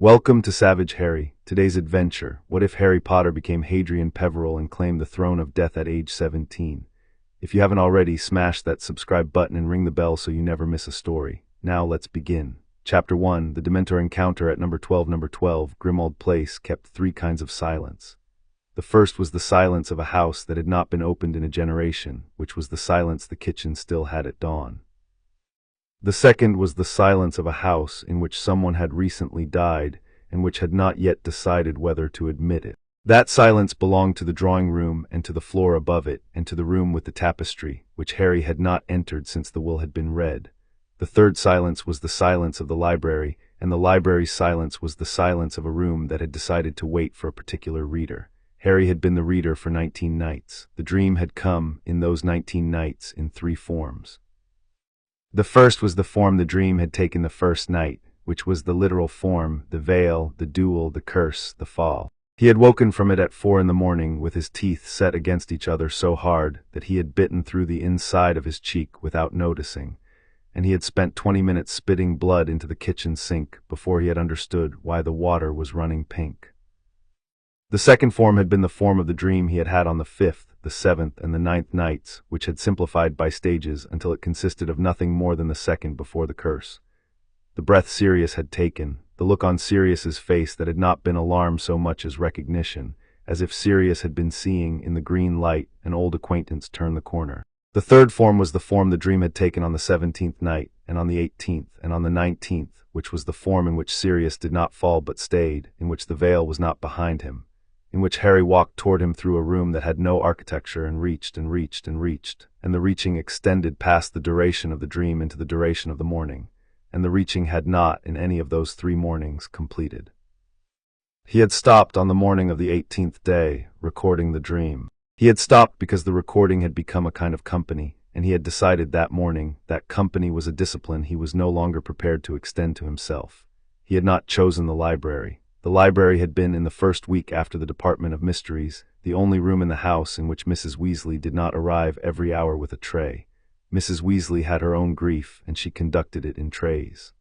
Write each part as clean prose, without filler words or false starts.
Welcome to Savage Harry. Today's adventure: what if Harry Potter became Hadrian Peverell and claimed the throne of death at age 17? If you haven't already, smash that subscribe button and ring the bell so you never miss a story. Now let's begin. Chapter 1: The Dementor Encounter at Number 12. Number 12, Grimmauld Place, kept three kinds of silence. The first was the silence of a house that had not been opened in a generation, which was the silence the kitchen still had at dawn. The second was the silence of a house in which someone had recently died and which had not yet decided whether to admit it. That silence belonged to the drawing room and to the floor above it and to the room with the tapestry, which Harry had not entered since the will had been read. The third silence was the silence of the library, and the library's silence was the silence of a room that had decided to wait for a particular reader. Harry had been the reader for 19 nights. The dream had come, in those 19 nights, in three forms. The first was the form the dream had taken the first night, which was the literal form, the veil, the duel, the curse, the fall. He had woken from it at 4 a.m. with his teeth set against each other so hard that he had bitten through the inside of his cheek without noticing, and he had spent 20 minutes spitting blood into the kitchen sink before he had understood why the water was running pink. The second form had been the form of the dream he had had on the 5th, the 7th, and the 9th nights, which had simplified by stages until it consisted of nothing more than the second before the curse. The breath Sirius had taken, the look on Sirius's face that had not been alarm so much as recognition, as if Sirius had been seeing, in the green light, an old acquaintance turn the corner. The third form was the form the dream had taken on the 17th night, and on the 18th, and on the 19th, which was the form in which Sirius did not fall but stayed, in which the veil was not behind him, in which Harry walked toward him through a room that had no architecture and reached and reached and reached, and the reaching extended past the duration of the dream into the duration of the morning, and the reaching had not, in any of those 3 mornings, completed. He had stopped on the morning of the 18th day, recording the dream. He had stopped because the recording had become a kind of company, and he had decided that morning that company was a discipline he was no longer prepared to extend to himself. He had not chosen the library. The library had been, in the first week after the Department of Mysteries, the only room in the house in which Mrs. Weasley did not arrive every hour with a tray. Mrs. Weasley had her own grief, and she conducted it in trays.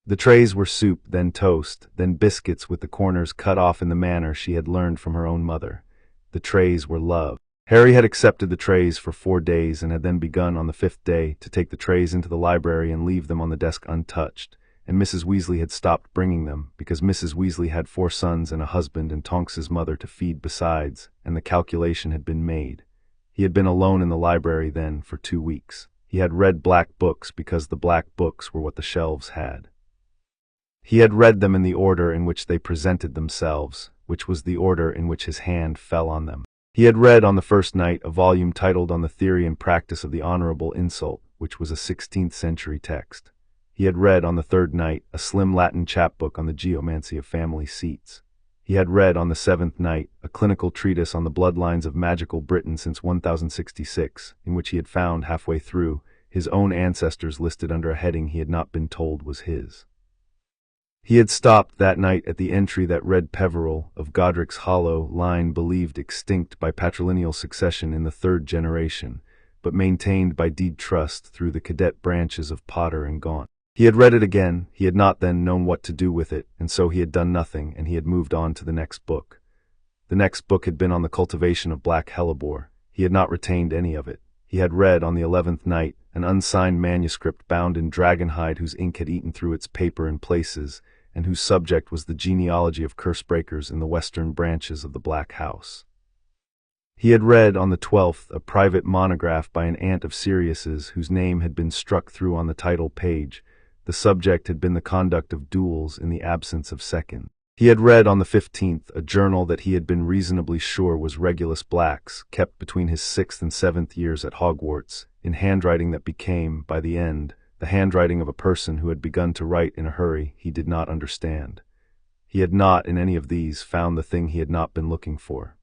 The trays were soup, then toast, then biscuits with the corners cut off in the manner she had learned from her own mother. The trays were love. Harry had accepted the trays for 4 days and had then begun on the 5th day to take the trays into the library and leave them on the desk untouched. And Mrs. Weasley had stopped bringing them, because Mrs. Weasley had 4 sons and a husband and Tonks's mother to feed besides, and the calculation had been made. He had been alone in the library then for 2 weeks. He had read black books because the black books were what the shelves had. He had read them in the order in which they presented themselves, which was the order in which his hand fell on them. He had read on the first night a volume titled On the Theory and Practice of the Honorable Insult, which was a 16th century text. He had read on the 3rd night a slim Latin chapbook on the geomancy of family seats. He had read on the 7th night a clinical treatise on the bloodlines of magical Britain since 1066, in which he had found, halfway through, his own ancestors listed under a heading he had not been told was his. He had stopped that night at the entry that read Peverell of Godric's Hollow, line believed extinct by patrilineal succession in the 3rd generation, but maintained by deed trust through the cadet branches of Potter and Gaunt. He had read it again. He had not then known what to do with it, and so he had done nothing, and he had moved on to the next book. The next book had been on the cultivation of black hellebore. He had not retained any of it. He had read on the 11th night an unsigned manuscript bound in dragonhide whose ink had eaten through its paper in places, and whose subject was the genealogy of curse-breakers in the western branches of the Black House. He had read on the 12th a private monograph by an aunt of Sirius's whose name had been struck through on the title page. The subject had been the conduct of duels in the absence of second. He had read on the 15th a journal that he had been reasonably sure was Regulus Black's, kept between his 6th and 7th years at Hogwarts, in handwriting that became, by the end, the handwriting of a person who had begun to write in a hurry he did not understand. He had not, in any of these, found the thing he had not been looking for.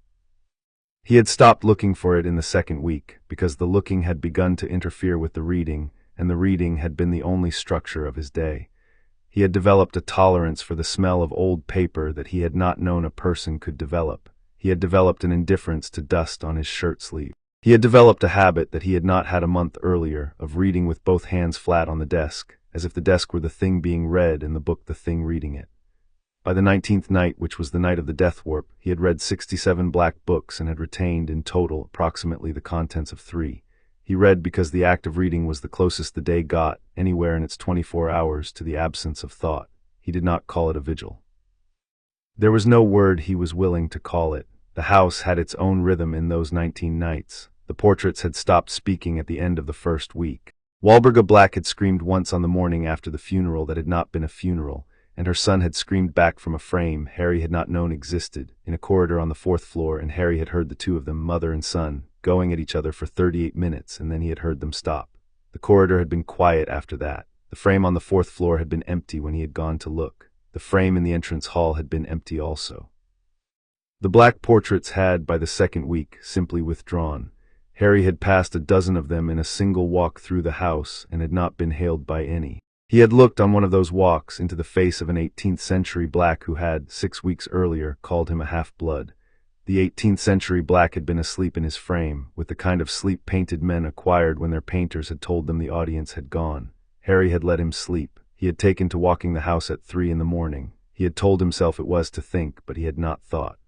He had stopped looking for it in the 2nd week, because the looking had begun to interfere with the reading, and the reading had been the only structure of his day. He had developed a tolerance for the smell of old paper that he had not known a person could develop. He had developed an indifference to dust on his shirt sleeve. He had developed a habit that he had not had a month earlier of reading with both hands flat on the desk, as if the desk were the thing being read and the book the thing reading it. By the 19th night, which was the night of the death warp, he had read 67 black books and had retained, in total, approximately the contents of 3. He read because the act of reading was the closest the day got, anywhere in its 24 hours, to the absence of thought. He did not call it a vigil. There was no word he was willing to call it. The house had its own rhythm in those 19 nights. The portraits had stopped speaking at the end of the first week. Walburga Black had screamed once on the morning after the funeral that had not been a funeral, and her son had screamed back from a frame Harry had not known existed, in a corridor on the 4th floor, and Harry had heard the two of them, mother and son, going at each other for 38 minutes, and then he had heard them stop. The corridor had been quiet after that. The frame on the 4th floor had been empty when he had gone to look. The frame in the entrance hall had been empty also. The black portraits had, by the 2nd week, simply withdrawn. Harry had passed a dozen of them in a single walk through the house and had not been hailed by any. He had looked on one of those walks into the face of an 18th century black who had, 6 weeks earlier, called him a half-blood. The 18th century black had been asleep in his frame, with the kind of sleep painted men acquired when their painters had told them the audience had gone. Harry had let him sleep. He had taken to walking the house at 3 in the morning. He had told himself it was to think, but he had not thought.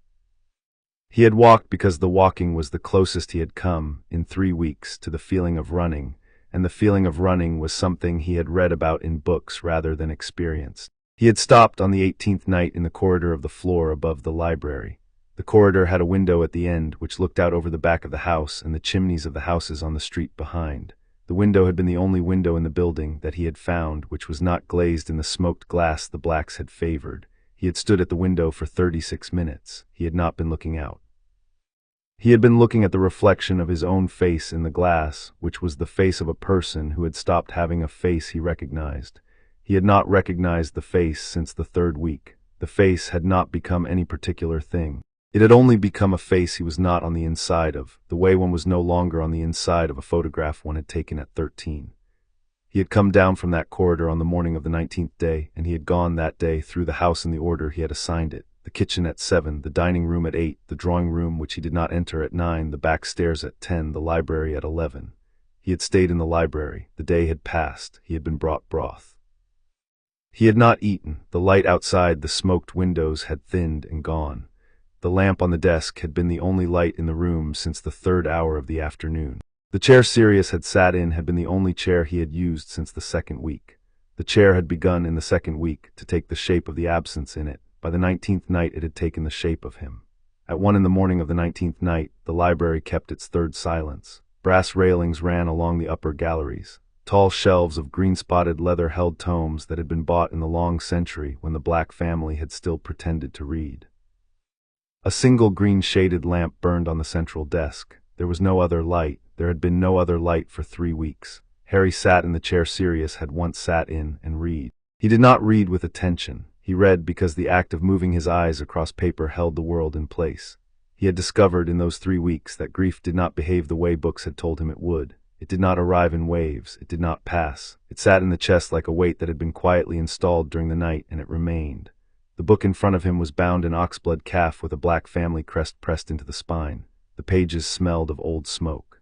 He had walked because the walking was the closest he had come, in 3 weeks, to the feeling of running, and the feeling of running was something he had read about in books rather than experienced. He had stopped on the 18th night in the corridor of the floor above the library. The corridor had a window at the end which looked out over the back of the house and the chimneys of the houses on the street behind. The window had been the only window in the building that he had found which was not glazed in the smoked glass the blacks had favored. He had stood at the window for 36 minutes. He had not been looking out. He had been looking at the reflection of his own face in the glass, which was the face of a person who had stopped having a face he recognized. He had not recognized the face since the 3rd week. The face had not become any particular thing. It had only become a face he was not on the inside of, the way one was no longer on the inside of a photograph one had taken at 13. He had come down from that corridor on the morning of the 19th day, and he had gone that day through the house in the order he had assigned it. The kitchen at 7, the dining room at 8, the drawing room which he did not enter at 9, the back stairs at 10, the library at 11. He had stayed in the library. The day had passed. He had been brought broth. He had not eaten. The light outside the smoked windows had thinned and gone. The lamp on the desk had been the only light in the room since the 3rd hour of the afternoon. The chair Sirius had sat in had been the only chair he had used since the 2nd week. The chair had begun in the 2nd week to take the shape of the absence in it. By the 19th night it had taken the shape of him. At 1 in the morning of the 19th night, the library kept its 3rd silence. Brass railings ran along the upper galleries. Tall shelves of green-spotted leather held tomes that had been bought in the long century when the black family had still pretended to read. A single green-shaded lamp burned on the central desk. There was no other light. There had been no other light for 3 weeks. Harry sat in the chair Sirius had once sat in and read. He did not read with attention. He read because the act of moving his eyes across paper held the world in place. He had discovered in those 3 weeks that grief did not behave the way books had told him it would. It did not arrive in waves. It did not pass. It sat in the chest like a weight that had been quietly installed during the night, and it remained. The book in front of him was bound in oxblood calf with a black family crest pressed into the spine. The pages smelled of old smoke.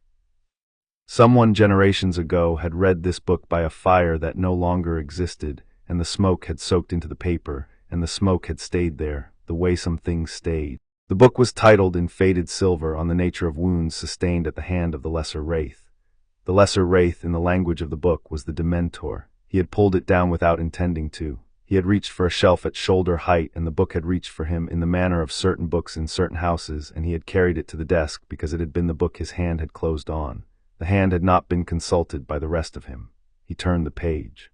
Someone generations ago had read this book by a fire that no longer existed, and the smoke had soaked into the paper, and the smoke had stayed there, the way some things stayed. The book was titled in faded silver on the nature of wounds sustained at the hand of the lesser wraith. The lesser wraith in the language of the book was the Dementor. He had pulled it down without intending to. He had reached for a shelf at shoulder height, and the book had reached for him in the manner of certain books in certain houses, and he had carried it to the desk because it had been the book his hand had closed on. The hand had not been consulted by the rest of him. He turned the page.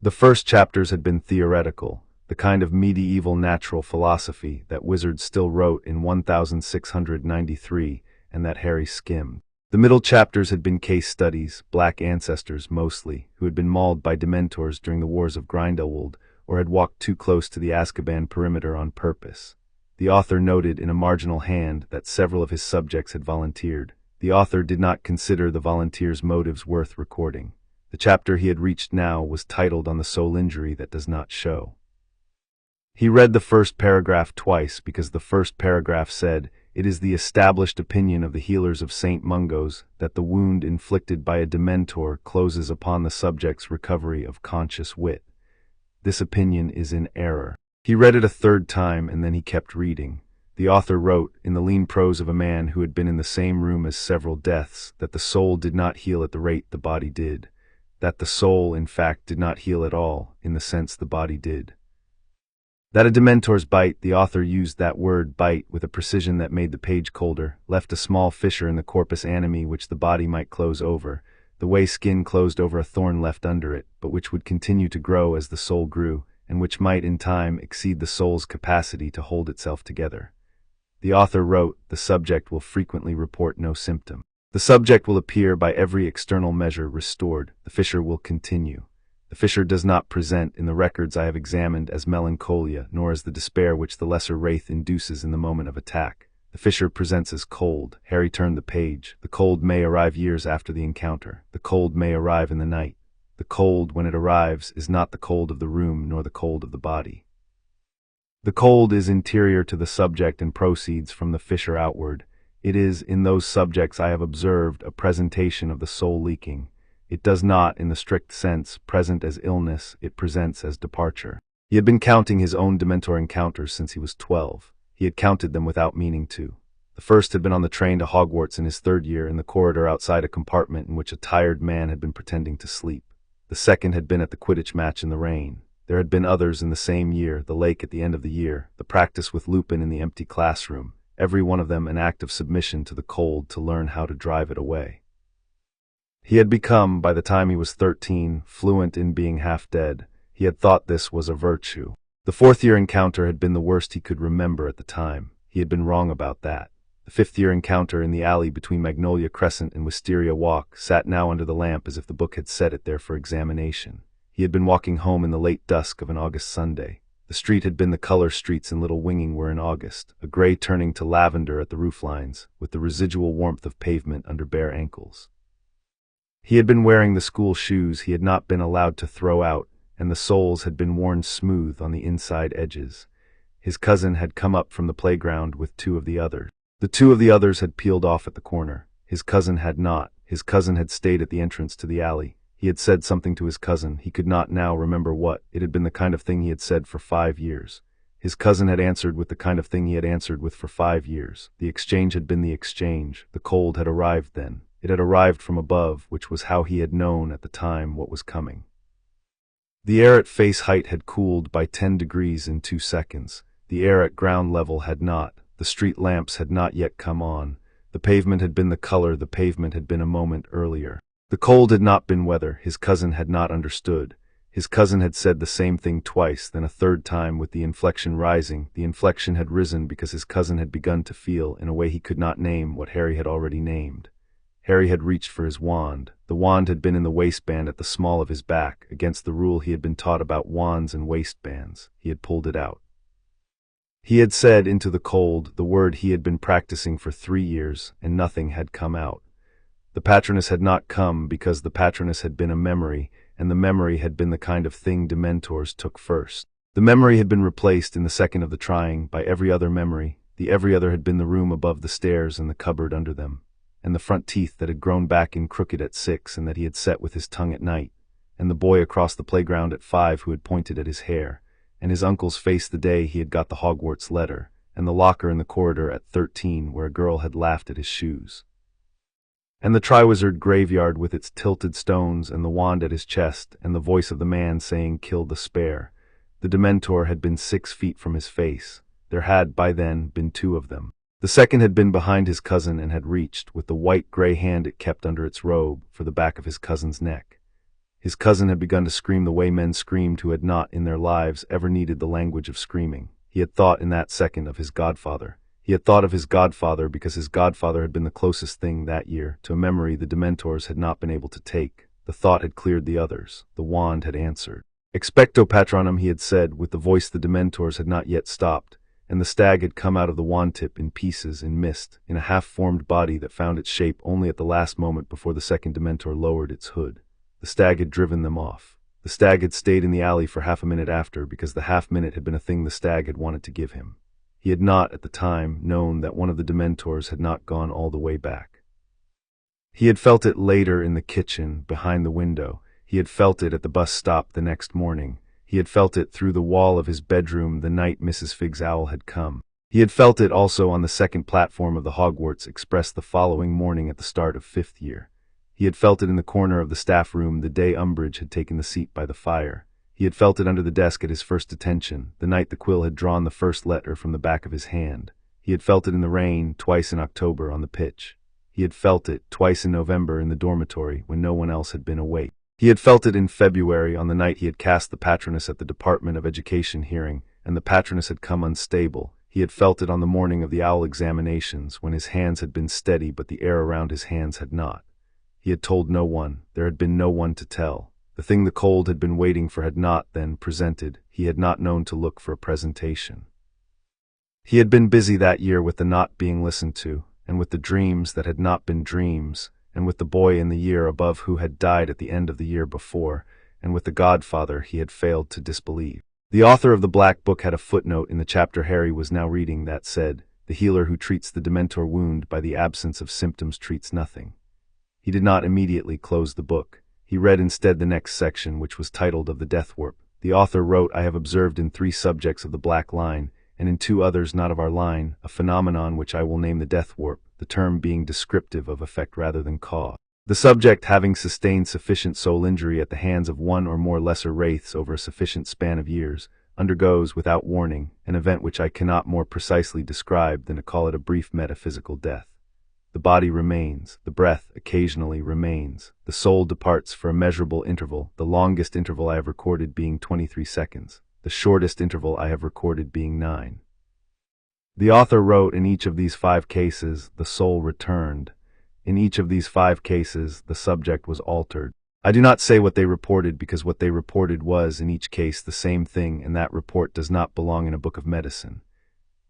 The first chapters had been theoretical, the kind of medieval natural philosophy that wizards still wrote in 1693 and that Harry skimmed. The middle chapters had been case studies, black ancestors mostly, who had been mauled by Dementors during the wars of Grindelwald or had walked too close to the Azkaban perimeter on purpose. The author noted in a marginal hand that several of his subjects had volunteered. The author did not consider the volunteers' motives worth recording. The chapter he had reached now was titled On the Soul Injury That Does Not Show. He read the first paragraph twice because the first paragraph said, "It is the established opinion of the healers of St. Mungo's that the wound inflicted by a Dementor closes upon the subject's recovery of conscious wit. This opinion is in error." He read it a third time, and then he kept reading. The author wrote, in the lean prose of a man who had been in the same room as several deaths, that the soul did not heal at the rate the body did. That the soul, in fact, did not heal at all, in the sense the body did. That a Dementor's bite, the author used that word bite with a precision that made the page colder, left a small fissure in the corpus animi which the body might close over, the way skin closed over a thorn left under it, but which would continue to grow as the soul grew, and which might in time exceed the soul's capacity to hold itself together. The author wrote, the subject will frequently report no symptom. The subject will appear by every external measure restored. The fissure will continue. The fissure does not present in the records I have examined as melancholia, nor as the despair which the lesser wraith induces in the moment of attack. The fissure presents as cold. Harry turned the page. The cold may arrive years after the encounter. The cold may arrive in the night. The cold, when it arrives, is not the cold of the room nor the cold of the body. The cold is interior to the subject and proceeds from the fissure outward. It is, in those subjects I have observed, a presentation of the soul leaking. It does not, in the strict sense, present as illness, it presents as departure. He had been counting his own Dementor encounters since he was 12. He had counted them without meaning to. The first had been on the train to Hogwarts in his 3rd year, in the corridor outside a compartment in which a tired man had been pretending to sleep. The second had been at the Quidditch match in the rain. There had been others in the same year, the lake at the end of the year, the practice with Lupin in the empty classroom, every one of them an act of submission to the cold to learn how to drive it away. He had become, by the time he was 13, fluent in being half dead. He had thought this was a virtue. The 4th-year encounter had been the worst he could remember at the time. He had been wrong about that. The 5th-year encounter in the alley between Magnolia Crescent and Wisteria Walk sat now under the lamp as if the book had set it there for examination. He had been walking home in the late dusk of an August Sunday. The street had been the color streets in Little Winging were in August, a gray turning to lavender at the rooflines, with the residual warmth of pavement under bare ankles. He had been wearing the school shoes he had not been allowed to throw out, and the soles had been worn smooth on the inside edges. His cousin had come up from the playground with 2 of the others. The 2 of the others had peeled off at the corner. His cousin had not. His cousin had stayed at the entrance to the alley. He had said something to his cousin. He could not now remember what. It had been the kind of thing he had said for 5 years. His cousin had answered with the kind of thing he had answered with for 5 years. The exchange had been the exchange. The cold had arrived then. It had arrived from above, which was how he had known at the time what was coming. The air at face height had cooled by 10 degrees in 2 seconds. The air at ground level had not. The street lamps had not yet come on. The pavement had been the color the pavement had been a moment earlier. The cold had not been weather. His cousin had not understood. His cousin had said the same thing twice, then a 3rd time with the inflection rising. The inflection had risen because his cousin had begun to feel, in a way he could not name, what Harry had already named. Harry had reached for his wand. The wand had been in the waistband at the small of his back. Against the rule he had been taught about wands and waistbands, he had pulled it out. He had said into the cold the word he had been practicing for 3 years, and nothing had come out. The Patronus had not come because the Patronus had been a memory, and the memory had been the kind of thing Dementors took first. The memory had been replaced in the second of the trying by every other memory. The every other had been the room above the stairs and the cupboard under them, and the front teeth that had grown back in crooked at 6 and that he had set with his tongue at night, and the boy across the playground at 5 who had pointed at his hair, and his uncle's face the day he had got the Hogwarts letter, and the locker in the corridor at 13 where a girl had laughed at his shoes. And the Triwizard graveyard with its tilted stones and the wand at his chest, and the voice of the man saying, "Kill the spare." The Dementor had been 6 feet from his face. There had, by then, been 2 of them. The second had been behind his cousin and had reached, with the white-gray hand it kept under its robe, for the back of his cousin's neck. His cousin had begun to scream the way men screamed who had not, in their lives, ever needed the language of screaming. He had thought in that second of his godfather. He had thought of his godfather because his godfather had been the closest thing that year to a memory the Dementors had not been able to take. The thought had cleared the others. The wand had answered. "Expecto Patronum," he had said, with the voice the Dementors had not yet stopped, and the stag had come out of the wand tip in pieces, in mist, in a half-formed body that found its shape only at the last moment before the second Dementor lowered its hood. The stag had driven them off. The stag had stayed in the alley for half a minute after, because the half-minute had been a thing the stag had wanted to give him. He had not, at the time, known that one of the Dementors had not gone all the way back. He had felt it later in the kitchen, behind the window. He had felt it at the bus stop the next morning. He had felt it through the wall of his bedroom the night Mrs. Fig's owl had come. He had felt it also on the second platform of the Hogwarts Express the following morning at the start of 5th year. He had felt it in the corner of the staff room the day Umbridge had taken the seat by the fire. He had felt it under the desk at his first detention, the night the quill had drawn the first letter from the back of his hand. He had felt it in the rain, twice in October on the pitch. He had felt it twice in November in the dormitory when no one else had been awake. He had felt it in February on the night he had cast the patroness at the Department of Education hearing, and the patroness had come unstable. He had felt it on the morning of the owl examinations, when his hands had been steady but the air around his hands had not. He had told no one. There had been no one to tell. The thing the cold had been waiting for had not, then, presented. He had not known to look for a presentation. He had been busy that year with the not being listened to, and with the dreams that had not been dreams, and with the boy in the year above who had died at the end of the year before, and with the godfather he had failed to disbelieve. The author of the Black Book had a footnote in the chapter Harry was now reading that said, "The healer who treats the Dementor wound by the absence of symptoms treats nothing." He did not immediately close the book. He read instead the next section, which was titled Of the Death Warp. The author wrote, "I have observed in 3 subjects of the Black Line, and in 2 others not of our line, a phenomenon which I will name the Death Warp, the term being descriptive of effect rather than cause. The subject having sustained sufficient soul injury at the hands of 1 or more lesser wraiths over a sufficient span of years, undergoes, without warning, an event which I cannot more precisely describe than to call it a brief metaphysical death. The body remains, the breath occasionally remains, the soul departs for a measurable interval, the longest interval I have recorded being 23 seconds, the shortest interval I have recorded being 9. The author wrote, in each of these 5 cases, the soul returned. In each of these 5 cases, the subject was altered. I do not say what they reported because what they reported was, in each case, the same thing, and that report does not belong in a book of medicine."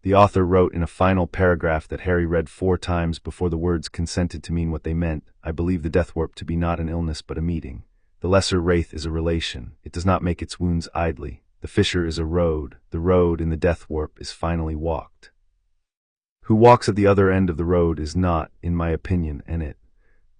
The author wrote in a final paragraph that Harry read 4 times before the words consented to mean what they meant. "I believe the death warp to be not an illness but a meeting. The lesser wraith is a relation. It does not make its wounds idly. The fissure is a road. The road in the death warp is finally walked. Who walks at the other end of the road is not, in my opinion, in it.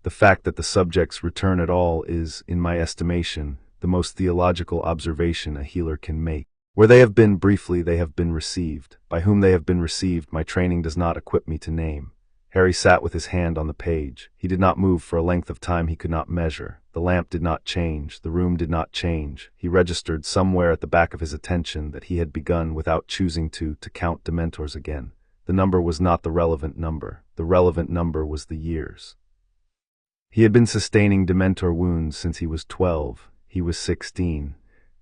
The fact that the subjects return at all is, in my estimation, the most theological observation a healer can make. Where they have been, briefly, they have been received. By whom they have been received, my training does not equip me to name." Harry sat with his hand on the page. He did not move for a length of time he could not measure. The lamp did not change. The room did not change. He registered somewhere at the back of his attention that he had begun, without choosing to count Dementors again. The number was not the relevant number. The relevant number was the years. He had been sustaining Dementor wounds since he was 12. He was 16.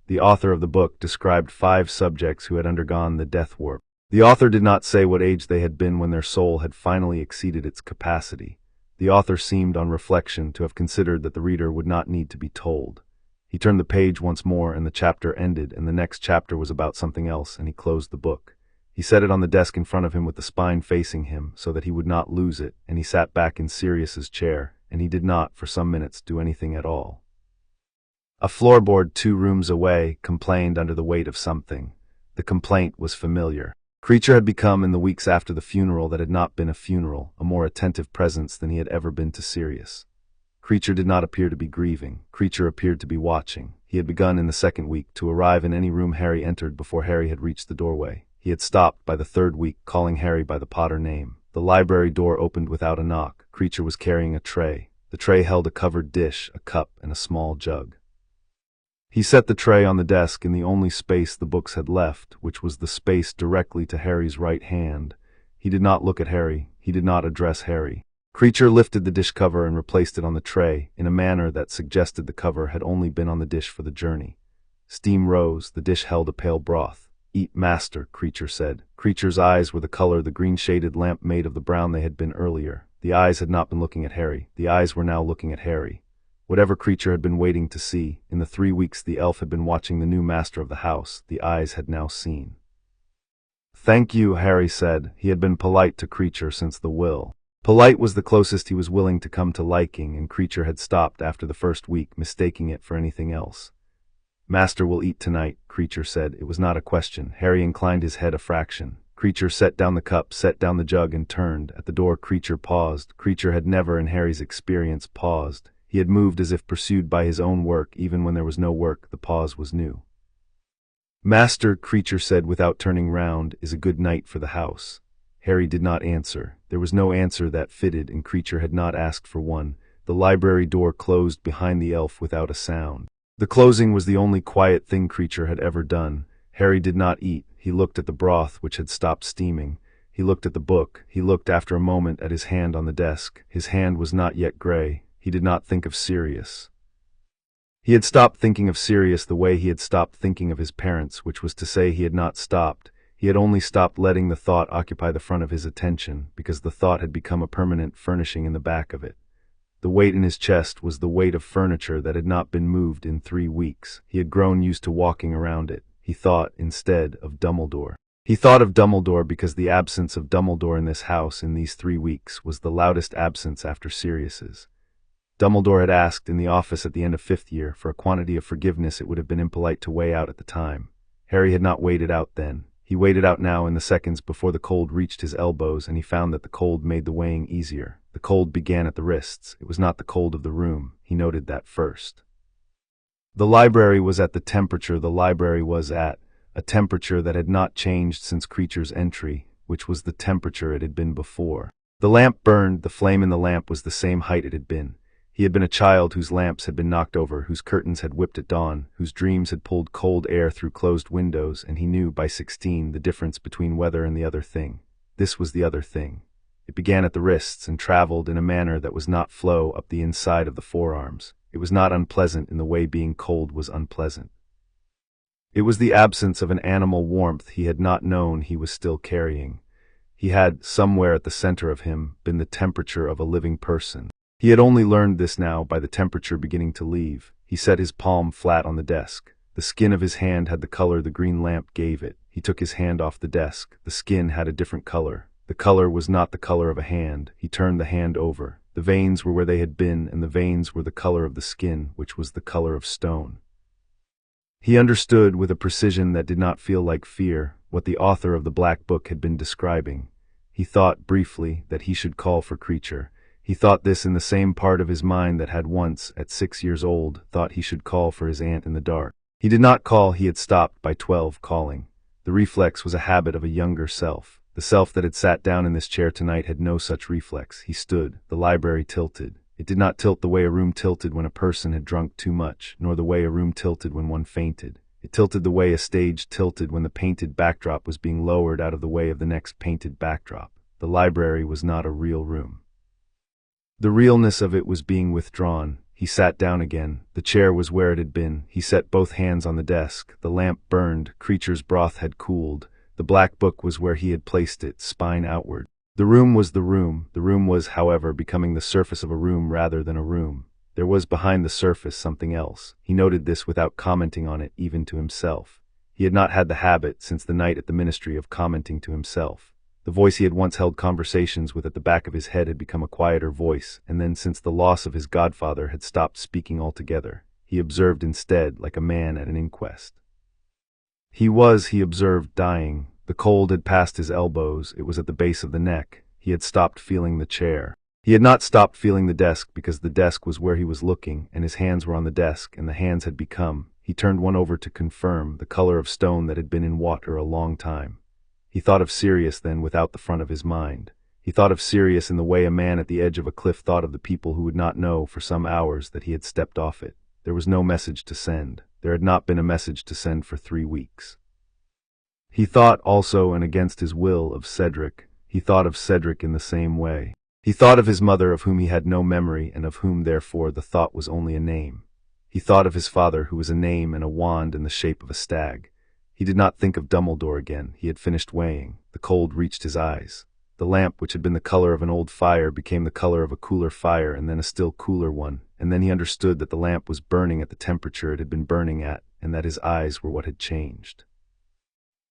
The author of the book described 5 subjects who had undergone the death warp. The author did not say what age they had been when their soul had finally exceeded its capacity. The author seemed, on reflection, to have considered that the reader would not need to be told. He turned the page once more, and the chapter ended, and the next chapter was about something else, and he closed the book. He set it on the desk in front of him with the spine facing him, so that he would not lose it, and he sat back in Sirius's chair, and he did not, for some minutes, do anything at all. A floorboard 2 rooms away complained under the weight of something. The complaint was familiar. Creature had become, in the weeks after the funeral that had not been a funeral, a more attentive presence than he had ever been to Sirius. Creature did not appear to be grieving. Creature appeared to be watching. He had begun in the 2nd week to arrive in any room Harry entered before Harry had reached the doorway. He had stopped by the 3rd week, calling Harry by the Potter name. The library door opened without a knock. Creature was carrying a tray. The tray held a covered dish, a cup, and a small jug. He set the tray on the desk in the only space the books had left, which was the space directly to Harry's right hand. He did not look at Harry. He did not address Harry. Creature lifted the dish cover and replaced it on the tray, in a manner that suggested the cover had only been on the dish for the journey. Steam rose. The dish held a pale broth. "Eat, master," Creature said. Creature's eyes were the color the green-shaded lamp made of the brown they had been earlier. The eyes had not been looking at Harry. The eyes were now looking at Harry. Whatever Creature had been waiting to see, in the 3 weeks the elf had been watching the new master of the house, the eyes had now seen. "Thank you," Harry said. He had been polite to Creature since the will. Polite was the closest he was willing to come to liking, and Creature had stopped after the 1st week, mistaking it for anything else. "Master will eat tonight," Creature said. It was not a question. Harry inclined his head a fraction. Creature set down the cup, set down the jug, and turned. At the door Creature paused. Creature had never, in Harry's experience, paused. He had moved as if pursued by his own work. Even when there was no work, the pause was new. "Master," Creature said without turning round, "is a good night for the house." Harry did not answer. There was no answer that fitted, and Creature had not asked for one. The library door closed behind the elf without a sound. The closing was the only quiet thing Creature had ever done. Harry did not eat. He looked at the broth, which had stopped steaming. He looked at the book. He looked after a moment at his hand on the desk. His hand was not yet gray. He did not think of Sirius. He had stopped thinking of Sirius the way he had stopped thinking of his parents, which was to say he had not stopped. He had only stopped letting the thought occupy the front of his attention, because the thought had become a permanent furnishing in the back of it. The weight in his chest was the weight of furniture that had not been moved in 3 weeks. He had grown used to walking around it. He thought, instead, of Dumbledore. He thought of Dumbledore because the absence of Dumbledore in this house in these 3 weeks was the loudest absence after Sirius's. Dumbledore had asked in the office at the end of 5th year for a quantity of forgiveness it would have been impolite to weigh out at the time. Harry had not weighed it out then. He weighed it out now in the seconds before the cold reached his elbows, and he found that the cold made the weighing easier. The cold began at the wrists. It was not the cold of the room. He noted that first. The library was at the temperature the library was at, a temperature that had not changed since Creature's entry, which was the temperature it had been before. The lamp burned. The flame in the lamp was the same height it had been. He had been a child whose lamps had been knocked over, whose curtains had whipped at dawn, whose dreams had pulled cold air through closed windows, and he knew, by 16, the difference between weather and the other thing. This was the other thing. It began at the wrists and traveled in a manner that was not flow up the inside of the forearms. It was not unpleasant in the way being cold was unpleasant. It was the absence of an animal warmth he had not known he was still carrying. He had, somewhere at the center of him, been the temperature of a living person. He had only learned this now by the temperature beginning to leave. He set his palm flat on the desk. The skin of his hand had the color the green lamp gave it. He took his hand off the desk. The skin had a different color. The color was not the color of a hand. He turned the hand over. The veins were where they had been, and the veins were the color of the skin, which was the color of stone. He understood, with a precision that did not feel like fear, what the author of the Black Book had been describing. He thought, briefly, that he should call for Creature. He thought this in the same part of his mind that had once, at 6 years old, thought he should call for his aunt in the dark. He did not call. He had stopped, by 12, calling. The reflex was a habit of a younger self. The self that had sat down in this chair tonight had no such reflex. He stood. The library tilted. It did not tilt the way a room tilted when a person had drunk too much, nor the way a room tilted when one fainted. It tilted the way a stage tilted when the painted backdrop was being lowered out of the way of the next painted backdrop. The library was not a real room. The realness of it was being withdrawn. He sat down again. The chair was where it had been. He set both hands on the desk. The lamp burned. Creature's broth had cooled. The Black Book was where he had placed it, spine outward. The room was the room. The room was, however, becoming the surface of a room rather than a room. There was behind the surface something else. He noted this without commenting on it, even to himself. He had not had the habit, since the night at the ministry, of commenting to himself. The voice he had once held conversations with at the back of his head had become a quieter voice, and then, since the loss of his godfather, had stopped speaking altogether. He observed instead, like a man at an inquest. He observed, dying. The cold had passed his elbows. It was at the base of the neck. He had stopped feeling the chair. He had not stopped feeling the desk, because the desk was where he was looking, and his hands were on the desk, and the hands had become, he turned one over to confirm, the color of stone that had been in water a long time. He thought of Sirius then without the front of his mind. He thought of Sirius in the way a man at the edge of a cliff thought of the people who would not know for some hours that he had stepped off it. There was no message to send. There had not been a message to send for 3 weeks. He thought also, and against his will, of Cedric. He thought of Cedric in the same way. He thought of his mother, of whom he had no memory, and of whom, therefore, the thought was only a name. He thought of his father, who was a name and a wand in the shape of a stag. He did not think of Dumbledore again. He had finished weighing. The cold reached his eyes. The lamp, which had been the color of an old fire, became the color of a cooler fire, and then a still cooler one, and then he understood that the lamp was burning at the temperature it had been burning at, and that his eyes were what had changed.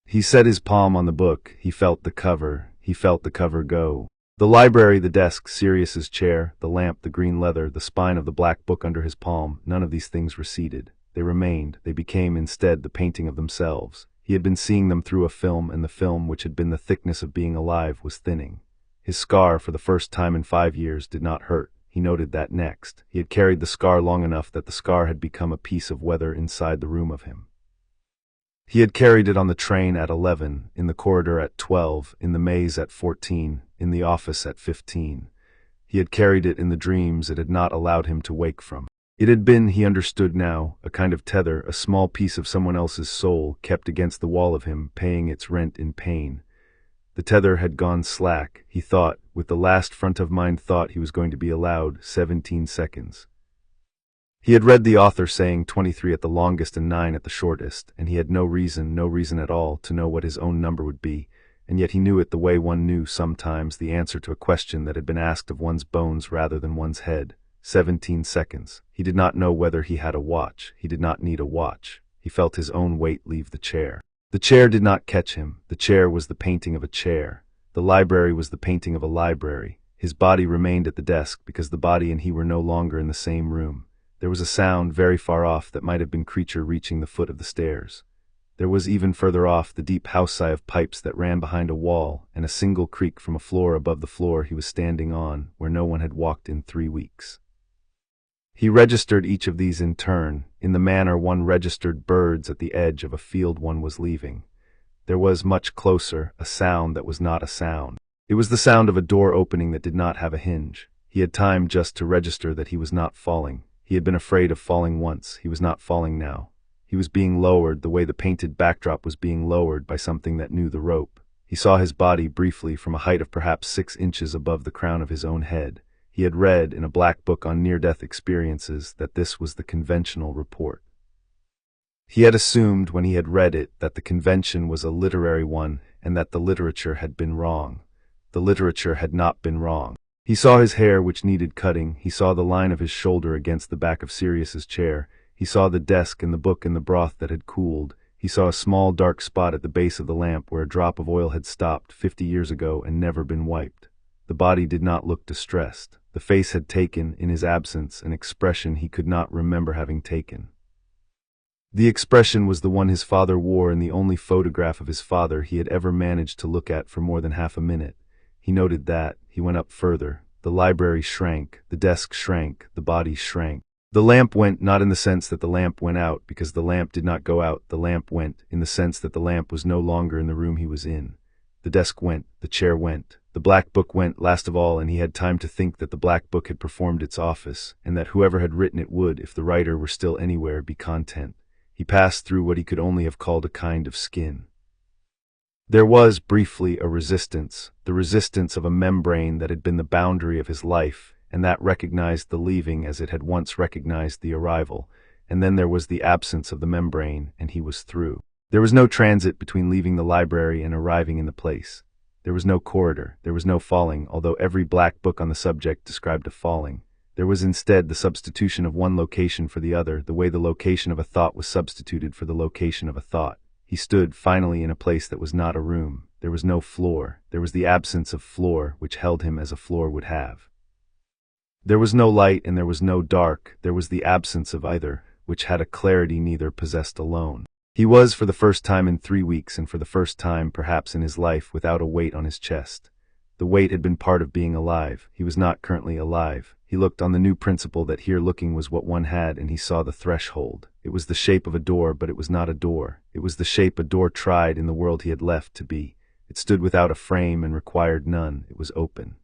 He set his palm on the book. He felt the cover. He felt the cover go. The library, the desk, Sirius's chair, the lamp, the green leather, the spine of the Black Book under his palm, none of these things receded. They remained. They became, instead, the painting of themselves. He had been seeing them through a film, and the film, which had been the thickness of being alive, was thinning. His scar, for the first time in 5 years, did not hurt. He noted that next. He had carried the scar long enough that the scar had become a piece of weather inside the room of him. He had carried it on the train at 11, in the corridor at 12, in the maze at 14, in the office at 15. He had carried it in the dreams it had not allowed him to wake from. It had been, he understood now, a kind of tether, a small piece of someone else's soul, kept against the wall of him, paying its rent in pain. The tether had gone slack, he thought, with the last front-of-mind thought he was going to be allowed 17 seconds. He had read the author saying 23 at the longest and 9 at the shortest, and he had no reason at all, to know what his own number would be, and yet he knew it the way one knew sometimes the answer to a question that had been asked of one's bones rather than one's head. 17 seconds. He did not know whether he had a watch. He did not need a watch. He felt his own weight leave the chair. The chair did not catch him. The chair was the painting of a chair. The library was the painting of a library. His body remained at the desk because the body and he were no longer in the same room. There was a sound very far off that might have been creature reaching the foot of the stairs. There was even further off the deep house sigh of pipes that ran behind a wall, and a single creak from a floor above the floor he was standing on, where no one had walked in 3 weeks. He registered each of these in turn, in the manner one registered birds at the edge of a field one was leaving. There was, much closer, a sound that was not a sound. It was the sound of a door opening that did not have a hinge. He had time just to register that he was not falling. He had been afraid of falling once. He was not falling now. He was being lowered the way the painted backdrop was being lowered by something that knew the rope. He saw his body briefly from a height of perhaps 6 inches above the crown of his own head. He had read in a black book on near-death experiences that this was the conventional report. He had assumed when he had read it that the convention was a literary one and that the literature had been wrong. The literature had not been wrong. He saw his hair which needed cutting. He saw the line of his shoulder against the back of Sirius's chair. He saw the desk and the book and the broth that had cooled. He saw a small dark spot at the base of the lamp where a drop of oil had stopped 50 years ago and never been wiped. The body did not look distressed. The face had taken, in his absence, an expression he could not remember having taken. The expression was the one his father wore in the only photograph of his father he had ever managed to look at for more than half a minute. He noted that. He went up further. The library shrank. The desk shrank. The body shrank. The lamp went, not in the sense that the lamp went out, because the lamp did not go out. The lamp went, in the sense that the lamp was no longer in the room he was in. The desk went. The chair went. The black book went last of all, and he had time to think that the black book had performed its office, and that whoever had written it would, if the writer were still anywhere, be content. He passed through what he could only have called a kind of skin. There was, briefly, a resistance, the resistance of a membrane that had been the boundary of his life, and that recognized the leaving as it had once recognized the arrival, and then there was the absence of the membrane, and he was through. There was no transit between leaving the library and arriving in the place. There was no corridor, there was no falling, although every black book on the subject described a falling. There was instead the substitution of one location for the other, the way the location of a thought was substituted for the location of a thought. He stood, finally, in a place that was not a room. There was no floor. There was the absence of floor, which held him as a floor would have. There was no light and there was no dark. There was the absence of either, which had a clarity neither possessed alone. He was, for the first time in 3 weeks, and for the first time, perhaps, in his life, without a weight on his chest. The weight had been part of being alive. He was not currently alive. He looked on the new principle that here looking was what one had, and he saw the threshold. It was the shape of a door, but it was not a door. It was the shape a door tried in the world he had left to be. It stood without a frame and required none. It was open.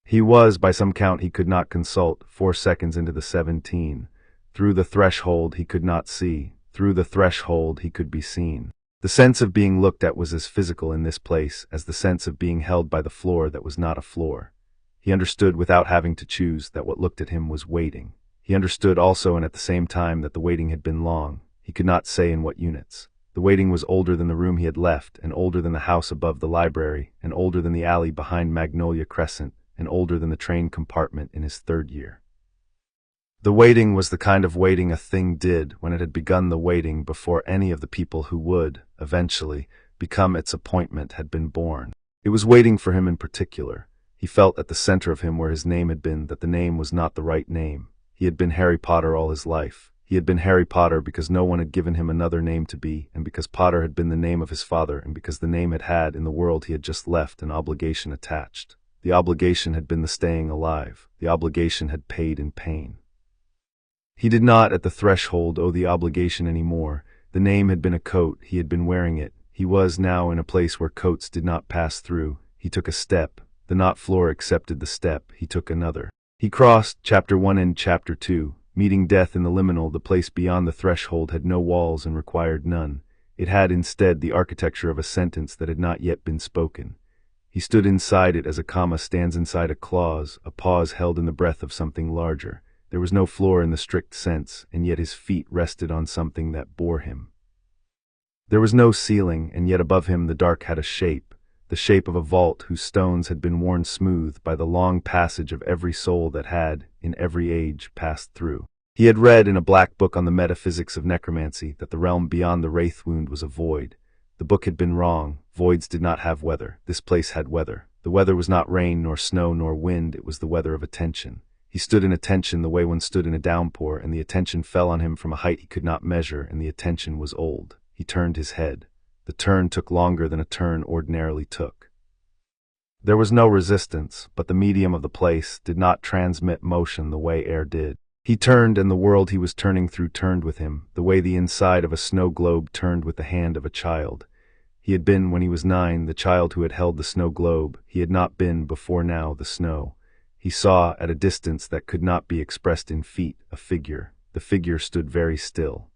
He was, by some count he could not consult, 4 seconds into the 17. Through the threshold he could not see. Through the threshold he could be seen. The sense of being looked at was as physical in this place as the sense of being held by the floor that was not a floor. He understood without having to choose that what looked at him was waiting. He understood also and at the same time that the waiting had been long. He could not say in what units. The waiting was older than the room he had left, and older than the house above the library, and older than the alley behind Magnolia Crescent, and older than the train compartment in his 3rd year. The waiting was the kind of waiting a thing did when it had begun the waiting before any of the people who would, eventually, become its appointment had been born. It was waiting for him in particular. He felt at the center of him where his name had been that the name was not the right name. He had been Harry Potter all his life. He had been Harry Potter because no one had given him another name to be, and because Potter had been the name of his father, and because the name had, in the world he had just left, an obligation attached. The obligation had been the staying alive. The obligation had paid in pain. He did not, at the threshold, owe the obligation any more, The name had been a coat, he had been wearing it. He was now in a place where coats did not pass through. He took a step. The knot floor accepted the step. He took another. He crossed Chapter 1 and Chapter 2. Meeting death in the liminal, the place beyond the threshold had no walls and required none. It had instead the architecture of a sentence that had not yet been spoken. He stood inside it as a comma stands inside a clause, a pause held in the breath of something larger. There was no floor in the strict sense, and yet his feet rested on something that bore him. There was no ceiling, and yet above him the dark had a shape, the shape of a vault whose stones had been worn smooth by the long passage of every soul that had, in every age, passed through. He had read in a black book on the metaphysics of necromancy that the realm beyond the wraith wound was a void. The book had been wrong. Voids did not have weather. This place had weather. The weather was not rain, nor snow, nor wind. It was the weather of attention. He stood in attention the way one stood in a downpour, and the attention fell on him from a height he could not measure, and the attention was old. He turned his head. The turn took longer than a turn ordinarily took. There was no resistance, but the medium of the place did not transmit motion the way air did. He turned, and the world he was turning through turned with him, the way the inside of a snow globe turned with the hand of a child. He had been, when he was 9, the child who had held the snow globe. He had not been, before now, the snow. He saw, at a distance that could not be expressed in feet, a figure. The figure stood very still.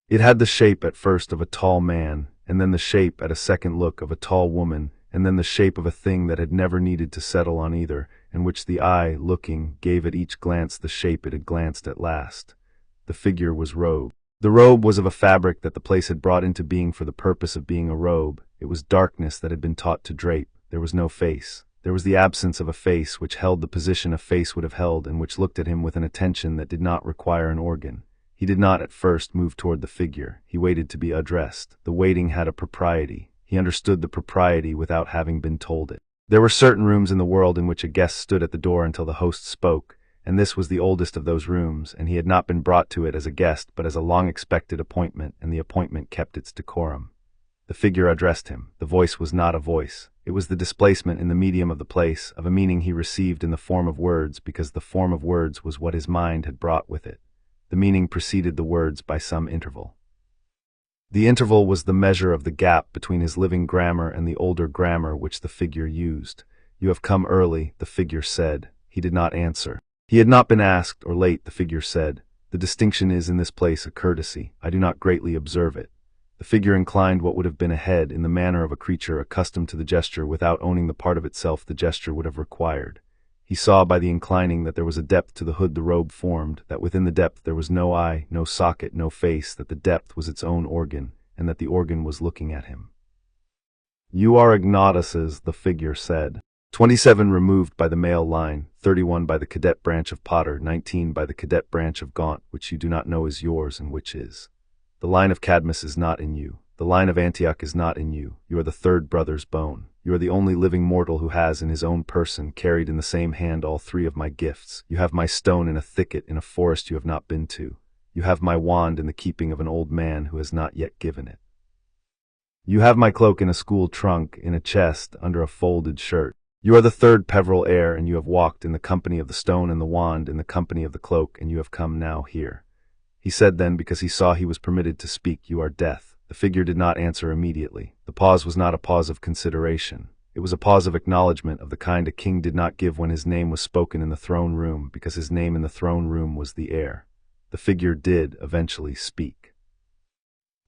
It had the shape at first of a tall man, and then the shape at a second look of a tall woman, and then the shape of a thing that had never needed to settle on either, and which the eye, looking, gave at each glance the shape it had glanced at last. The figure was robed. The robe was of a fabric that the place had brought into being for the purpose of being a robe. It was darkness that had been taught to drape. There was no face. There was the absence of a face which held the position a face would have held and which looked at him with an attention that did not require an organ. He did not at first move toward the figure. He waited to be addressed. The waiting had a propriety. He understood the propriety without having been told it. There were certain rooms in the world in which a guest stood at the door until the host spoke, and this was the oldest of those rooms, and he had not been brought to it as a guest but as a long-expected appointment, and the appointment kept its decorum. The figure addressed him. The voice was not a voice. It was the displacement in the medium of the place, of a meaning he received in the form of words, because the form of words was what his mind had brought with it. The meaning preceded the words by some interval. The interval was the measure of the gap between his living grammar and the older grammar which the figure used. "You have come early," the figure said. He did not answer. He had not been asked, or late, the figure said. "The distinction is in this place a courtesy. I do not greatly observe it." The figure inclined what would have been a head in the manner of a creature accustomed to the gesture without owning the part of itself the gesture would have required. He saw by the inclining that there was a depth to the hood the robe formed, that within the depth there was no eye, no socket, no face, that the depth was its own organ, and that the organ was looking at him. "You are ignotuses," the figure said. 27 removed by the male line, 31 by the cadet branch of Potter, 19 by the cadet branch of Gaunt, which you do not know is yours and which is. The line of Cadmus is not in you. The line of Antioch is not in you. You are the third brother's bone. You are the only living mortal who has in his own person carried in the same hand all three of my gifts. You have my stone in a thicket in a forest you have not been to. You have my wand in the keeping of an old man who has not yet given it. You have my cloak in a school trunk, in a chest, under a folded shirt. You are the third Peverell heir, and you have walked in the company of the stone and the wand, in the company of the cloak, and you have come now here. He said then, because he saw he was permitted to speak, "You are death." The figure did not answer immediately. The pause was not a pause of consideration. It was a pause of acknowledgement of the kind a king did not give when his name was spoken in the throne room, because his name in the throne room was the heir. The figure did eventually speak.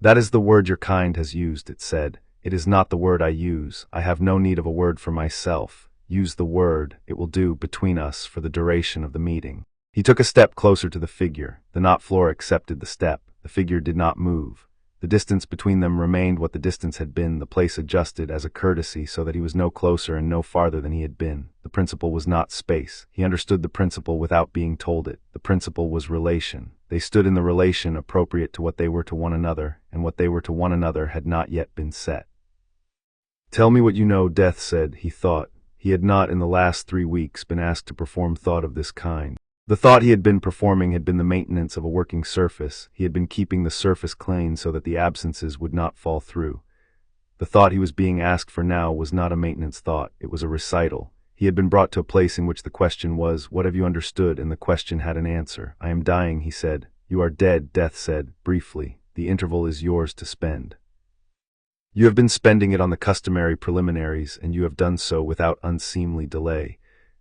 "That is the word your kind has used," it said. "It is not the word I use. I have no need of a word for myself. Use the word. It will do between us for the duration of the meeting." He took a step closer to the figure. The knot floor accepted the step. The figure did not move. The distance between them remained what the distance had been. The place adjusted as a courtesy so that he was no closer and no farther than he had been. The principle was not space. He understood the principle without being told it. The principle was relation. They stood in the relation appropriate to what they were to one another, and what they were to one another had not yet been set. "Tell me what you know," Death said. He thought. He had not in the last 3 weeks been asked to perform thought of this kind. The thought he had been performing had been the maintenance of a working surface. He had been keeping the surface clean so that the absences would not fall through. The thought he was being asked for now was not a maintenance thought. It was a recital. He had been brought to a place in which the question was, "What have you understood?" and the question had an answer. "I am dying," he said. "You are dead," Death said, briefly. The interval is yours to spend. You have been spending it on the customary preliminaries, and you have done so without unseemly delay.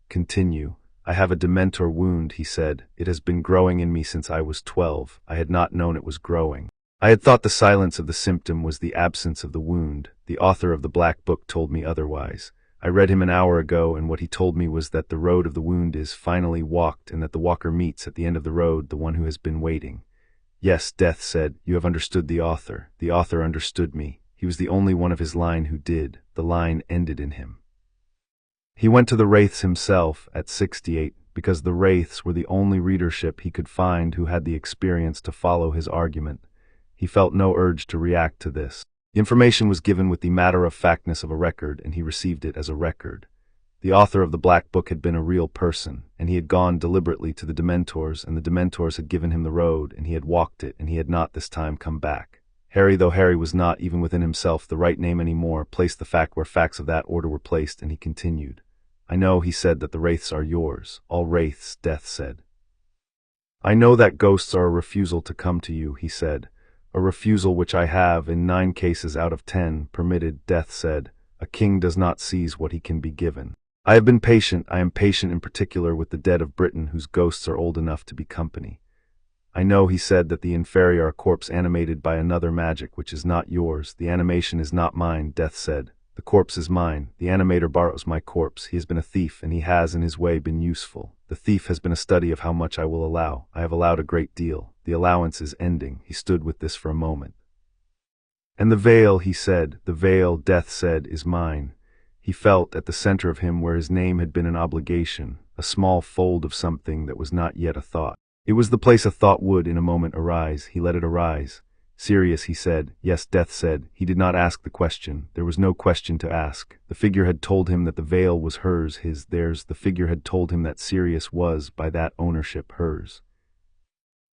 Continue. I have a Dementor wound, he said. It has been growing in me since I was 12. I had not known it was growing. I had thought the silence of the symptom was the absence of the wound. The author of the Black Book told me otherwise. I read him an hour ago, and what he told me was that the road of the wound is finally walked, and that the walker meets at the end of the road the one who has been waiting. Yes, Death said, you have understood the author. The author understood me. He was the only one of his line who did. The line ended in him. He went to the Wraiths himself at 68, because the Wraiths were the only readership he could find who had the experience to follow his argument. He felt no urge to react to this. The information was given with the matter-of-factness of a record, and he received it as a record. The author of the Black Book had been a real person, and he had gone deliberately to the Dementors, and the Dementors had given him the road, and he had walked it, and he had not this time come back. Harry, though Harry was not, even within himself, the right name any more, placed the fact where facts of that order were placed, and he continued. I know, he said, that the Wraiths are yours. All Wraiths, Death said. I know that ghosts are a refusal to come to you, he said. A refusal which I have, in 9 cases out of 10, permitted, Death said. A king does not seize what he can be given. I have been patient. I am patient in particular with the dead of Britain whose ghosts are old enough to be company. I know, he said, that the inferi are a corpse animated by another magic which is not yours. The animation is not mine, Death said. The corpse is mine. The animator borrows my corpse. He has been a thief, and he has in his way been useful. The thief has been a study of how much I will allow. I have allowed a great deal. The allowance is ending. He stood with this for a moment. And the veil, he said, the veil, Death said, is mine. He felt at the center of him where his name had been an obligation, a small fold of something that was not yet a thought. It was the place a thought would in a moment arise. He let it arise. Sirius, he said. Yes, Death said. He did not ask the question. There was no question to ask. The figure had told him that the veil was hers, his, theirs. The figure had told him that Sirius was, by that ownership, hers.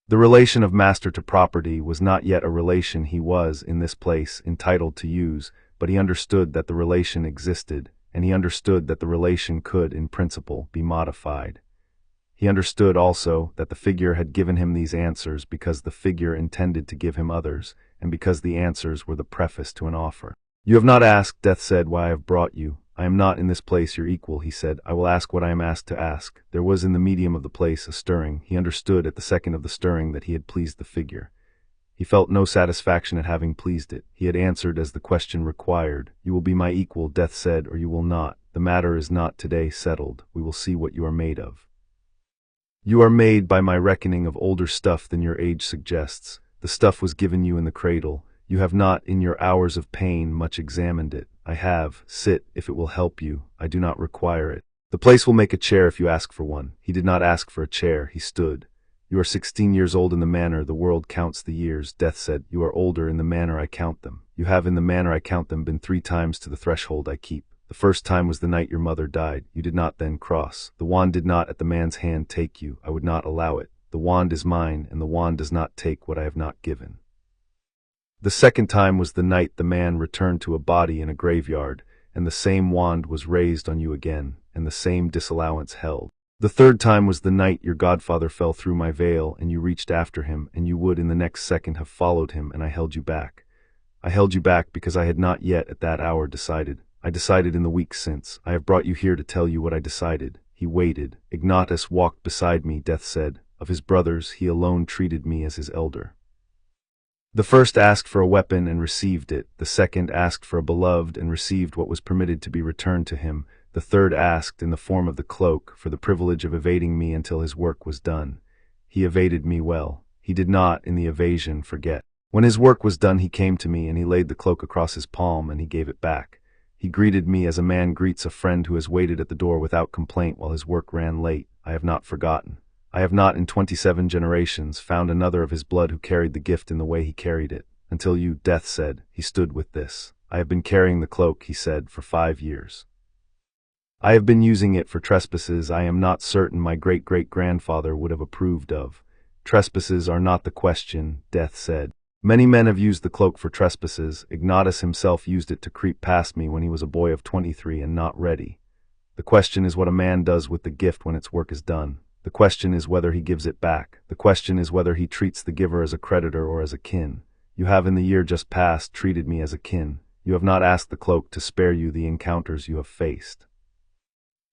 The relation of master to property was not yet a relation he was, in this place, entitled to use, but he understood that the relation existed, and he understood that the relation could, in principle, be modified. He understood also that the figure had given him these answers because the figure intended to give him others, and because the answers were the preface to an offer. You have not asked, Death said, why I have brought you. I am not in this place your equal, he said. I will ask what I am asked to ask. There was in the medium of the place a stirring. He understood at the second of the stirring that he had pleased the figure. He felt no satisfaction at having pleased it. He had answered as the question required. You will be my equal, Death said, or you will not. The matter is not today settled. We will see what you are made of. You are made, by my reckoning, of older stuff than your age suggests. The stuff was given you in the cradle. You have not, in your hours of pain, much examined it. I have. Sit, if it will help you. I do not require it. The place will make a chair if you ask for one. He did not ask for a chair. He stood. You are 16 years old in the manner the world counts the years, Death said. You are older in the manner I count them. You have, in the manner I count them, been 3 times to the threshold I keep. The first time was the night your mother died. You did not then cross. The wand did not at the man's hand take you. I would not allow it. The wand is mine, and the wand does not take what I have not given. The second time was the night the man returned to a body in a graveyard, and the same wand was raised on you again, and the same disallowance held. The third time was the night your godfather fell through my veil, and you reached after him, and you would in the next second have followed him, and I held you back. I held you back because I had not yet at that hour decided. I decided in the weeks since. I have brought you here to tell you what I decided. He waited. Ignatus walked beside me, Death said. Of his brothers, he alone treated me as his elder. The first asked for a weapon and received it. The second asked for a beloved and received what was permitted to be returned to him. The third asked, in the form of the cloak, for the privilege of evading me until his work was done. He evaded me well. He did not, in the evasion, forget. When his work was done, he came to me, and he laid the cloak across his palm, and he gave it back. He greeted me as a man greets a friend who has waited at the door without complaint while his work ran late. I have not forgotten. I have not in 27 generations found another of his blood who carried the gift in the way he carried it. Until you, Death said. He stood with this. I have been carrying the cloak, he said, for 5 years. I have been using it for trespasses I am not certain my great-great-grandfather would have approved of. Trespasses are not the question, Death said. Many men have used the cloak for trespasses. Ignatus himself used it to creep past me when he was a boy of 23 and not ready. The question is what a man does with the gift when its work is done. The question is whether he gives it back. The question is whether he treats the giver as a creditor or as a kin. You have in the year just past treated me as a kin. You have not asked the cloak to spare you the encounters you have faced.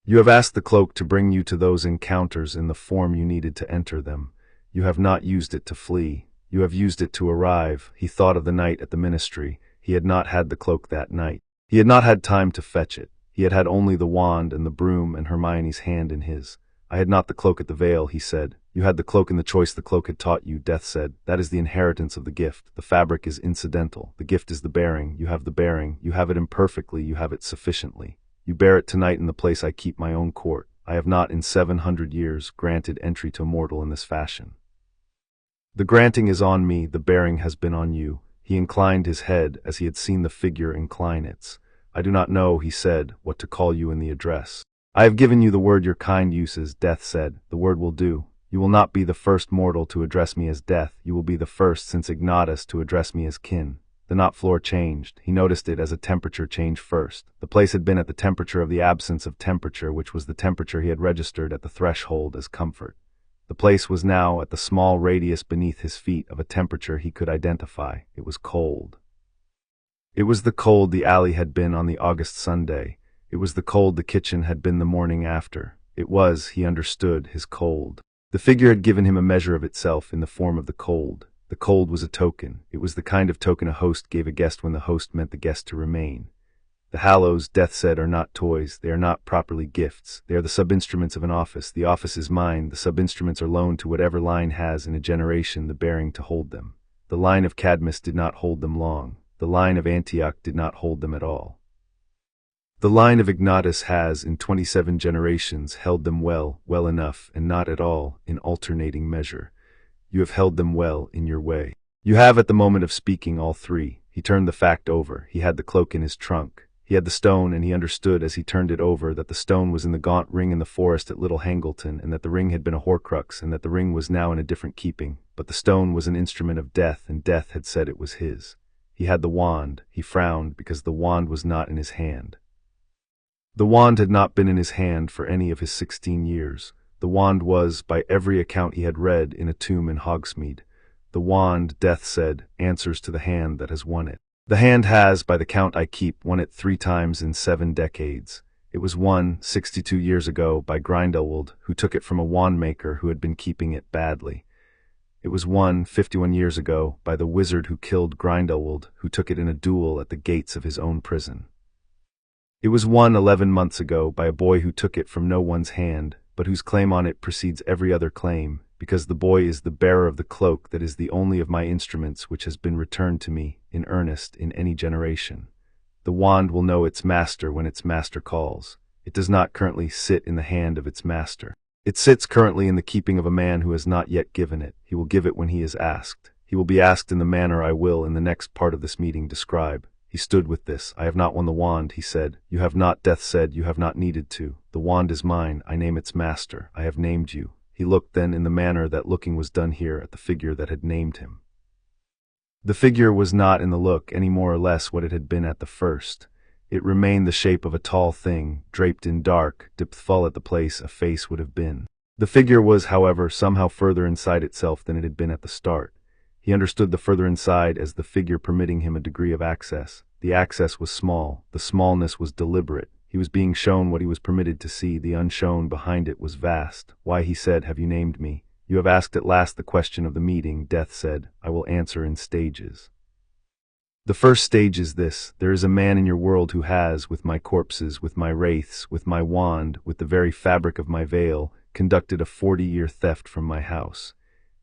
You have asked the cloak to bring you to those encounters in the form you needed to enter them. You have not used it to flee. You have used it to arrive. He thought of the night at the ministry. He had not had the cloak that night. He had not had time to fetch it. He had had only the wand and the broom and Hermione's hand in his. I had not the cloak at the veil, he said. You had the cloak in the choice the cloak had taught you, Death said. That is the inheritance of the gift. The fabric is incidental. The gift is the bearing. You have the bearing. You have it imperfectly. You have it sufficiently. You bear it tonight in the place I keep my own court. I have not in 700 years granted entry to mortal in this fashion. The granting is on me, the bearing has been on you. He inclined his head as he had seen the figure incline its. I do not know, he said, what to call you in the address. I have given you the word your kind uses, Death said. The word will do. You will not be the first mortal to address me as Death. You will be the first since Ignatus to address me as kin. The knot floor changed. He noticed it as a temperature change first. The place had been at the temperature of the absence of temperature, which was the temperature he had registered at the threshold as comfort. The place was now at the small radius beneath his feet of a temperature he could identify. It was cold. It was the cold the alley had been on the August Sunday. It was the cold the kitchen had been the morning after. It was, he understood, his cold. The figure had given him a measure of itself in the form of the cold. The cold was a token. It was the kind of token a host gave a guest when the host meant the guest to remain. The hallows, Death said, are not toys. They are not properly gifts. They are the sub-instruments of an office. The office is mine. The sub-instruments are loaned to whatever line has in a generation the bearing to hold them. The line of Cadmus did not hold them long. The line of Antioch did not hold them at all. The line of Ignatus has, in 27 generations, held them well enough, and not at all, in alternating measure. You have held them well in your way. You have at the moment of speaking all three. He turned the fact over. He had the cloak in his trunk. He had the stone, and he understood as he turned it over that the stone was in the gaunt ring in the forest at Little Hangleton, and that the ring had been a Horcrux, and that the ring was now in a different keeping. But the stone was an instrument of Death, and Death had said it was his. He had the wand. He frowned because the wand was not in his hand. The wand had not been in his hand for any of his 16 years. The wand was, by every account he had read, in a tomb in Hogsmeade. The wand, Death said, answers to the hand that has won it. The hand has, by the count I keep, won it 3 times in 7 decades. It was won, 62 years ago, by Grindelwald, who took it from a wand-maker who had been keeping it badly. It was won, 51 years ago, by the wizard who killed Grindelwald, who took it in a duel at the gates of his own prison. It was won 11 months ago by a boy who took it from no one's hand, but whose claim on it precedes every other claim, because the boy is the bearer of the cloak that is the only of my instruments which has been returned to me, in earnest, in any generation. The wand will know its master when its master calls. It does not currently sit in the hand of its master. It sits currently in the keeping of a man who has not yet given it. He will give it when he is asked. He will be asked in the manner I will, in the next part of this meeting, describe. He stood with this. I have not won the wand, he said. You have not, Death said. You have not needed to. The wand is mine. I name its master. I have named you. He looked then in the manner that looking was done here at the figure that had named him. The figure was not in the look any more or less what it had been at the first. It remained the shape of a tall thing, draped in dark, dipped full at the place a face would have been. The figure was, however, somehow further inside itself than it had been at the start. He understood the further inside as the figure permitting him a degree of access. The access was small. The smallness was deliberate. He was being shown what he was permitted to see. The unshown behind it was vast. Why, he said, have you named me? You have asked at last the question of the meeting, Death said. I will answer in stages. The first stage is this. There is a man in your world who has, with my corpses, with my wraiths, with my wand, with the very fabric of my veil, conducted a 40-year theft from my house.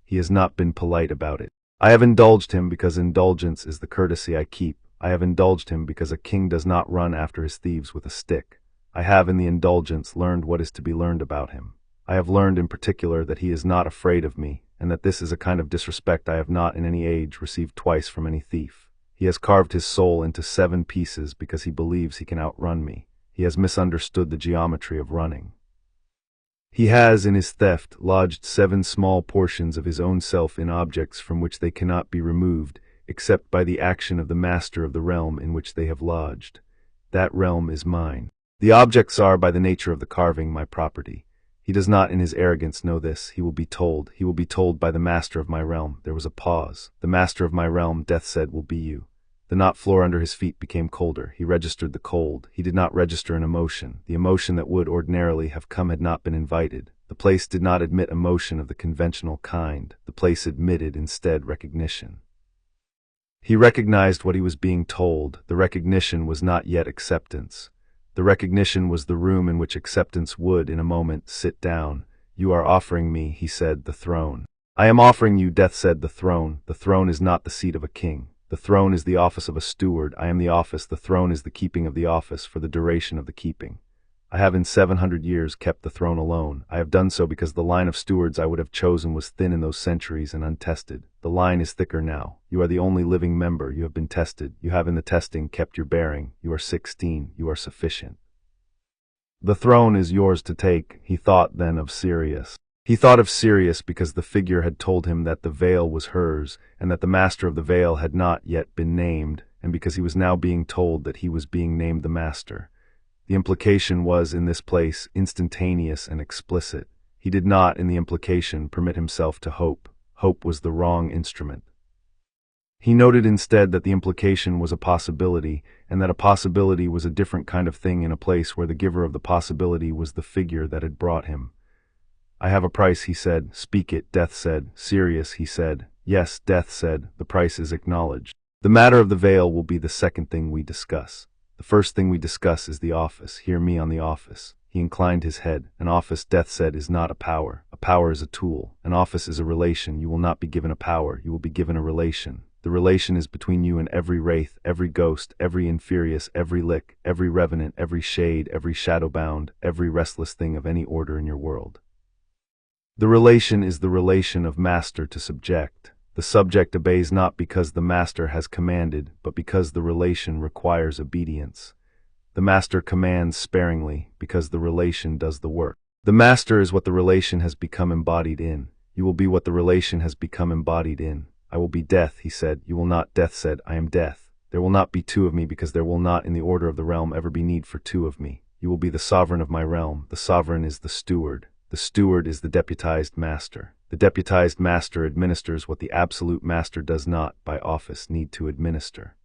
He has not been polite about it. I have indulged him because indulgence is the courtesy I keep. I have indulged him because a king does not run after his thieves with a stick. I have in the indulgence learned what is to be learned about him. I have learned in particular that he is not afraid of me, and that this is a kind of disrespect I have not in any age received twice from any thief. He has carved his soul into 7 pieces because he believes he can outrun me. He has misunderstood the geometry of running. He has, in his theft, lodged 7 small portions of his own self in objects from which they cannot be removed, except by the action of the master of the realm in which they have lodged. That realm is mine. The objects are, by the nature of the carving, my property. He does not in his arrogance know this. He will be told by the master of my realm. There was a pause. The master of my realm, Death said, will be you. The knot floor under his feet became colder. He registered the cold. He did not register an emotion. The emotion that would ordinarily have come had not been invited. The place did not admit emotion of the conventional kind. The place admitted instead recognition. He recognized what he was being told. The recognition was not yet acceptance. The recognition was the room in which acceptance would, in a moment, sit down. You are offering me, he said, the throne. I am offering you, Death said, the throne. The throne is not the seat of a king. The throne is the office of a steward. I am the office. The throne is the keeping of the office for the duration of the keeping. I have in 700 years kept the throne alone. I have done so because the line of stewards I would have chosen was thin in those centuries and untested. The line is thicker now. You are the only living member. You have been tested. You have in the testing kept your bearing. You are 16. You are sufficient. The throne is yours to take. He thought then of Sirius. He thought of Sirius because the figure had told him that the veil was hers, and that the master of the veil had not yet been named, and because he was now being told that he was being named the master. The implication was, in this place, instantaneous and explicit. He did not, in the implication, permit himself to hope. Hope was the wrong instrument. He noted instead that the implication was a possibility, and that a possibility was a different kind of thing in a place where the giver of the possibility was the figure that had brought him. I have a price, he said. Speak it, Death said. Sirius, he said. Yes, Death said. The price is acknowledged. The matter of the veil will be the second thing we discuss. The first thing we discuss is the office. Hear me on the office. He inclined his head. An office, Death said, is not a power. A power is a tool. An office is a relation. You will not be given a power. You will be given a relation. The relation is between you and every wraith, every ghost, every inferius, every lick, every revenant, every shade, every shadow-bound, every restless thing of any order in your world. The relation is the relation of master to subject. The subject obeys not because the master has commanded, but because the relation requires obedience. The master commands sparingly, because the relation does the work. The master is what the relation has become embodied in. You will be what the relation has become embodied in. I will be Death, he said. You will not, Death said. I am Death. There will not be two of me because there will not in the order of the realm ever be need for two of me. You will be the sovereign of my realm. The sovereign is the steward. The steward is the deputized master. The deputized master administers what the absolute master does not, by office, need to administer.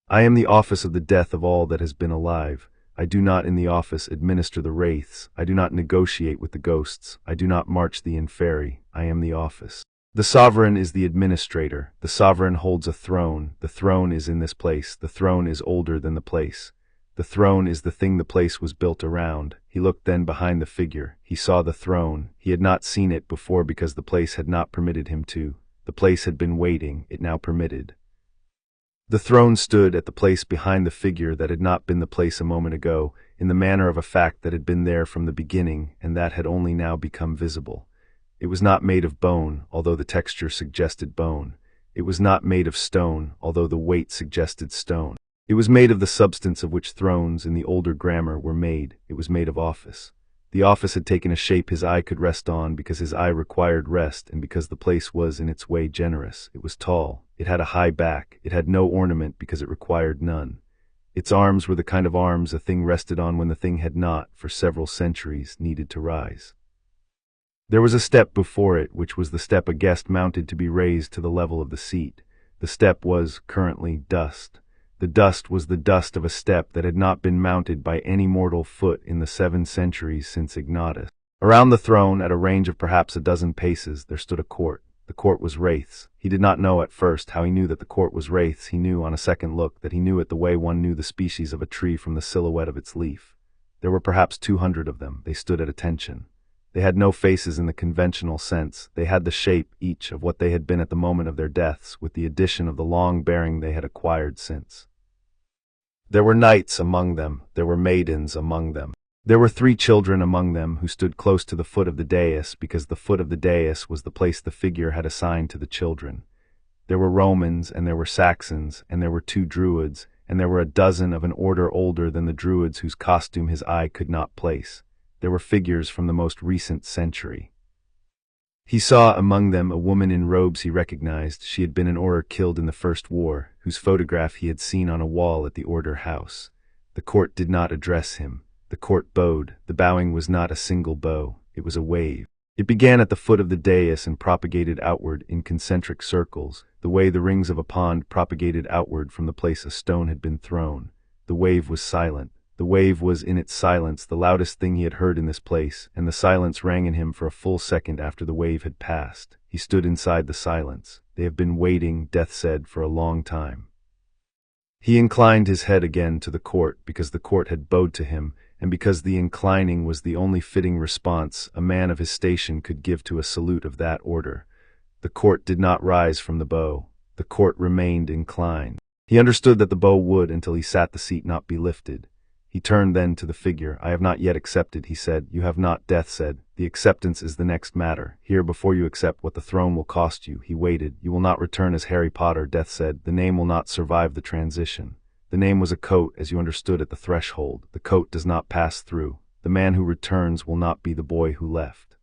I am the office of the death of all that has been alive. I do not in the office administer the wraiths. I do not negotiate with the ghosts. I do not march the inferi. I am the office. The sovereign is the administrator. The sovereign holds a throne. The throne is in this place. The throne is older than the place. The throne is the thing the place was built around. He looked then behind the figure. He saw the throne. He had not seen it before because the place had not permitted him to. The place had been waiting. It now permitted. The throne stood at the place behind the figure that had not been the place a moment ago, in the manner of a fact that had been there from the beginning and that had only now become visible. It was not made of bone, although the texture suggested bone. It was not made of stone, although the weight suggested stone. It was made of the substance of which thrones in the older grammar were made. It was made of office. The office had taken a shape his eye could rest on because his eye required rest and because the place was in its way generous. It was tall. It had a high back. It had no ornament because it required none. Its arms were the kind of arms a thing rested on when the thing had not, for several centuries, needed to rise. There was a step before it, which was the step a guest mounted to be raised to the level of the seat. The step was, currently, dust. The dust was the dust of a step that had not been mounted by any mortal foot in the 7 centuries since Ignatus. Around the throne, at a range of perhaps a dozen paces, there stood a court. The court was wraiths. He did not know at first how he knew that the court was wraiths. He knew on a second look that he knew it the way one knew the species of a tree from the silhouette of its leaf. There were perhaps 200 of them. They stood at attention. They had no faces in the conventional sense. They had the shape, each, of what they had been at the moment of their deaths, with the addition of the long bearing they had acquired since. There were knights among them. There were maidens among them. There were 3 children among them who stood close to the foot of the dais because the foot of the dais was the place the figure had assigned to the children. There were Romans, and there were Saxons, and there were 2 Druids, and there were a dozen of an order older than the Druids whose costume his eye could not place. There were figures from the most recent century. He saw among them a woman in robes he recognized. She had been an Order killed in the First War, whose photograph he had seen on a wall at the Order house. The court did not address him. The court bowed. The bowing was not a single bow, it was a wave. It began at the foot of the dais and propagated outward in concentric circles, the way the rings of a pond propagated outward from the place a stone had been thrown. The wave was silent. The wave was in its silence the loudest thing he had heard in this place, and the silence rang in him for a full second after the wave had passed. He stood inside the silence. They have been waiting, Death said, for a long time. He inclined his head again to the court because the court had bowed to him, and because the inclining was the only fitting response a man of his station could give to a salute of that order. The court did not rise from the bow. The court remained inclined. He understood that the bow would, until he sat the seat, not be lifted. He turned then to the figure. I have not yet accepted, he said. You have not, Death said. The acceptance is the next matter. Here, before you accept what the throne will cost you. He waited. You will not return as Harry Potter, Death said. The name will not survive the transition. The name was a coat, as you understood at the threshold. The coat does not pass through. The man who returns will not be the boy who left.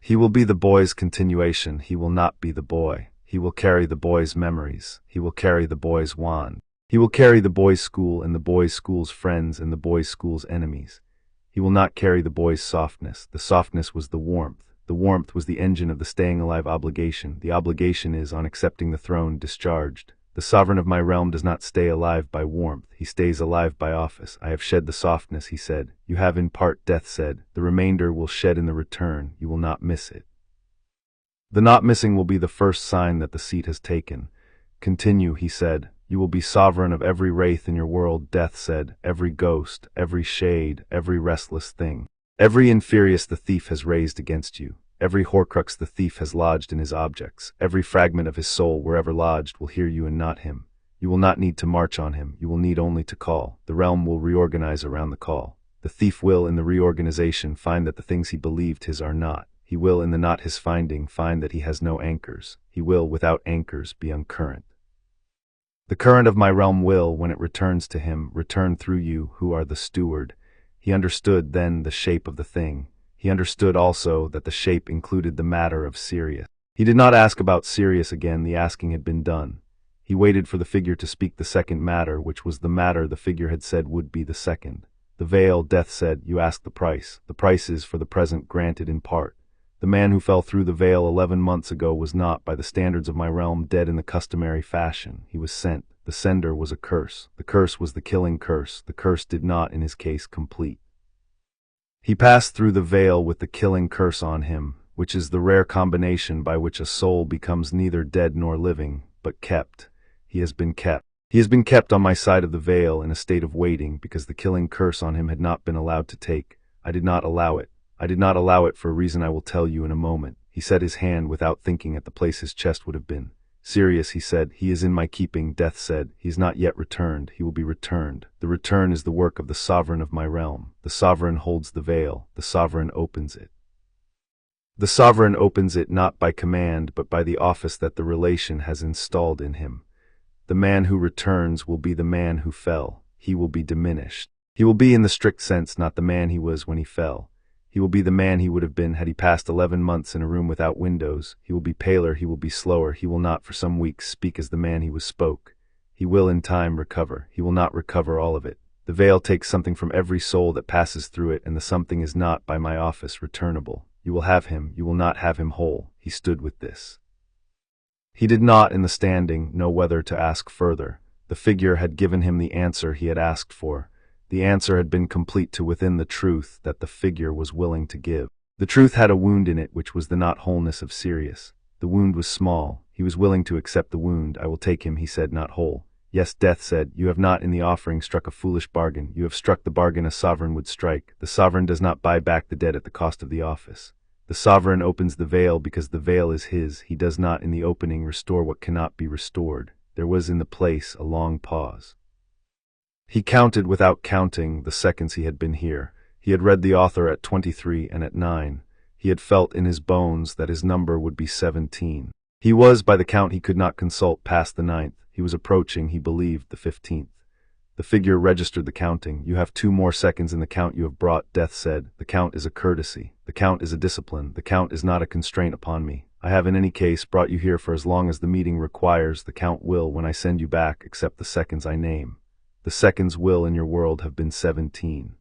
He will be the boy's continuation. He will not be the boy. He will carry the boy's memories. He will carry the boy's wand. He will carry the boys' school and the boys' school's friends and the boys' school's enemies. He will not carry the boy's softness. The softness was the warmth. The warmth was the engine of the staying alive obligation. The obligation is, on accepting the throne, discharged. The sovereign of my realm does not stay alive by warmth. He stays alive by office. I have shed the softness, he said. You have in part, Death said. The remainder will shed in the return. You will not miss it. The not missing will be the first sign that the seat has taken. Continue, he said. You will be sovereign of every wraith in your world, Death said, every ghost, every shade, every restless thing. Every inferius the thief has raised against you. Every horcrux the thief has lodged in his objects. Every fragment of his soul, wherever lodged, will hear you and not him. You will not need to march on him. You will need only to call. The realm will reorganize around the call. The thief will, in the reorganization, find that the things he believed his are not. He will, in the not his finding, find that he has no anchors. He will, without anchors, be uncurrent. The current of my realm will, when it returns to him, return through you, who are the steward. He understood then the shape of the thing. He understood also that the shape included the matter of Sirius. He did not ask about Sirius again. The asking had been done. He waited for the figure to speak the second matter, which was the matter the figure had said would be the second. The veil, Death said, you ask the price. The price is, for the present, granted in part. The man who fell through the veil 11 months ago was not, by the standards of my realm, dead in the customary fashion. He was sent. The sender was a curse. The curse was the killing curse. The curse did not, in his case, complete. He passed through the veil with the killing curse on him, which is the rare combination by which a soul becomes neither dead nor living, but kept. He has been kept. He has been kept on my side of the veil in a state of waiting, because the killing curse on him had not been allowed to take. I did not allow it. I did not allow it for a reason I will tell you in a moment. He set his hand without thinking at the place his chest would have been. Sirius, he said, he is in my keeping, Death said. He is not yet returned. He will be returned. The return is the work of the sovereign of my realm. The sovereign holds the veil. The sovereign opens it. The sovereign opens it not by command, but by the office that the relation has installed in him. The man who returns will be the man who fell. He will be diminished. He will be, in the strict sense, not the man he was when he fell. He will be the man he would have been had he passed 11 months in a room without windows. He will be paler, he will be slower, he will not for some weeks speak as the man he was spoke. He will in time recover. He will not recover all of it. The veil takes something from every soul that passes through it, and the something is not, by my office, returnable. You will have him, you will not have him whole. He stood with this. He did not, in the standing, know whether to ask further. The figure had given him the answer he had asked for. The answer had been complete to within the truth that the figure was willing to give. The truth had a wound in it, which was the not wholeness of Sirius. The wound was small. He was willing to accept the wound. I will take him, he said, not whole. Yes, Death said, you have not in the offering struck a foolish bargain. You have struck the bargain a sovereign would strike. The sovereign does not buy back the dead at the cost of the office. The sovereign opens the veil because the veil is his. He does not in the opening restore what cannot be restored. There was in the place a long pause. He counted without counting the seconds he had been here. He had read the author at 23 and at 9. He had felt in his bones that his number would be 17. He was, by the count he could not consult, past the 9th. He was approaching, he believed, the 15th. The figure registered the counting. You have 2 more seconds in the count you have brought, Death said. The count is a courtesy. The count is a discipline. The count is not a constraint upon me. I have in any case brought you here for as long as the meeting requires. The count will, when I send you back, accept the seconds I name. The seconds will in your world have been 17.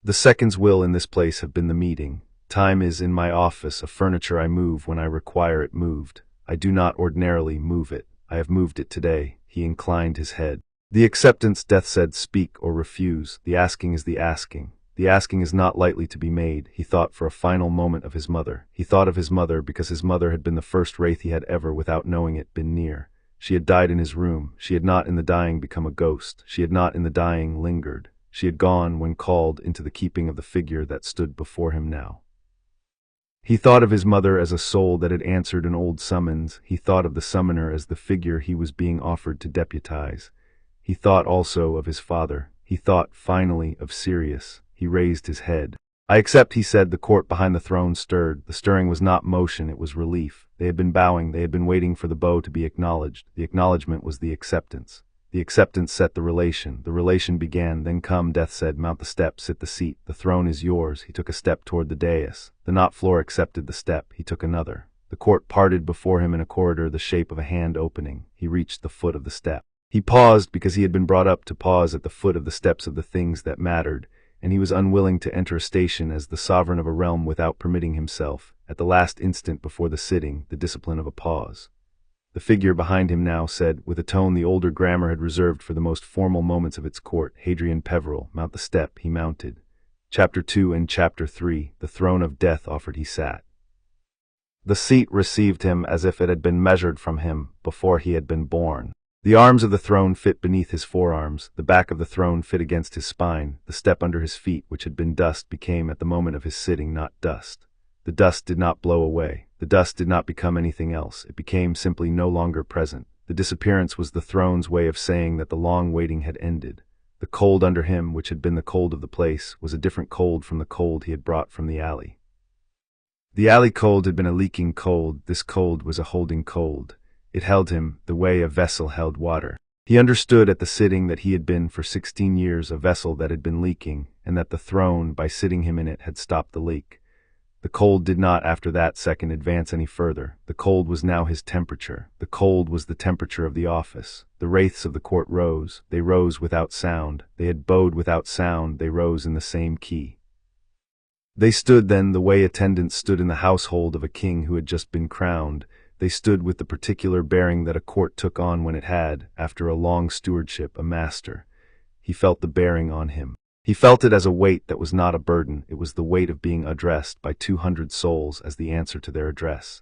The seconds will in this place have been the meeting. Time is in my office, a furniture I move when I require it moved. I do not ordinarily move it. I have moved it today. He inclined his head. The acceptance, Death said, speak or refuse. The asking is the asking. The asking is not lightly to be made. He thought for a final moment of his mother. He thought of his mother because his mother had been the first wraith he had ever, without knowing it, been near. She had died in his room. She had not in the dying become a ghost. She had not in the dying lingered. She had gone, when called, into the keeping of the figure that stood before him now. He thought of his mother as a soul that had answered an old summons. He thought of the summoner as the figure he was being offered to deputize. He thought also of his father. He thought, finally, of Sirius. He raised his head. I accept, he said. The court behind the throne stirred. The stirring was not motion, it was relief. They had been bowing, they had been waiting for the bow to be acknowledged. The acknowledgement was the acceptance. The acceptance set the relation. The relation began. Then come, Death said, mount the step, sit the seat. The throne is yours. He took a step toward the dais. The knot floor accepted the step. He took another. The court parted before him in a corridor, the shape of a hand opening. He reached the foot of the step. He paused because he had been brought up to pause at the foot of the steps of the things that mattered, and he was unwilling to enter a station as the sovereign of a realm without permitting himself, at the last instant before the sitting, the discipline of a pause. The figure behind him now said, with a tone the older grammar had reserved for the most formal moments of its court, Hadrian Peverell, mount the step. He mounted. Chapter 2 and Chapter 3, the throne of death offered, he sat. The seat received him as if it had been measured from him before he had been born. The arms of the throne fit beneath his forearms, the back of the throne fit against his spine, the step under his feet, which had been dust, became at the moment of his sitting not dust. The dust did not blow away. The dust did not become anything else. It became simply no longer present. The disappearance was the throne's way of saying that the long waiting had ended. The cold under him, which had been the cold of the place, was a different cold from the cold he had brought from the alley. The alley cold had been a leaking cold. This cold was a holding cold. It held him, the way a vessel held water. He understood at the sitting that he had been for 16 years a vessel that had been leaking, and that the throne, by sitting him in it, had stopped the leak. The cold did not, after that second, advance any further. The cold was now his temperature. The cold was the temperature of the office. The wraiths of the court rose. They rose without sound. They had bowed without sound. They rose in the same key. They stood then the way attendants stood in the household of a king who had just been crowned. They stood with the particular bearing that a court took on when it had, after a long stewardship, a master. He felt the bearing on him. He felt it as a weight that was not a burden. It was the weight of being addressed by 200 souls as the answer to their address.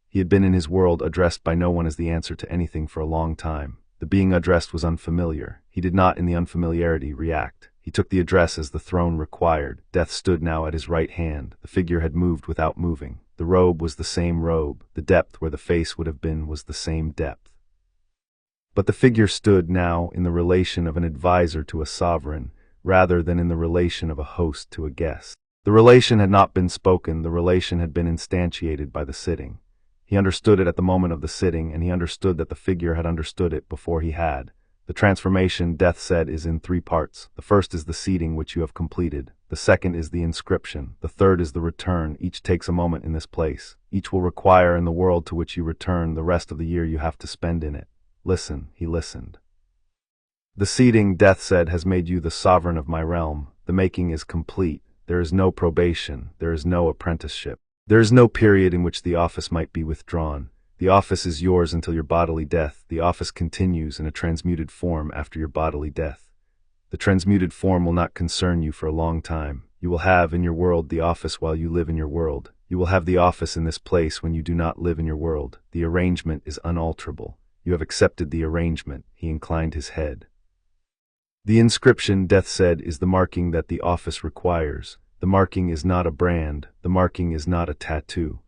He had been in his world addressed by no one as the answer to anything for a long time. The being addressed was unfamiliar. He did not, in the unfamiliarity, react. He took the address as the throne required. Death stood now at his right hand. The figure had moved without moving. The robe was the same robe. The depth where the face would have been was the same depth. But the figure stood now in the relation of an advisor to a sovereign, rather than in the relation of a host to a guest. The relation had not been spoken. The relation had been instantiated by the sitting. He understood it at the moment of the sitting, and he understood that the figure had understood it before he had. The transformation, Death said, is in 3 parts. The first is the seating, which you have completed. The second is the inscription. The third is the return. Each takes a moment in this place. Each will require in the world to which you return the rest of the year you have to spend in it. Listen. He listened. The seating, Death said, has made you the sovereign of my realm. The making is complete. There is no probation. There is no apprenticeship. There is no period in which the office might be withdrawn. The office is yours until your bodily death. The office continues in a transmuted form after your bodily death. The transmuted form will not concern you for a long time. You will have in your world the office while you live in your world. You will have the office in this place when you do not live in your world. The arrangement is unalterable. You have accepted the arrangement. He inclined his head. The inscription, Death said, is the marking that the office requires. The marking is not a brand. The marking is not a tattoo.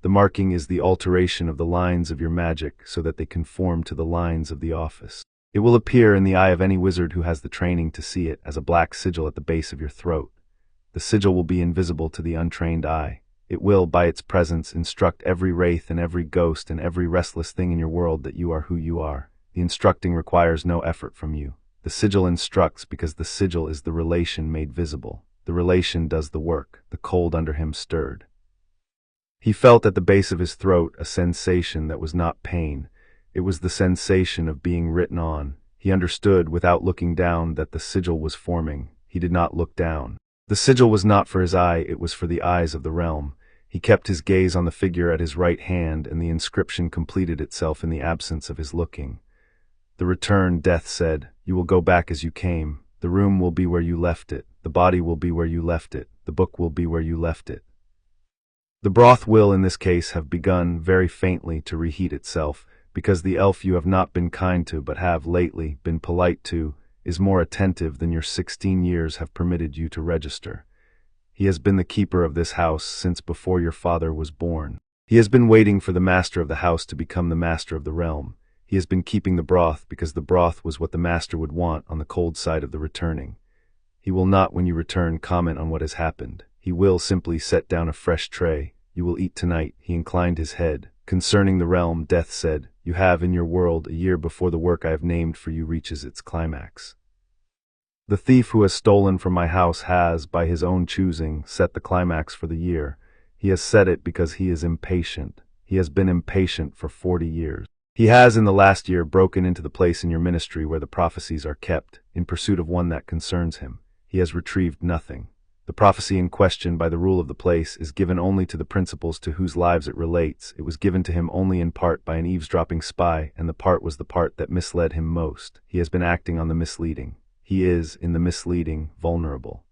The marking is the alteration of the lines of your magic so that they conform to the lines of the office. It will appear in the eye of any wizard who has the training to see it as a black sigil at the base of your throat. The sigil will be invisible to the untrained eye. It will, by its presence, instruct every wraith and every ghost and every restless thing in your world that you are who you are. The instructing requires no effort from you. The sigil instructs because the sigil is the relation made visible. The relation does the work. The cold under him stirred. He felt at the base of his throat a sensation that was not pain. It was the sensation of being written on. He understood, without looking down, that the sigil was forming. He did not look down. The sigil was not for his eye, it was for the eyes of the realm. He kept his gaze on the figure at his right hand, and the inscription completed itself in the absence of his looking. The return, Death said. You will go back as you came. The room will be where you left it. The body will be where you left it. The book will be where you left it. The broth will, in this case, have begun, very faintly, to reheat itself, because the elf you have not been kind to, but have, lately, been polite to, is more attentive than your 16 years have permitted you to register. He has been the keeper of this house since before your father was born. He has been waiting for the master of the house to become the master of the realm. He has been keeping the broth because the broth was what the master would want on the cold side of the returning. He will not, when you return, comment on what has happened. He will simply set down a fresh tray. You will eat tonight. He inclined his head. Concerning the realm, Death said, you have in your world a year before the work I have named for you reaches its climax. The thief who has stolen from my house has, by his own choosing, set the climax for the year. He has set it because he is impatient. He has been impatient for 40 years. He has, in the last year, broken into the place in your ministry where the prophecies are kept, in pursuit of one that concerns him. He has retrieved nothing. The prophecy in question, by the rule of the place, is given only to the principals to whose lives it relates. It was given to him only in part by an eavesdropping spy, and the part was the part that misled him most. He has been acting on the misleading. He is, in the misleading, vulnerable.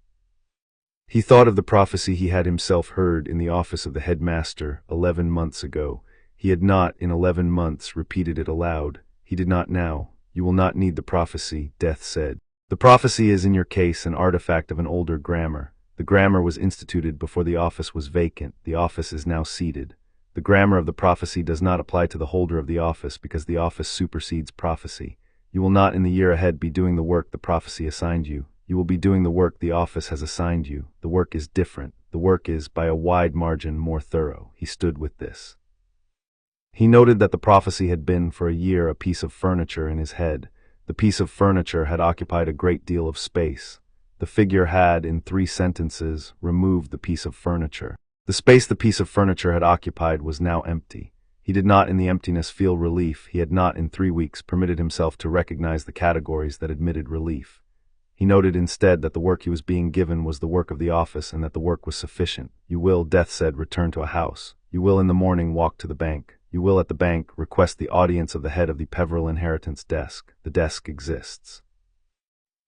He thought of the prophecy he had himself heard in the office of the headmaster 11 months ago. He had not, in 11 months, repeated it aloud. He did not now. You will not need the prophecy, Death said. The prophecy is, in your case, an artifact of an older grammar. The grammar was instituted before the office was vacant. The office is now seated. The grammar of the prophecy does not apply to the holder of the office because the office supersedes prophecy. You will not in the year ahead be doing the work the prophecy assigned you. You will be doing the work the office has assigned you. The work is different. The work is, by a wide margin, more thorough. He stood with this. He noted that the prophecy had been, for a year, a piece of furniture in his head. The piece of furniture had occupied a great deal of space. The figure had, in 3 sentences, removed the piece of furniture. The space the piece of furniture had occupied was now empty. He did not in the emptiness feel relief. He had not in 3 weeks permitted himself to recognize the categories that admitted relief. He noted instead that the work he was being given was the work of the office and that the work was sufficient. You will, Death said, return to a house. You will in the morning walk to the bank. You will at the bank request the audience of the head of the Peverell inheritance desk. The desk exists.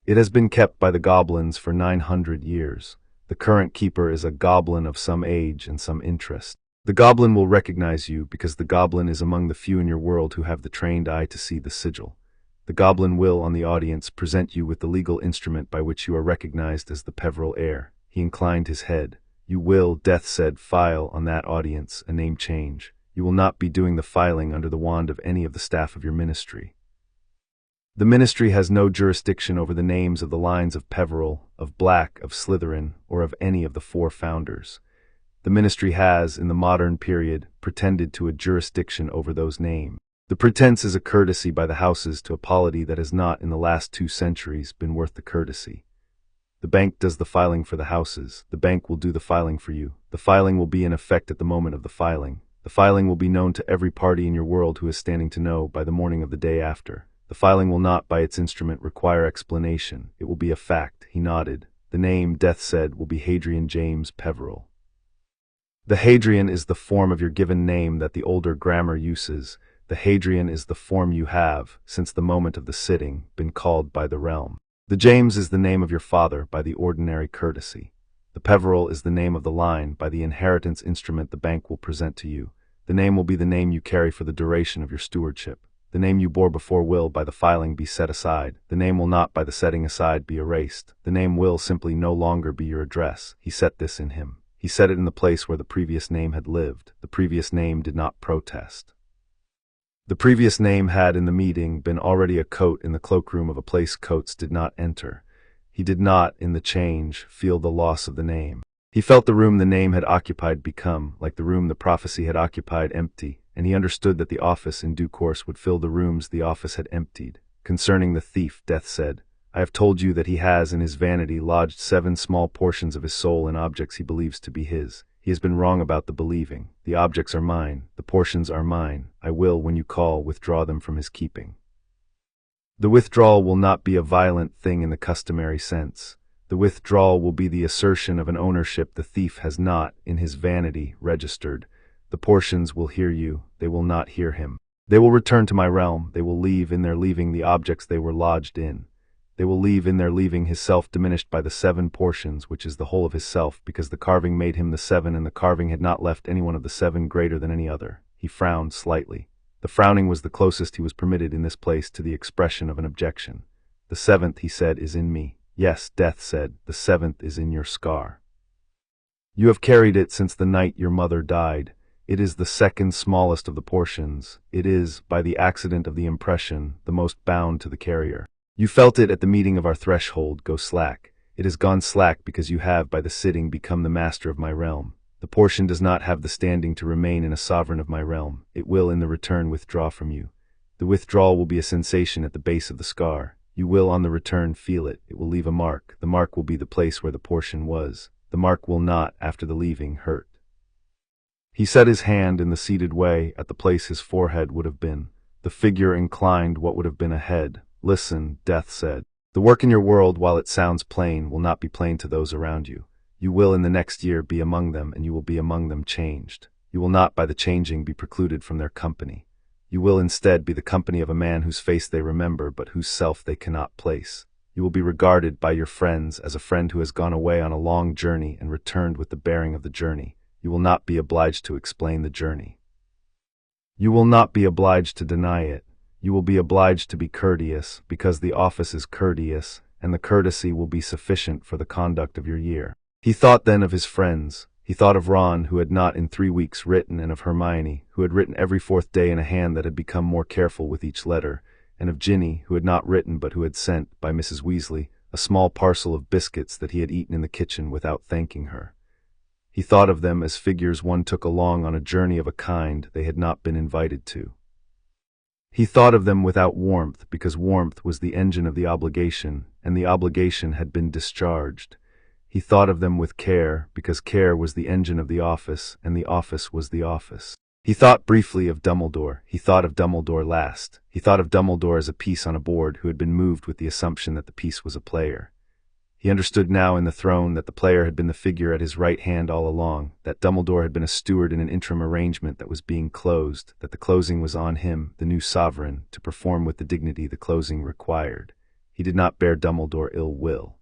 It has been kept by the goblins for 900 years. The current keeper is a goblin of some age and some interest. The goblin will recognize you because the goblin is among the few in your world who have the trained eye to see the sigil. The goblin will, on the audience, present you with the legal instrument by which you are recognized as the Peverell heir. He inclined his head. You will, Death said, file on that audience a name change. You will not be doing the filing under the wand of any of the staff of your ministry. The ministry has no jurisdiction over the names of the lines of Peverell, of Black, of Slytherin, or of any of the 4 founders. The ministry has, in the modern period, pretended to a jurisdiction over those names. The pretense is a courtesy by the houses to a polity that has not, in the last 2 centuries, been worth the courtesy. The bank does the filing for the houses. The bank will do the filing for you. The filing will be in effect at the moment of the filing. The filing will be known to every party in your world who is standing to know by the morning of the day after. The filing will not, by its instrument, require explanation. It will be a fact. He nodded. The name, Death said, will be Hadrian James Peverell. The Hadrian is the form of your given name that the older grammar uses. The Hadrian is the form you have, since the moment of the sitting, been called by the realm. The James is the name of your father by the ordinary courtesy. The Peverell is the name of the line by the inheritance instrument the bank will present to you. The name will be the name you carry for the duration of your stewardship. The name you bore before will, by the filing, be set aside. The name will not, by the setting aside, be erased. The name will simply no longer be your address. He set this in him. He set it in the place where the previous name had lived. The previous name did not protest. The previous name had, in the meeting, been already a coat in the cloakroom of a place coats did not enter. He did not, in the change, feel the loss of the name. He felt the room the name had occupied become, like the room the prophecy had occupied, empty, and he understood that the office in due course would fill the rooms the office had emptied. Concerning the thief, Death said, I have told you that he has in his vanity lodged 7 small portions of his soul in objects he believes to be his. He has been wrong about the believing. The objects are mine. The portions are mine. I will, when you call, withdraw them from his keeping. The withdrawal will not be a violent thing in the customary sense. The withdrawal will be the assertion of an ownership the thief has not, in his vanity, registered. The portions will hear you, they will not hear him. They will return to my realm, they will leave in their leaving the objects they were lodged in. They will leave in their leaving his self diminished by the 7 portions, which is the whole of his self, because the carving made him the 7, and the carving had not left any one of the 7 greater than any other. He frowned slightly. The frowning was the closest he was permitted in this place to the expression of an objection. The 7th, he said, is in me. Yes, Death said, the 7th is in your scar. You have carried it since the night your mother died. It is the 2nd smallest of the portions. It is, by the accident of the impression, the most bound to the carrier. You felt it at the meeting of our threshold go slack. It has gone slack because you have, by the sitting, become the master of my realm. The portion does not have the standing to remain in a sovereign of my realm. It will, in the return, withdraw from you. The withdrawal will be a sensation at the base of the scar. You will, on the return, feel it. It will leave a mark. The mark will be the place where the portion was. The mark will not, after the leaving, hurt. He set his hand in the seated way, at the place his forehead would have been. The figure inclined what would have been a head. Listen, Death said. The work in your world, while it sounds plain, will not be plain to those around you. You will in the next year be among them, and you will be among them changed. You will not by the changing be precluded from their company. You will instead be the company of a man whose face they remember, but whose self they cannot place. You will be regarded by your friends as a friend who has gone away on a long journey and returned with the bearing of the journey. You will not be obliged to explain the journey. You will not be obliged to deny it. You will be obliged to be courteous, because the office is courteous, and the courtesy will be sufficient for the conduct of your year. He thought then of his friends. He thought of Ron, who had not in 3 weeks written, and of Hermione, who had written every 4th day in a hand that had become more careful with each letter, and of Ginny, who had not written but who had sent, by Mrs. Weasley, a small parcel of biscuits that he had eaten in the kitchen without thanking her. He thought of them as figures one took along on a journey of a kind they had not been invited to. He thought of them without warmth, because warmth was the engine of the obligation, and the obligation had been discharged. He thought of them with care, because care was the engine of the office, and the office was the office. He thought briefly of Dumbledore. He thought of Dumbledore last. He thought of Dumbledore as a piece on a board who had been moved with the assumption that the piece was a player. He understood now in the throne that the player had been the figure at his right hand all along, that Dumbledore had been a steward in an interim arrangement that was being closed, that the closing was on him, the new sovereign, to perform with the dignity the closing required. He did not bear Dumbledore ill will.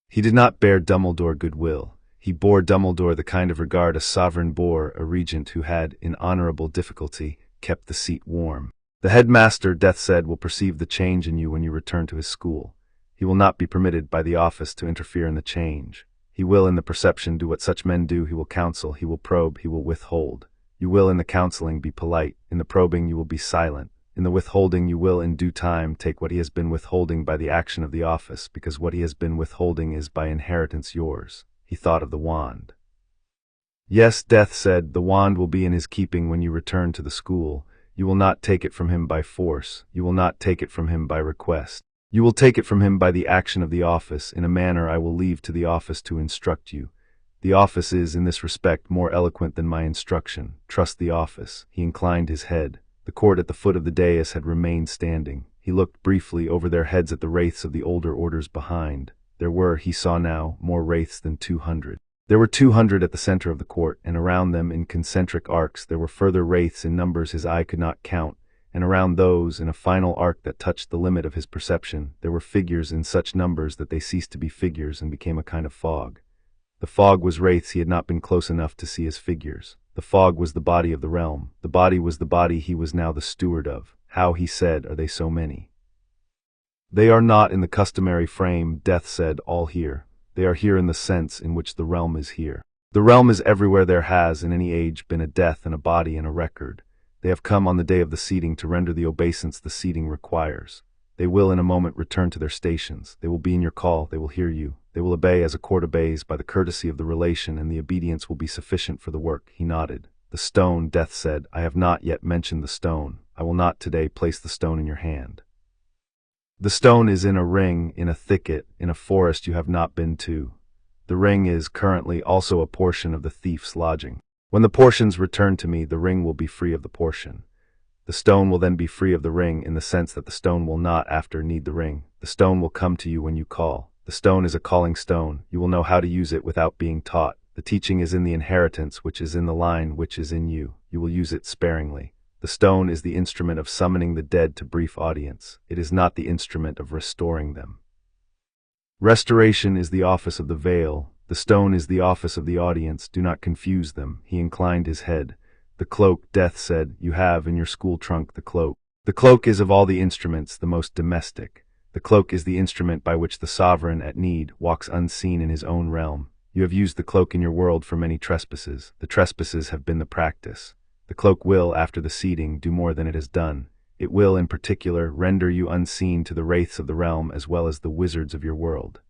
He did not bear Dumbledore good will. He bore Dumbledore the kind of regard a sovereign bore a regent who had, in honorable difficulty, kept the seat warm. The headmaster, Death said, will perceive the change in you when you return to his school. He will not be permitted by the office to interfere in the change. He will in the perception do what such men do. He will counsel, he will probe, he will withhold. You will in the counseling be polite, in the probing you will be silent. In the withholding you will in due time take what he has been withholding by the action of the office, because what he has been withholding is by inheritance yours. He thought of the wand. Yes, Death said, the wand will be in his keeping when you return to the school. You will not take it from him by force. You will not take it from him by request. You will take it from him by the action of the office, in a manner I will leave to the office to instruct you. The office is, in this respect, more eloquent than my instruction. Trust the office. He inclined his head. The court at the foot of the dais had remained standing. He looked briefly over their heads at the wraiths of the older orders behind. There were, he saw now, more wraiths than 200. There were 200 at the center of the court, and around them, in concentric arcs, there were further wraiths in numbers his eye could not count, and around those, in a final arc that touched the limit of his perception, there were figures in such numbers that they ceased to be figures and became a kind of fog. The fog was wraiths he had not been close enough to see as figures. The fog was the body of the realm. The body was the body he was now the steward of. How, he said, are they so many? They are not in the customary frame, Death said, all here. They are here in the sense in which the realm is here. The realm is everywhere there has, in any age, been a death and a body and a record. They have come on the day of the seating to render the obeisance the seating requires. They will in a moment return to their stations. They will be in your call. They will hear you. They will obey as a court obeys by the courtesy of the relation, and the obedience will be sufficient for the work. He nodded. The stone, Death said, I have not yet mentioned the stone. I will not today place the stone in your hand. The stone is in a ring, in a thicket, in a forest you have not been to. The ring is currently also a portion of the thief's lodging. When the portions return to me, the ring will be free of the portion. The stone will then be free of the ring, in the sense that the stone will not after need the ring. The stone will come to you when you call. The stone is a calling stone. You will know how to use it without being taught. The teaching is in the inheritance, which is in the line, which is in you. You will use it sparingly. The stone is the instrument of summoning the dead to brief audience. It is not the instrument of restoring them. Restoration is the office of the veil. The stone is the office of the audience. Do not confuse them. He inclined his head. The cloak, Death said, you have in your school trunk the cloak. The cloak is of all the instruments the most domestic. The cloak is the instrument by which the sovereign, at need, walks unseen in his own realm. You have used the cloak in your world for many trespasses. The trespasses have been the practice. The cloak will, after the seeding, do more than it has done. It will, in particular, render you unseen to the wraiths of the realm as well as the wizards of your world.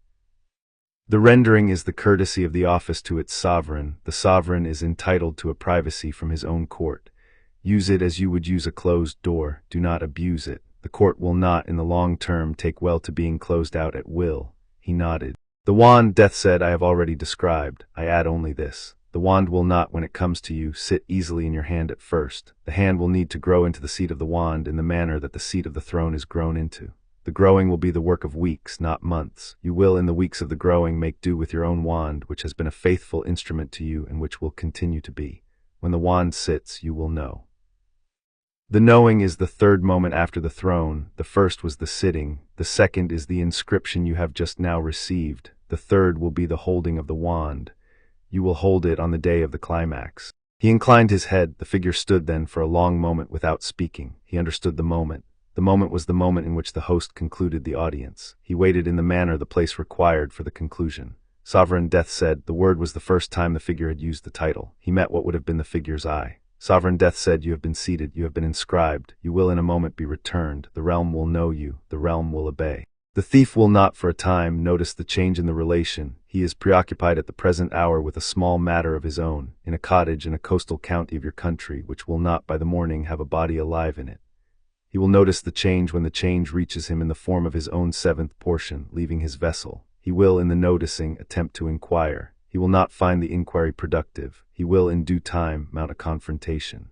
The rendering is the courtesy of the office to its sovereign. The sovereign is entitled to a privacy from his own court. Use it as you would use a closed door. Do not abuse it. The court will not, in the long term, take well to being closed out at will. He nodded. The wand, Death said, I have already described. I add only this. The wand will not, when it comes to you, sit easily in your hand at first. The hand will need to grow into the seat of the wand in the manner that the seat of the throne is grown into. The growing will be the work of weeks, not months. You will, in the weeks of the growing, make do with your own wand, which has been a faithful instrument to you and which will continue to be. When the wand sits, you will know. The knowing is the third moment after the throne. The first was the sitting. The second is the inscription you have just now received. The third will be the holding of the wand. You will hold it on the day of the climax. He inclined his head. The figure stood then for a long moment without speaking. He understood the moment. The moment was the moment in which the host concluded the audience. He waited in the manner the place required for the conclusion. Sovereign, Death said. The word was the first time the figure had used the title. He met what would have been the figure's eye. Sovereign, Death said, you have been seated, you have been inscribed, you will in a moment be returned, the realm will know you, the realm will obey. The thief will not for a time notice the change in the relation. He is preoccupied at the present hour with a small matter of his own, in a cottage in a coastal county of your country, which will not by the morning have a body alive in it. He will notice the change when the change reaches him in the form of his own seventh portion, leaving his vessel. He will, in the noticing, attempt to inquire. He will not find the inquiry productive. He will, in due time, mount a confrontation.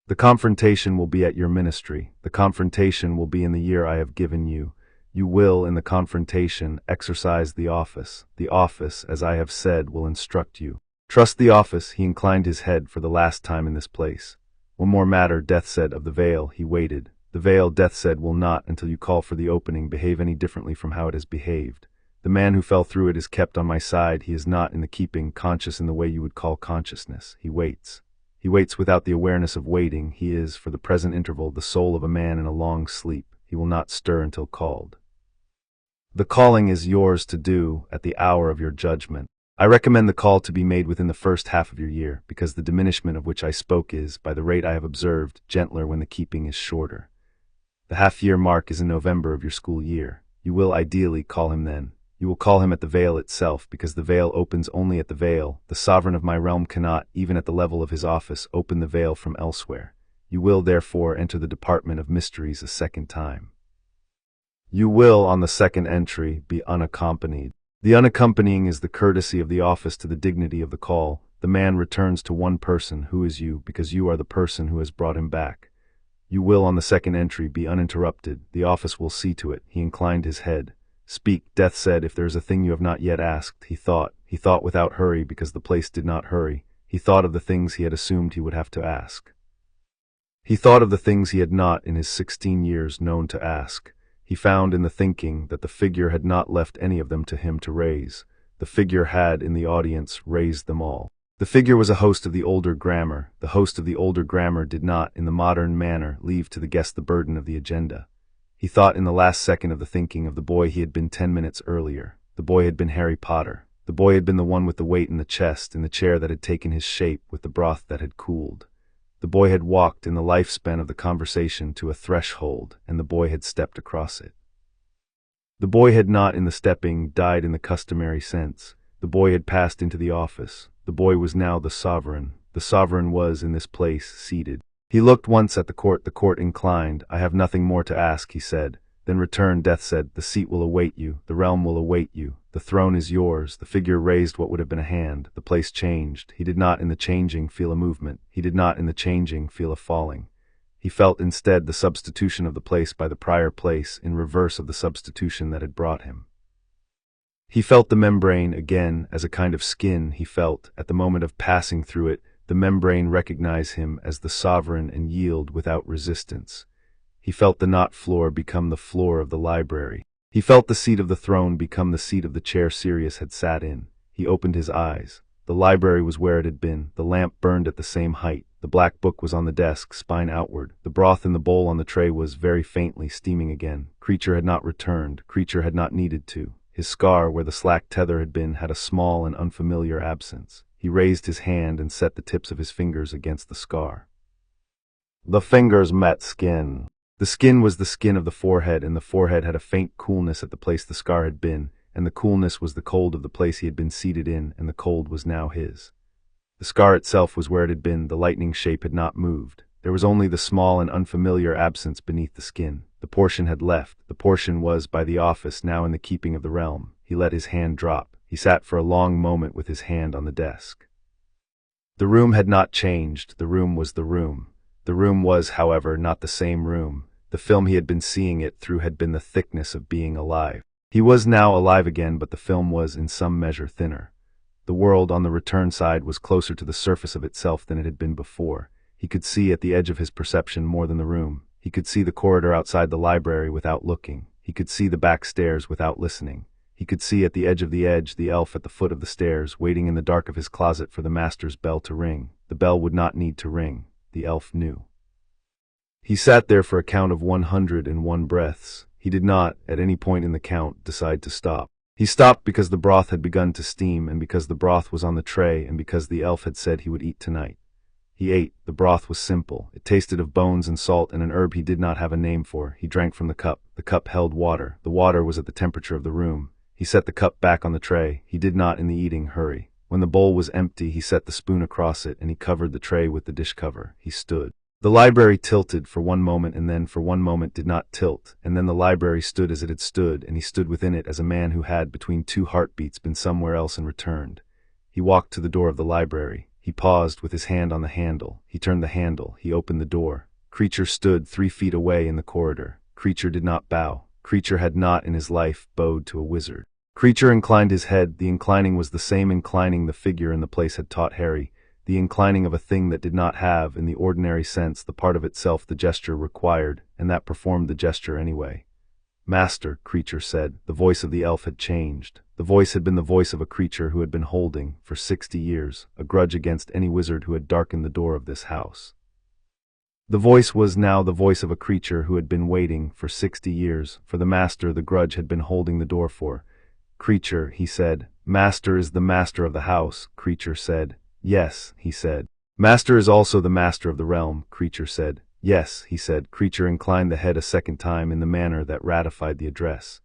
The confrontation will be at your ministry. The confrontation will be in the year I have given you. You will, in the confrontation, exercise the office. The office, as I have said, will instruct you. Trust the office. He inclined his head for the last time in this place. One more matter, Death said, of the veil. He waited. The veil, Death said, will not, until you call for the opening, behave any differently from how it has behaved. The man who fell through it is kept on my side. He is not in the keeping, conscious in the way you would call consciousness. He waits. He waits without the awareness of waiting. He is, for the present interval, the soul of a man in a long sleep. He will not stir until called. The calling is yours to do at the hour of your judgment. I recommend the call to be made within the first half of your year, because the diminishment of which I spoke is, by the rate I have observed, gentler when the keeping is shorter. The half-year mark is in November of your school year. You will ideally call him then. You will call him at the veil itself, because the veil opens only at the veil. The sovereign of my realm cannot, even at the level of his office, open the veil from elsewhere. You will, therefore, enter the department of mysteries a second time. You will, on the second entry, be unaccompanied. The unaccompanying is the courtesy of the office to the dignity of the call. The man returns to one person, who is you, because you are the person who has brought him back. You will, on the second entry, be uninterrupted. The office will see to it. He inclined his head. Speak, Death said, if there is a thing you have not yet asked. He thought without hurry, because the place did not hurry. He thought of the things he had assumed he would have to ask. He thought of the things he had not, in his 16 years, known to ask. He found in the thinking that the figure had not left any of them to him to raise. The figure had, in the audience, raised them all. The figure was a host of the older grammar. The host of the older grammar did not, in the modern manner, leave to the guest the burden of the agenda. He thought in the last second of the thinking of the boy he had been 10 minutes earlier. The boy had been Harry Potter. The boy had been the one with the weight in the chest, in the chair that had taken his shape, with the broth that had cooled. The boy had walked in the lifespan of the conversation to a threshold, and the boy had stepped across it. The boy had not, in the stepping, died in the customary sense. The boy had passed into the office. The boy was now the sovereign. The sovereign was, in this place, seated. He looked once at the court inclined. I have nothing more to ask, he said. Then returned, Death said, the seat will await you, the realm will await you, the throne is yours. The figure raised what would have been a hand. The place changed. He did not in the changing feel a movement. He did not in the changing feel a falling. He felt instead the substitution of the place by the prior place, in reverse of the substitution that had brought him. He felt the membrane again as a kind of skin. He felt, at the moment of passing through it, the membrane recognize him as the sovereign and yield without resistance. He felt the knot floor become the floor of the library. He felt the seat of the throne become the seat of the chair Sirius had sat in. He opened his eyes. The library was where it had been. The lamp burned at the same height. The black book was on the desk, spine outward. The broth in the bowl on the tray was very faintly steaming again. Creature had not returned. Creature had not needed to. His scar, where the slack tether had been, had a small and unfamiliar absence. He raised his hand and set the tips of his fingers against the scar. The fingers met skin. The skin was the skin of the forehead, and the forehead had a faint coolness at the place the scar had been, and the coolness was the cold of the place he had been seated in, and the cold was now his. The scar itself was where it had been. The lightning shape had not moved. There was only the small and unfamiliar absence beneath the skin. The portion had left. The portion was, by the office, now in the keeping of the realm. He let his hand drop. He sat for a long moment with his hand on the desk. The room had not changed. The room was the room. The room was, however, not the same room. The film he had been seeing it through had been the thickness of being alive. He was now alive again, but the film was in some measure thinner. The world on the return side was closer to the surface of itself than it had been before. He could see at the edge of his perception more than the room. He could see the corridor outside the library without looking. He could see the back stairs without listening. He could see at the edge of the edge the elf at the foot of the stairs, waiting in the dark of his closet for the master's bell to ring. The bell would not need to ring. The elf knew. He sat there for a count of 101 breaths. He did not, at any point in the count, decide to stop. He stopped because the broth had begun to steam, and because the broth was on the tray, and because the elf had said he would eat tonight. He ate. The broth was simple. It tasted of bones and salt and an herb he did not have a name for. He drank from the cup. The cup held water. The water was at the temperature of the room. He set the cup back on the tray. He did not, in the eating, hurry. When the bowl was empty, he set the spoon across it, and he covered the tray with the dish cover. He stood. The library tilted for one moment, and then for one moment did not tilt, and then the library stood as it had stood, and he stood within it as a man who had, between two heartbeats, been somewhere else and returned. He walked to the door of the library. He paused with his hand on the handle. He turned the handle. He opened the door. Creature stood 3 feet away in the corridor. Creature did not bow. Creature had not in his life bowed to a wizard. Creature inclined his head. The inclining was the same inclining the figure in the place had taught Harry. The inclining of a thing that did not have, in the ordinary sense, the part of itself the gesture required, and that performed the gesture anyway. Master, Creature said. The voice of the elf had changed. The voice had been the voice of a creature who had been holding, for 60 years, a grudge against any wizard who had darkened the door of this house. The voice was now the voice of a creature who had been waiting, for 60 years, for the master the grudge had been holding the door for. Creature, he said. Master is the master of the house, Creature said. Yes, he said. Master is also the master of the realm, Creature said. Yes, he said. Creature inclined the head a second time in the manner that ratified the address.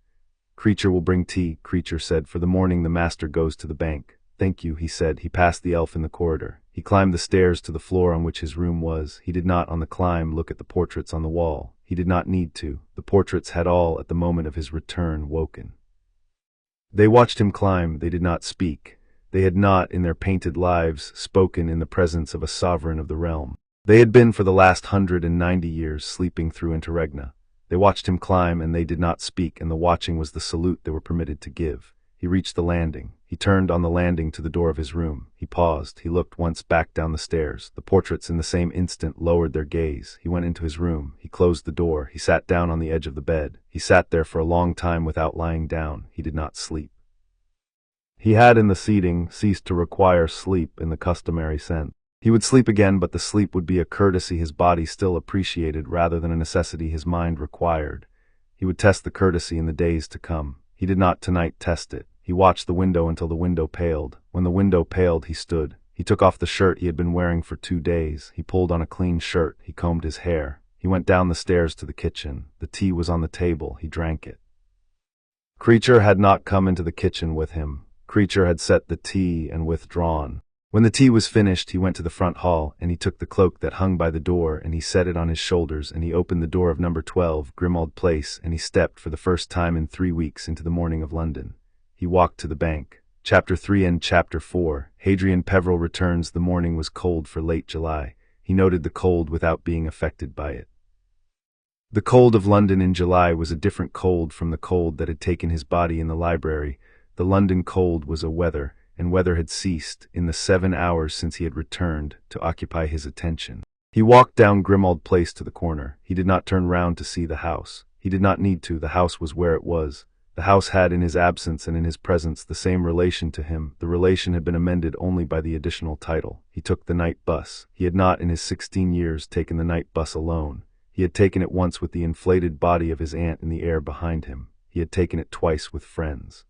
Creature will bring tea, Creature said. For the morning the master goes to the bank. Thank you, he said. He passed the elf in the corridor. He climbed the stairs to the floor on which his room was. He did not, on the climb, look at the portraits on the wall. He did not need to. The portraits had all, at the moment of his return, woken. They watched him climb. They did not speak. They had not, in their painted lives, spoken in the presence of a sovereign of the realm. They had been for the last 190 years sleeping through interregna. They watched him climb, and they did not speak, and the watching was the salute they were permitted to give. He reached the landing. He turned on the landing to the door of his room. He paused. He looked once back down the stairs. The portraits in the same instant lowered their gaze. He went into his room. He closed the door. He sat down on the edge of the bed. He sat there for a long time without lying down. He did not sleep. He had in the seating ceased to require sleep in the customary sense. He would sleep again, but the sleep would be a courtesy his body still appreciated rather than a necessity his mind required. He would test the courtesy in the days to come. He did not tonight test it. He watched the window until the window paled. When the window paled, he stood. He took off the shirt he had been wearing for 2 days. He pulled on a clean shirt. He combed his hair. He went down the stairs to the kitchen. The tea was on the table. He drank it. Creature had not come into the kitchen with him. Creature had set the tea and withdrawn. When the tea was finished, he went to the front hall, and he took the cloak that hung by the door, and he set it on his shoulders, and he opened the door of number 12, Grimmauld Place, and he stepped for the first time in 3 weeks into the morning of London. He walked to the bank. Chapter 3 and Chapter 4. Hadrian Peverell returns. The morning was cold for late July. He noted the cold without being affected by it. The cold of London in July was a different cold from the cold that had taken his body in the library. The London cold was a weather, and weather had ceased, in the 7 hours since he had returned, to occupy his attention. He walked down Grimmauld Place to the corner. He did not turn round to see the house. He did not need to. The house was where it was. The house had, in his absence and in his presence, the same relation to him. The relation had been amended only by the additional title. He took the night bus. He had not, in his 16 years, taken the night bus alone. He had taken it once with the inflated body of his aunt in the air behind him. He had taken it twice with friends.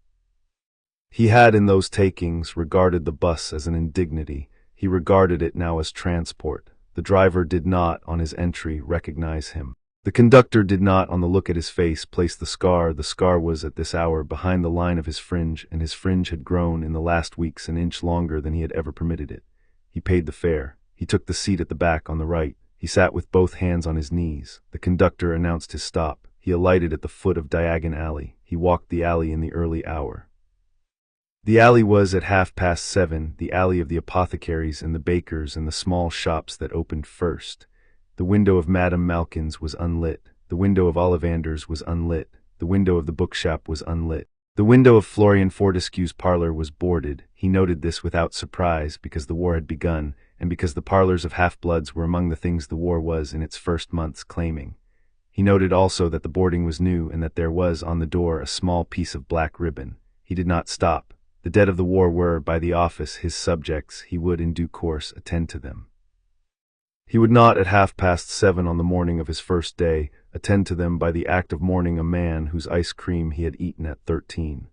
He had, in those takings, regarded the bus as an indignity. He regarded it now as transport. The driver did not, on his entry, recognize him. The conductor did not, on the look at his face, place the scar. The scar was, at this hour, behind the line of his fringe, and his fringe had grown, in the last weeks, an inch longer than he had ever permitted it. He paid the fare. He took the seat at the back, on the right. He sat with both hands on his knees. The conductor announced his stop. He alighted at the foot of Diagon Alley. He walked the alley in the early hour. The alley was at 7:30, the alley of the apothecaries and the bakers and the small shops that opened first. The window of Madame Malkin's was unlit. The window of Ollivander's was unlit. The window of the bookshop was unlit. The window of Florian Fortescue's parlor was boarded. He noted this without surprise, because the war had begun, and because the parlors of half-bloods were among the things the war was in its first months claiming. He noted also that the boarding was new, and that there was on the door a small piece of black ribbon. He did not stop. The dead of the war were, by the office, his subjects. He would, in due course, attend to them. He would not, at 7:30 on the morning of his first day, attend to them by the act of mourning a man whose ice cream he had eaten at 13.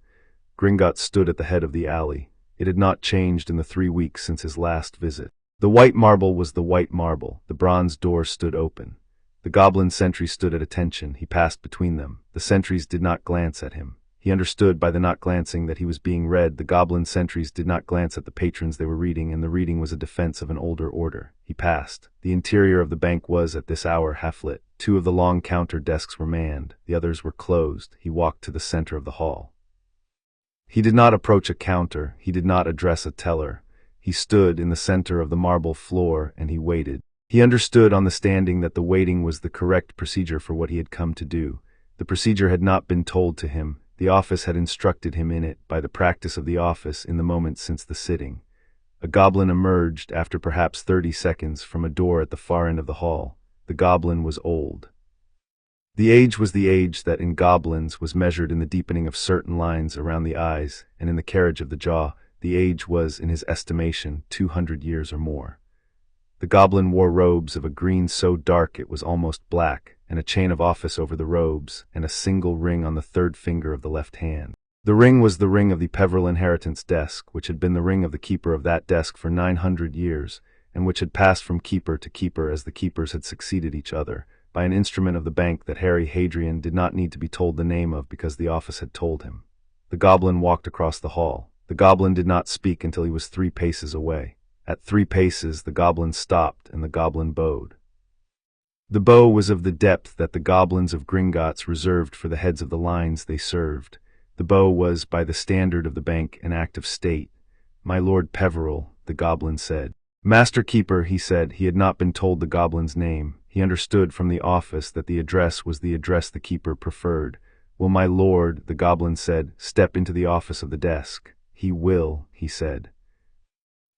Gringotts stood at the head of the alley. It had not changed in the 3 weeks since his last visit. The white marble was the white marble. The bronze door stood open. The goblin sentry stood at attention. He passed between them. The sentries did not glance at him. He understood by the not glancing that he was being read. The goblin sentries did not glance at the patrons they were reading, and the reading was a defense of an older order. He passed. The interior of the bank was, at this hour, half-lit. 2 of the long counter desks were manned. The others were closed. He walked to the center of the hall. He did not approach a counter. He did not address a teller. He stood in the center of the marble floor, and he waited. He understood on the standing that the waiting was the correct procedure for what he had come to do. The procedure had not been told to him. The office had instructed him in it, by the practice of the office, in the moments since the sitting. A goblin emerged, after perhaps 30 seconds, from a door at the far end of the hall. The goblin was old. The age was the age that, in goblins, was measured in the deepening of certain lines around the eyes, and in the carriage of the jaw. The age was, in his estimation, 200 years or more. The goblin wore robes of a green so dark it was almost black, and a chain of office over the robes, and a single ring on the 3rd finger of the left hand. The ring was the ring of the Peverell inheritance desk, which had been the ring of the keeper of that desk for 900 years, and which had passed from keeper to keeper as the keepers had succeeded each other, by an instrument of the bank that Hadrian did not need to be told the name of because the office had told him. The goblin walked across the hall. The goblin did not speak until he was 3 paces away. At 3 paces the goblin stopped, and the goblin bowed. The bow was of the depth that the goblins of Gringotts reserved for the heads of the lines they served. The bow was, by the standard of the bank, an act of state. "My Lord Peverell," the goblin said. "Master Keeper," he said. He had not been told the goblin's name. He understood from the office that the address was the address the keeper preferred. "Will my lord," the goblin said, "step into the office of the desk?" "He will," he said.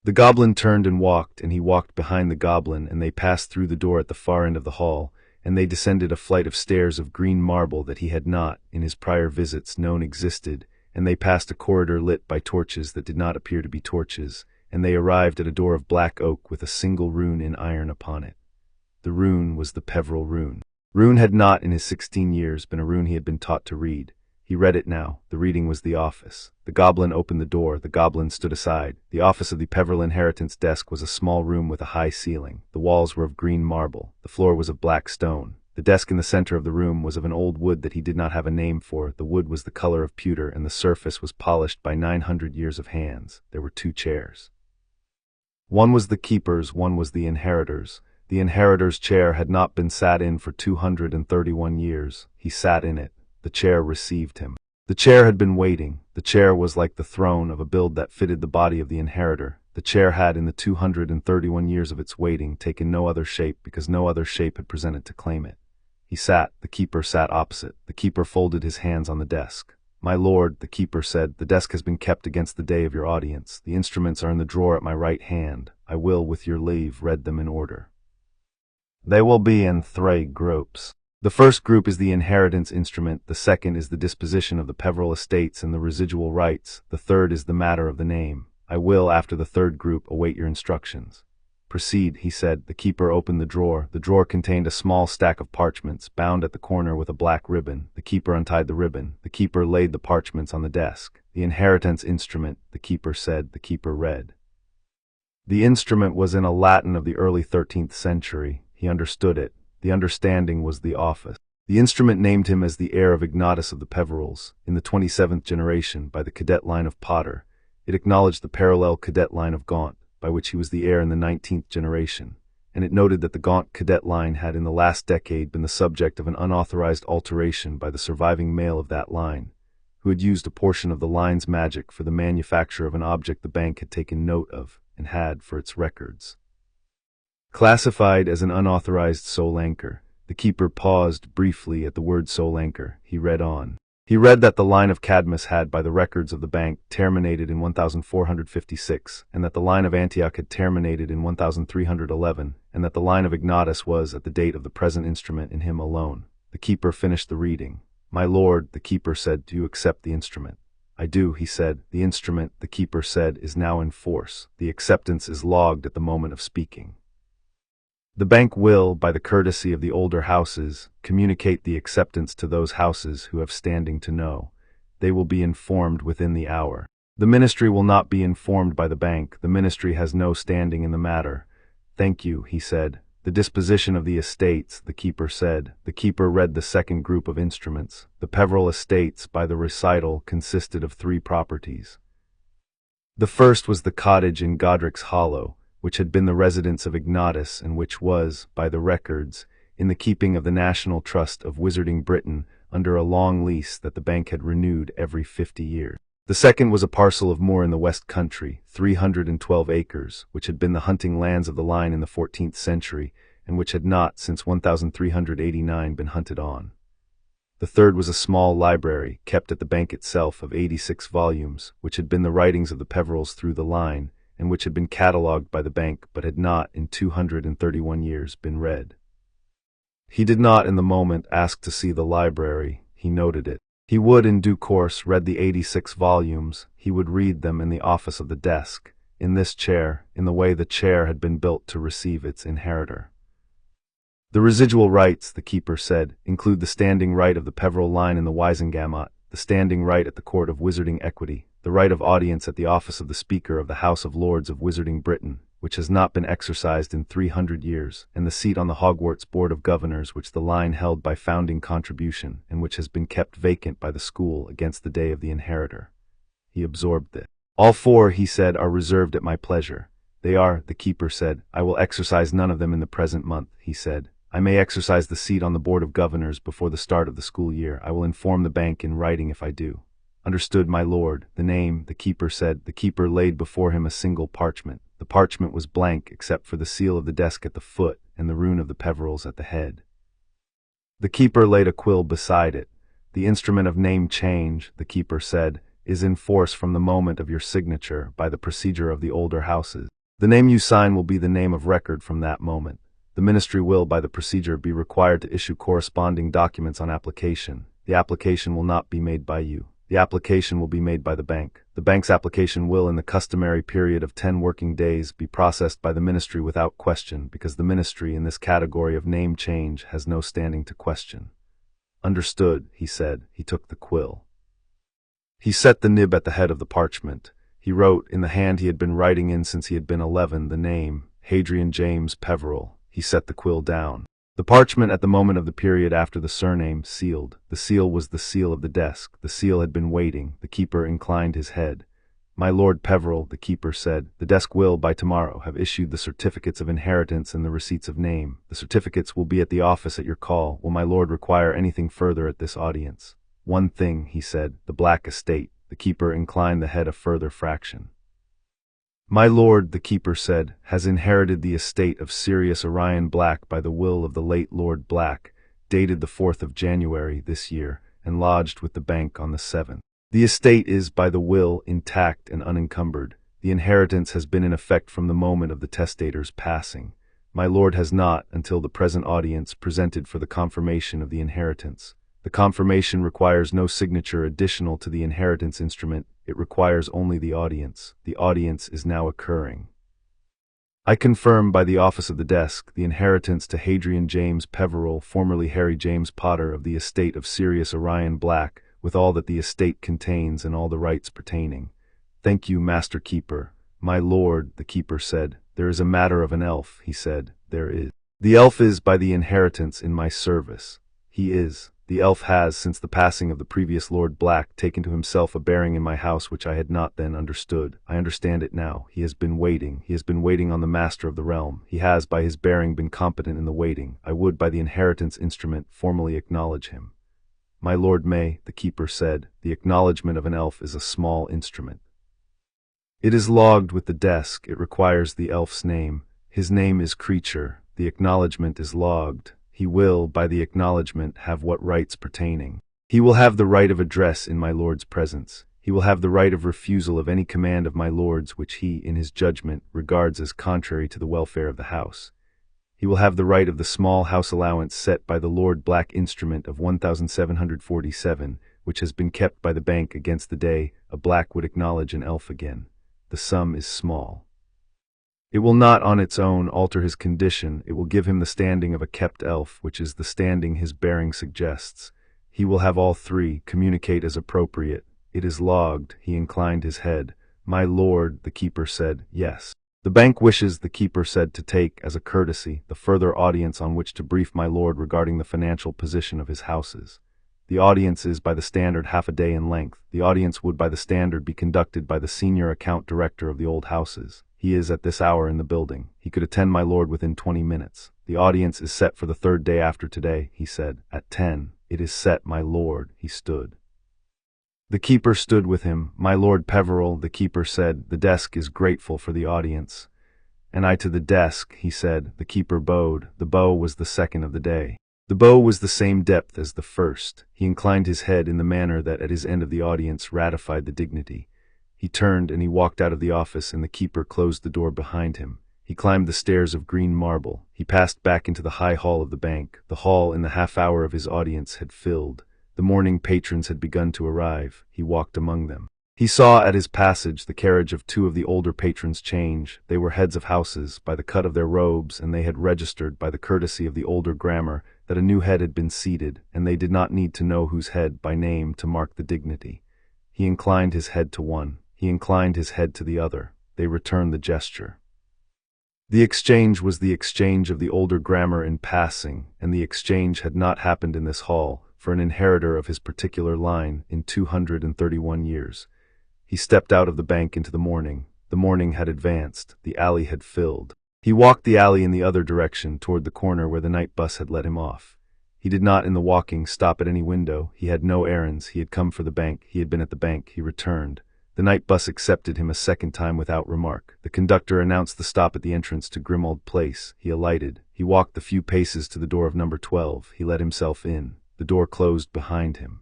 The goblin turned and he walked behind the goblin, and they passed through the door at the far end of the hall, and they descended a flight of stairs of green marble that he had not, in his prior visits, known existed, and they passed a corridor lit by torches that did not appear to be torches, and they arrived at a door of black oak with a single rune in iron upon it. The rune was the Peverell rune. Rune had not, in his 16 years, been a rune he had been taught to read. He read it now. The reading was the office. The goblin opened the door. The goblin stood aside. The office of the Peverell inheritance desk was a small room with a high ceiling. The walls were of green marble. The floor was of black stone. The desk in the center of the room was of an old wood that he did not have a name for. The wood was the color of pewter, and the surface was polished by 900 years of hands. There were 2 chairs. One was the keeper's, one was the inheritor's. The inheritor's chair had not been sat in for 231 years. He sat in it. The chair received him. The chair had been waiting. The chair was like the throne of a build that fitted the body of the inheritor. The chair had, in the 231 years of its waiting, taken no other shape because no other shape had presented to claim it. He sat. The keeper sat opposite. The keeper folded his hands on the desk. My lord, the keeper said, the desk has been kept against the day of your audience. The instruments are in the drawer at my right hand. I will, with your leave, read them in order. They will be in 3 groups. The first group is the inheritance instrument, the second is the disposition of the Peverell estates and the residual rights, the third is the matter of the name. I will, after the third group, await your instructions. Proceed, he said. The keeper opened the drawer. The drawer contained a small stack of parchments, bound at the corner with a black ribbon. The keeper untied the ribbon. The keeper laid the parchments on the desk. The inheritance instrument, the keeper said. The keeper read. The instrument was in a Latin of the early 13th century. He understood it. The understanding was the office. The instrument named him as the heir of Ignatus of the Peverells, in the 27th generation, by the cadet line of Potter. It acknowledged the parallel cadet line of Gaunt, by which he was the heir in the 19th generation, and it noted that the Gaunt cadet line had in the last decade been the subject of an unauthorized alteration by the surviving male of that line, who had used a portion of the line's magic for the manufacture of an object the bank had taken note of and had for its records. Classified as an unauthorized soul anchor, the keeper paused briefly at the word soul anchor. He read on. He read that the line of Cadmus had, by the records of the bank, terminated in 1456, and that the line of Antioch had terminated in 1311, and that the line of Ignatus was, at the date of the present instrument, in him alone. The keeper finished the reading. My lord, the keeper said, do you accept the instrument? I do, he said. The instrument, the keeper said, is now in force. The acceptance is logged at the moment of speaking. The bank will, by the courtesy of the older houses, communicate the acceptance to those houses who have standing to know. They will be informed within the hour. The ministry will not be informed by the bank. The ministry has no standing in the matter. Thank you, he said. The disposition of the estates, the keeper said. The keeper read the second group of instruments. The Peverell estates, by the recital, consisted of 3 properties. The first was the cottage in Godric's Hollow, which had been the residence of Ignatus and which was, by the records, in the keeping of the National Trust of Wizarding Britain under a long lease that the bank had renewed every 50 years. The second was a parcel of moor in the West Country, 312 acres, which had been the hunting lands of the line in the 14th century and which had not, since 1389, been hunted on. The third was a small library, kept at the bank itself, of 86 volumes, which had been the writings of the Peverells through the line, and which had been catalogued by the bank but had not, in 231 years, been read. He did not, in the moment, ask to see the library. He noted it. He would, in due course, read the 86 volumes. He would read them in the office of the desk, in this chair, in the way the chair had been built to receive its inheritor. The residual rights, the keeper said, include the standing right of the Peverell line in the Wisengamot, the standing right at the Court of Wizarding Equity, the right of audience at the office of the Speaker of the House of Lords of Wizarding Britain, which has not been exercised in 300 years, and the seat on the Hogwarts Board of Governors which the line held by founding contribution, and which has been kept vacant by the school against the day of the inheritor. He absorbed it. All 4, he said, are reserved at my pleasure. They are, the keeper said. I will exercise none of them in the present month, he said. I may exercise the seat on the Board of Governors before the start of the school year. I will inform the bank in writing if I do. Understood, my lord. The name, the keeper said. The keeper laid before him a single parchment. The parchment was blank except for the seal of the desk at the foot and the rune of the Peverells at the head. The keeper laid a quill beside it. The instrument of name change, the keeper said, is in force from the moment of your signature by the procedure of the older houses. The name you sign will be the name of record from that moment. The ministry will, by the procedure, be required to issue corresponding documents on application. The application will not be made by you. The application will be made by the bank. The bank's application will, in the customary period of 10 working days, be processed by the ministry without question, because the ministry in this category of name change has no standing to question. Understood, he said. He took the quill. He set the nib at the head of the parchment. He wrote, in the hand he had been writing in since he had been 11, the name, Hadrian James Peverell. He set the quill down. The parchment, at the moment of the period after the surname, sealed. The seal was the seal of the desk. The seal had been waiting. The keeper inclined his head. My lord Peverell, the keeper said, the desk will, by tomorrow, have issued the certificates of inheritance and the receipts of name. The certificates will be at the office at your call. Will my lord require anything further at this audience? One thing, he said, the Black estate. The keeper inclined the head a further fraction. My lord, the keeper said, has inherited the estate of Sirius Black by the will of the late Lord Black, dated the 4th of January this year, and lodged with the bank on the 7th. The estate is, by the will, intact and unencumbered. The inheritance has been in effect from the moment of the testator's passing. My lord has not, until the present audience, presented for the confirmation of the inheritance. The confirmation requires no signature additional to the inheritance instrument. It requires only the audience. The audience is now occurring. I confirm by the office of the desk the inheritance to Hadrian James Peverell, formerly Harry James Potter, of the estate of Sirius Black, with all that the estate contains and all the rights pertaining. Thank you, Master Keeper. My lord, the keeper said. There is a matter of an elf, he said. There is. The elf is by the inheritance in my service. He is. The elf has, since the passing of the previous Lord Black, taken to himself a bearing in my house which I had not then understood. I understand it now. He has been waiting. He has been waiting on the master of the realm. He has, by his bearing, been competent in the waiting. I would, by the inheritance instrument, formally acknowledge him. My lord may, the keeper said, the acknowledgement of an elf is a small instrument. It is logged with the desk. It requires the elf's name. His name is Creature. The acknowledgement is logged. He will, by the acknowledgement, have what rights pertaining. He will have the right of address in my lord's presence. He will have the right of refusal of any command of my lord's which he, in his judgment, regards as contrary to the welfare of the house. He will have the right of the small house allowance set by the Lord Black instrument of 1,747, which has been kept by the bank against the day a Black would acknowledge an elf again. The sum is small. It will not on its own alter his condition. It will give him the standing of a kept elf, which is the standing his bearing suggests. He will have all three, communicate as appropriate. It is logged. He inclined his head. My lord, the keeper said, yes. The bank wishes, the keeper said, to take, as a courtesy, the further audience on which to brief my lord regarding the financial position of his houses. The audience is by the standard half a day in length. The audience would by the standard be conducted by the senior account director of the old houses. He is at this hour in the building. He could attend my lord within 20 minutes. The audience is set for the third day after today, he said. At 10. It is set, my lord. He stood. The keeper stood with him. My lord Peverell, the keeper said, the desk is grateful for the audience. And I to the desk, he said. The keeper bowed. The bow was the second of the day. The bow was the same depth as the first. He inclined his head in the manner that at his end of the audience ratified the dignity. He turned and he walked out of the office, and the keeper closed the door behind him. He climbed the stairs of green marble. He passed back into the high hall of the bank. The hall, in the half hour of his audience, had filled. The morning patrons had begun to arrive. He walked among them. He saw at his passage the carriage of two of the older patrons change. They were heads of houses, by the cut of their robes, and they had registered, by the courtesy of the older grammar, that a new head had been seated, and they did not need to know whose head by name to mark the dignity. He inclined his head to one. He inclined his head to the other. They returned the gesture. The exchange was the exchange of the older grammar in passing, and the exchange had not happened in this hall, for an inheritor of his particular line, in 231 years. He stepped out of the bank into the morning. The morning had advanced. The alley had filled. He walked the alley in the other direction, toward the corner where the night bus had let him off. He did not, in the walking, stop at any window. He had no errands. He had come for the bank. He had been at the bank. He returned. The night bus accepted him a second time without remark. The conductor announced the stop at the entrance to Grimmauld Place. He alighted. He walked the few paces to the door of number 12. He let himself in. The door closed behind him.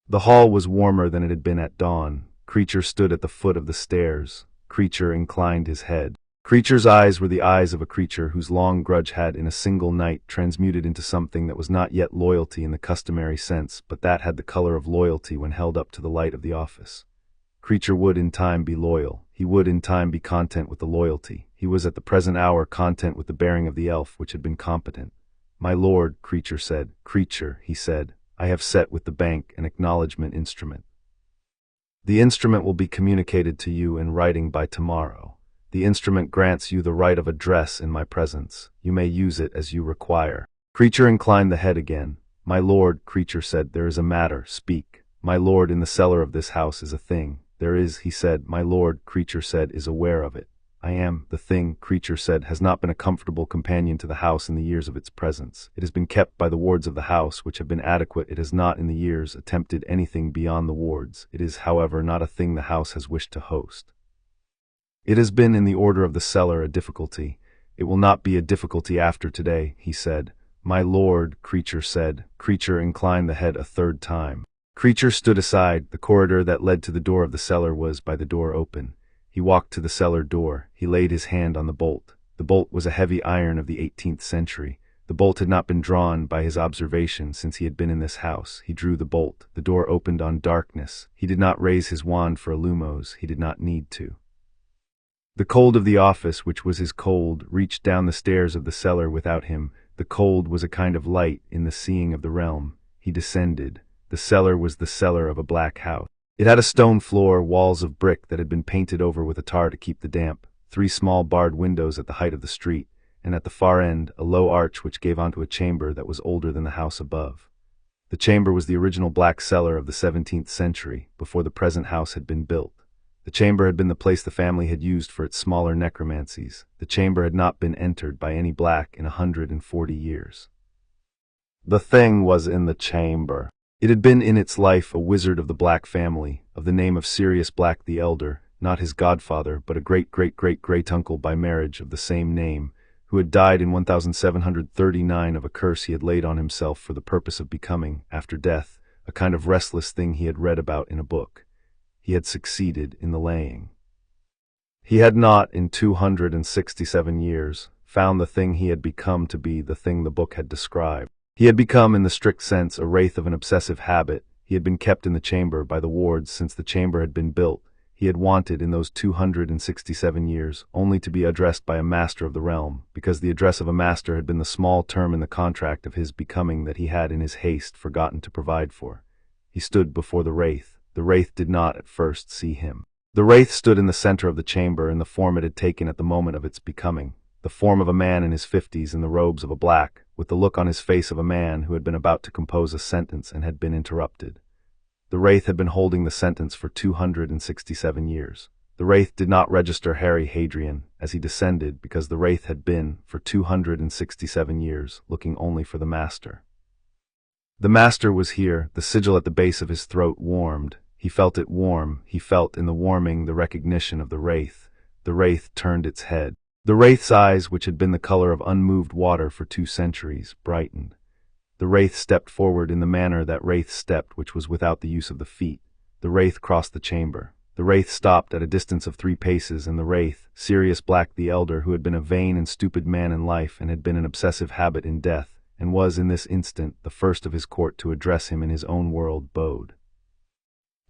The hall was warmer than it had been at dawn. Creature stood at the foot of the stairs. Creature inclined his head. Creature's eyes were the eyes of a creature whose long grudge had, in a single night, transmuted into something that was not yet loyalty in the customary sense, but that had the color of loyalty when held up to the light of the office. Creature would in time be loyal. He would in time be content with the loyalty. He was at the present hour content with the bearing of the elf, which had been competent. My lord, Creature said. Creature, he said, I have set with the bank an acknowledgement instrument. The instrument will be communicated to you in writing by tomorrow. The instrument grants you the right of address in my presence. You may use it as you require. Creature inclined the head again. My lord, Creature said, there is a matter. Speak. My lord, in the cellar of this house is a thing. There is, he said. My lord, Creature said, is aware of it. I am. The thing, Creature said, has not been a comfortable companion to the house in the years of its presence. It has been kept by the wards of the house, which have been adequate. It has not in the years attempted anything beyond the wards. It is, however, not a thing the house has wished to host. It has been in the order of the cellar a difficulty. It will not be a difficulty after today, he said. My lord, Creature said. Creature inclined the head a third time. Creature stood aside. The corridor that led to the door of the cellar was by the door open. He walked to the cellar door. He laid his hand on the bolt. The bolt was a heavy iron of the 18th century. The bolt had not been drawn by his observation since he had been in this house. He drew the bolt. The door opened on darkness. He did not raise his wand for illumos. He did not need to. The cold of the office, which was his cold, reached down the stairs of the cellar without him. The cold was a kind of light in the seeing of the realm. He descended. The cellar was the cellar of a black house. It had a stone floor, walls of brick that had been painted over with a tar to keep the damp, 3 small barred windows at the height of the street, and at the far end, a low arch which gave onto a chamber that was older than the house above. The chamber was the original black cellar of the 17th century, before the present house had been built. The chamber had been the place the family had used for its smaller necromancies. The chamber had not been entered by any black in 140 years. The thing was in the chamber. It had been in its life a wizard of the Black family, of the name of Sirius Black the Elder, not his godfather, but a great-great-great-great-uncle by marriage of the same name, who had died in 1739 of a curse he had laid on himself for the purpose of becoming, after death, a kind of restless thing he had read about in a book. He had succeeded in the laying. He had not, in 267 years, found the thing he had become to be the thing the book had described. He had become, in the strict sense, a wraith of an obsessive habit. He had been kept in the chamber by the wards since the chamber had been built. He had wanted, in those 267 years, only to be addressed by a master of the realm, because the address of a master had been the small term in the contract of his becoming that he had in his haste forgotten to provide for. He stood before the wraith. The wraith did not at first see him. The wraith stood in the center of the chamber in the form it had taken at the moment of its becoming, the form of a man in his 50s in the robes of a black, with the look on his face of a man who had been about to compose a sentence and had been interrupted. The wraith had been holding the sentence for 267 years. The wraith did not register Harry Hadrian as he descended because the wraith had been, for 267 years, looking only for the master. The master was here. The sigil at the base of his throat warmed. He felt it warm. He felt in the warming the recognition of the wraith. The wraith turned its head. The wraith's eyes, which had been the color of unmoved water for 2 centuries, brightened. The wraith stepped forward in the manner that wraith stepped, which was without the use of the feet. The wraith crossed the chamber. The wraith stopped at a distance of 3 paces, and the wraith, Sirius Black the Elder, who had been a vain and stupid man in life and had been an obsessive habit in death, and was in this instant the first of his court to address him in his own world, bowed.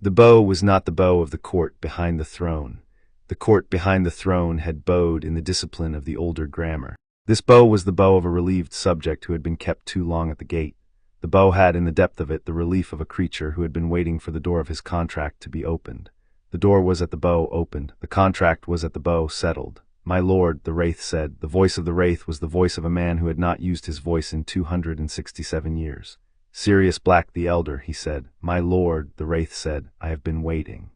The bow was not the bow of the court behind the throne. The court behind the throne had bowed in the discipline of the older grammar. This bow was the bow of a relieved subject who had been kept too long at the gate. The bow had in the depth of it the relief of a creature who had been waiting for the door of his contract to be opened. The door was at the bow opened. The contract was at the bow settled. "My lord," the wraith said. The voice of the wraith was the voice of a man who had not used his voice in 267 years. "Sirius Black the Elder," he said. "My lord," the wraith said, "I have been waiting."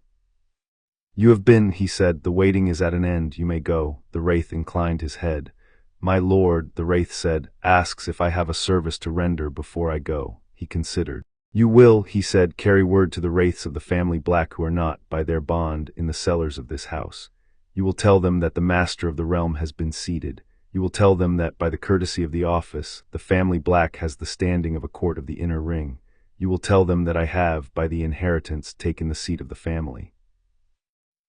"You have been," he said. "The waiting is at an end. You may go." The wraith inclined his head. "My lord," the wraith said, "asks if I have a service to render before I go." He considered. "You will," he said, "carry word to the wraiths of the family Black who are not, by their bond, in the cellars of this house. You will tell them that the master of the realm has been seated. You will tell them that, by the courtesy of the office, the family Black has the standing of a court of the inner ring. You will tell them that I have, by the inheritance, taken the seat of the family.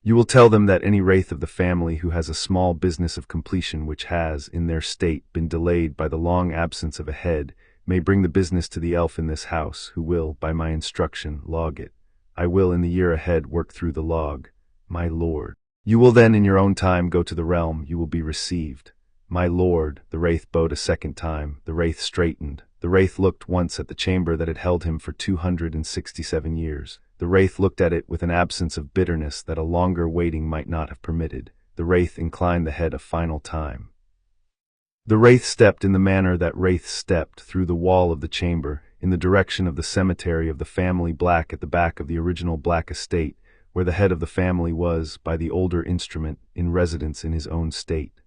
You will tell them that any wraith of the family who has a small business of completion which has, in their state, been delayed by the long absence of a head, may bring the business to the elf in this house, who will, by my instruction, log it. I will in the year ahead work through the log. My lord. You will then in your own time go to the realm. You will be received. My lord. The wraith bowed a second time. The wraith straightened. The wraith looked once at the chamber that had held him for 267 years. The wraith looked at it with an absence of bitterness that a longer waiting might not have permitted. The wraith inclined the head a final time. The wraith stepped in the manner that wraiths stepped through the wall of the chamber, in the direction of the cemetery of the family Black at the back of the original Black estate, where the head of the family was, by the older instrument, in residence in his own state.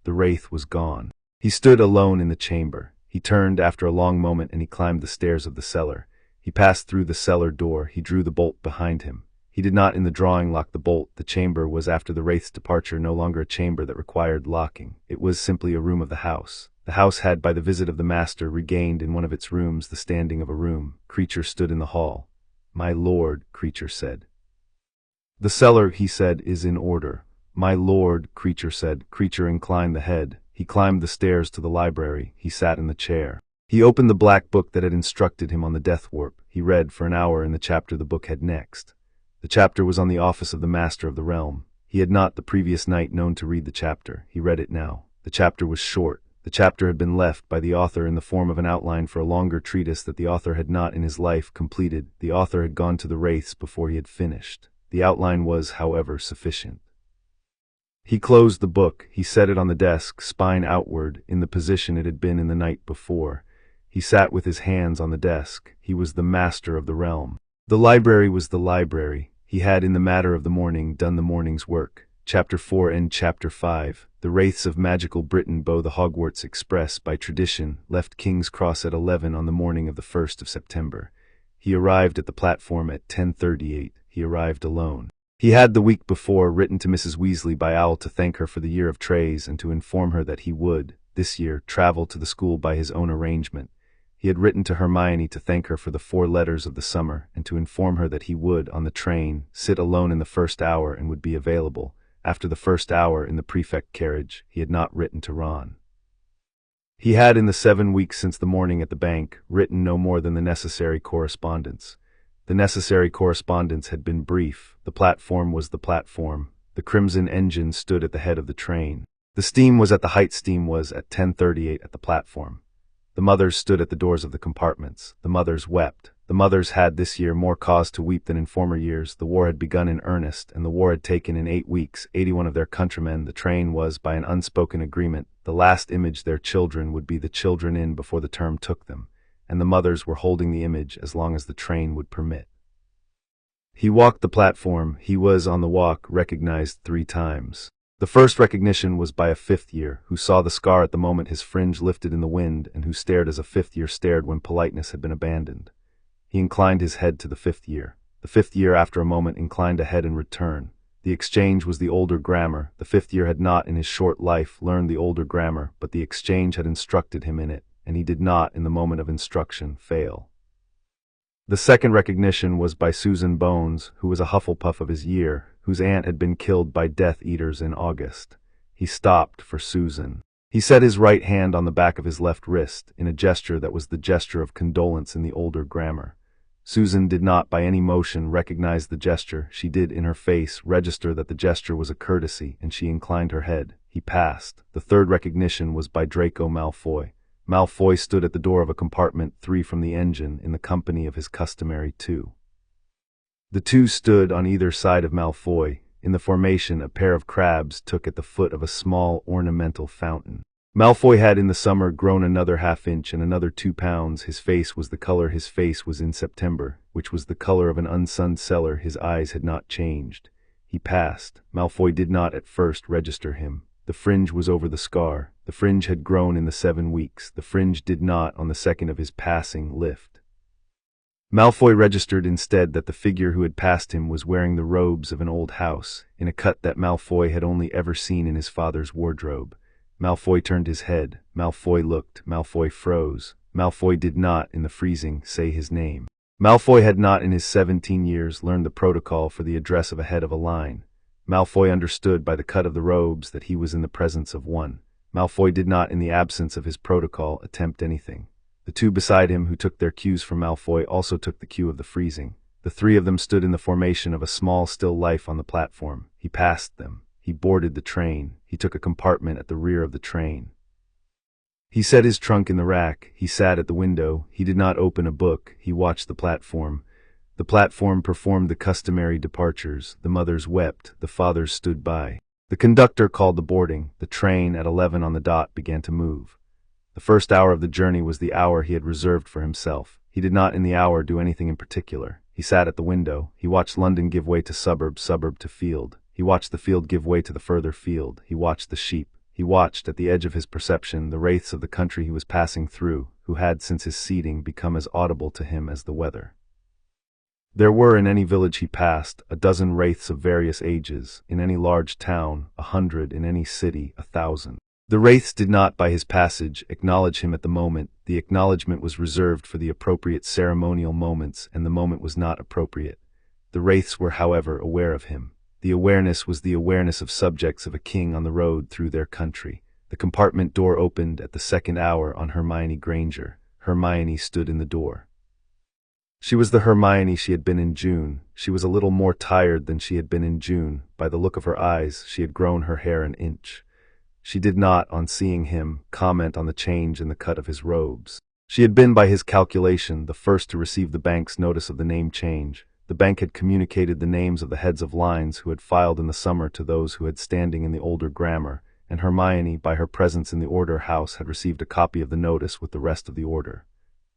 The wraith was gone. He stood alone in the chamber. He turned after a long moment and he climbed the stairs of the cellar. He passed through the cellar door. He drew the bolt behind him. He did not in the drawing lock the bolt. The chamber was after the wraith's departure no longer a chamber that required locking. It was simply a room of the house. The house had, by the visit of the master, regained in one of its rooms the standing of a room. Creature stood in the hall. "My lord," Creature said. "The cellar," he said, "is in order." "My lord," Creature said. Creature inclined the head. He climbed the stairs to the library. He sat in the chair. He opened the black book that had instructed him on the death warp. He read for an hour in the chapter the book had next. The chapter was on the office of the Master of the Realm. He had not the previous night known to read the chapter. He read it now. The chapter was short. The chapter had been left by the author in the form of an outline for a longer treatise that the author had not in his life completed. The author had gone to the wraiths before he had finished. The outline was, however, sufficient. He closed the book. He set it on the desk, spine outward, in the position it had been in the night before. He sat with his hands on the desk. He was the master of the realm. The library was the library. He had, in the matter of the morning, done the morning's work. Chapter 4 and Chapter 5. The wraiths of magical Britain bow the Hogwarts Express, by tradition, left King's Cross at 11 on the morning of the 1st of September. He arrived at the platform at 10:38. He arrived alone. He had the week before written to Mrs. Weasley by owl to thank her for the year of Trays and to inform her that he would, this year, travel to the school by his own arrangement. He had written to Hermione to thank her for the 4 letters of the summer and to inform her that he would, on the train, sit alone in the first hour and would be available. After the first hour in the prefect carriage, he had not written to Ron. He had, in the 7 weeks since the morning at the bank, written no more than the necessary correspondence. The necessary correspondence had been brief. The platform was the platform. The crimson engine stood at the head of the train. The steam was at the height. Steam was at 10:38 at the platform. The mothers stood at the doors of the compartments. The mothers wept. The mothers had this year more cause to weep than in former years. The war had begun in earnest, and the war had taken in 8 weeks 81 of their countrymen. The train was, by an unspoken agreement, the last image their children would be the children in before the term took them, and the mothers were holding the image as long as the train would permit. He walked the platform. He was, on the walk, recognized 3 times. The first recognition was by a 5th year, who saw the scar at the moment his fringe lifted in the wind, and who stared as a 5th year stared when politeness had been abandoned. He inclined his head to the 5th year. The 5th year, after a moment, inclined a head in return. The exchange was the older grammar. The 5th year had not, in his short life, learned the older grammar, but the exchange had instructed him in it, and he did not, in the moment of instruction, fail. The second recognition was by Susan Bones, who was a Hufflepuff of his year, whose aunt had been killed by Death Eaters in August. He stopped for Susan. He set his right hand on the back of his left wrist, in a gesture that was the gesture of condolence in the older grammar. Susan did not, by any motion, recognize the gesture. She did, in her face, register that the gesture was a courtesy, and she inclined her head. He passed. The third recognition was by Draco Malfoy. Malfoy stood at the door of a compartment 3 from the engine, in the company of his customary 2. The 2 stood on either side of Malfoy. In the formation, a pair of crabs took at the foot of a small ornamental fountain. Malfoy had in the summer grown another 1/2 inch and another 2 pounds. His face was the color his face was in September, which was the color of an unsunned cellar. His eyes had not changed. He passed. Malfoy did not at first register him. The fringe was over the scar. The fringe had grown in the 7 weeks. The fringe did not, on the second of his passing, lift. Malfoy registered instead that the figure who had passed him was wearing the robes of an old house, in a cut that Malfoy had only ever seen in his father's wardrobe. Malfoy turned his head. Malfoy looked. Malfoy froze. Malfoy did not, in the freezing, say his name. Malfoy had not in his 17 years learned the protocol for the address of a head of a line. Malfoy understood by the cut of the robes that he was in the presence of one. Malfoy did not, in the absence of his protocol, attempt anything. The 2 beside him who took their cues from Malfoy also took the cue of the freezing. The 3 of them stood in the formation of a small still life on the platform. He passed them. He boarded the train. He took a compartment at the rear of the train. He set his trunk in the rack. He sat at the window. He did not open a book. He watched the platform. The platform performed the customary departures. The mothers wept. The fathers stood by. The conductor called the boarding. The train, at 11 on the dot, began to move. The first hour of the journey was the hour he had reserved for himself. He did not in the hour do anything in particular. He sat at the window. He watched London give way to suburb, suburb to field. He watched the field give way to the further field. He watched the sheep. He watched, at the edge of his perception, the wraiths of the country he was passing through, who had, since his seating, become as audible to him as the weather. There were, in any village he passed, 12 wraiths of various ages, in any large town, 100, in any city, 1,000. The wraiths did not, by his passage, acknowledge him at the moment. The acknowledgement was reserved for the appropriate ceremonial moments, and the moment was not appropriate. The wraiths were, however, aware of him. The awareness was the awareness of subjects of a king on the road through their country. The compartment door opened at the second hour on Hermione Granger. Hermione stood in the door. She was the Hermione she had been in June. She was a little more tired than she had been in June. By the look of her eyes, she had grown her hair an inch. She did not, on seeing him, comment on the change in the cut of his robes. She had been, by his calculation, the first to receive the bank's notice of the name change. The bank had communicated the names of the heads of lines who had filed in the summer to those who had standing in the older grammar, and Hermione, by her presence in the order house, had received a copy of the notice with the rest of the order.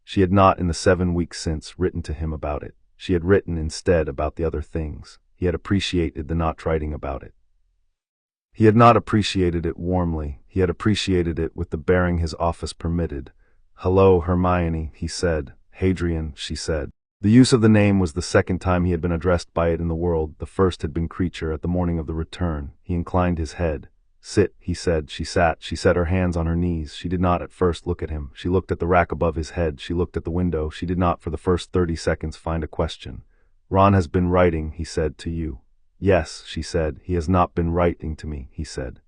She had not, in the 7 weeks since, written to him about it. She had written, instead, about the other things. He had appreciated the not writing about it. He had not appreciated it warmly. He had appreciated it with the bearing his office permitted. "Hello, Hermione," he said. "Hadrian," she said. The use of the name was the second time he had been addressed by it in the world. The first had been Creature at the morning of the return. He inclined his head. "Sit," he said. She sat. She set her hands on her knees. She did not at first look at him. She looked at the rack above his head. She looked at the window. She did not for the first 30 seconds find a question. "Ron has been writing," he said, "to you." "Yes," she said. "He has not been writing to me," he said.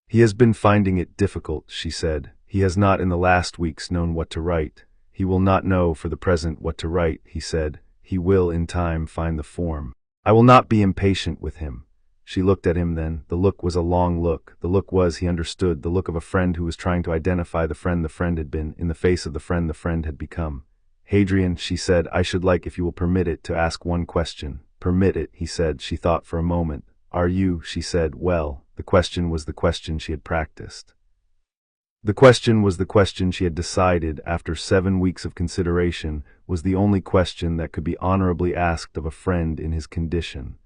"He has been finding it difficult," she said. "He has not in the last weeks known what to write. He will not know for the present what to write," he said. "He will in time find the form. I will not be impatient with him." She looked at him then. The look was a long look. The look was, he understood, the look of a friend who was trying to identify the friend had been, in the face of the friend had become. "Hadrian," she said, "I should like, if you will permit it, to ask one question." "Permit it," he said. She thought for a moment. "Are you," she said, "well?" The question was the question she had practiced. The question was the question she had decided, after 7 weeks of consideration, was the only question that could be honorably asked of a friend in his condition.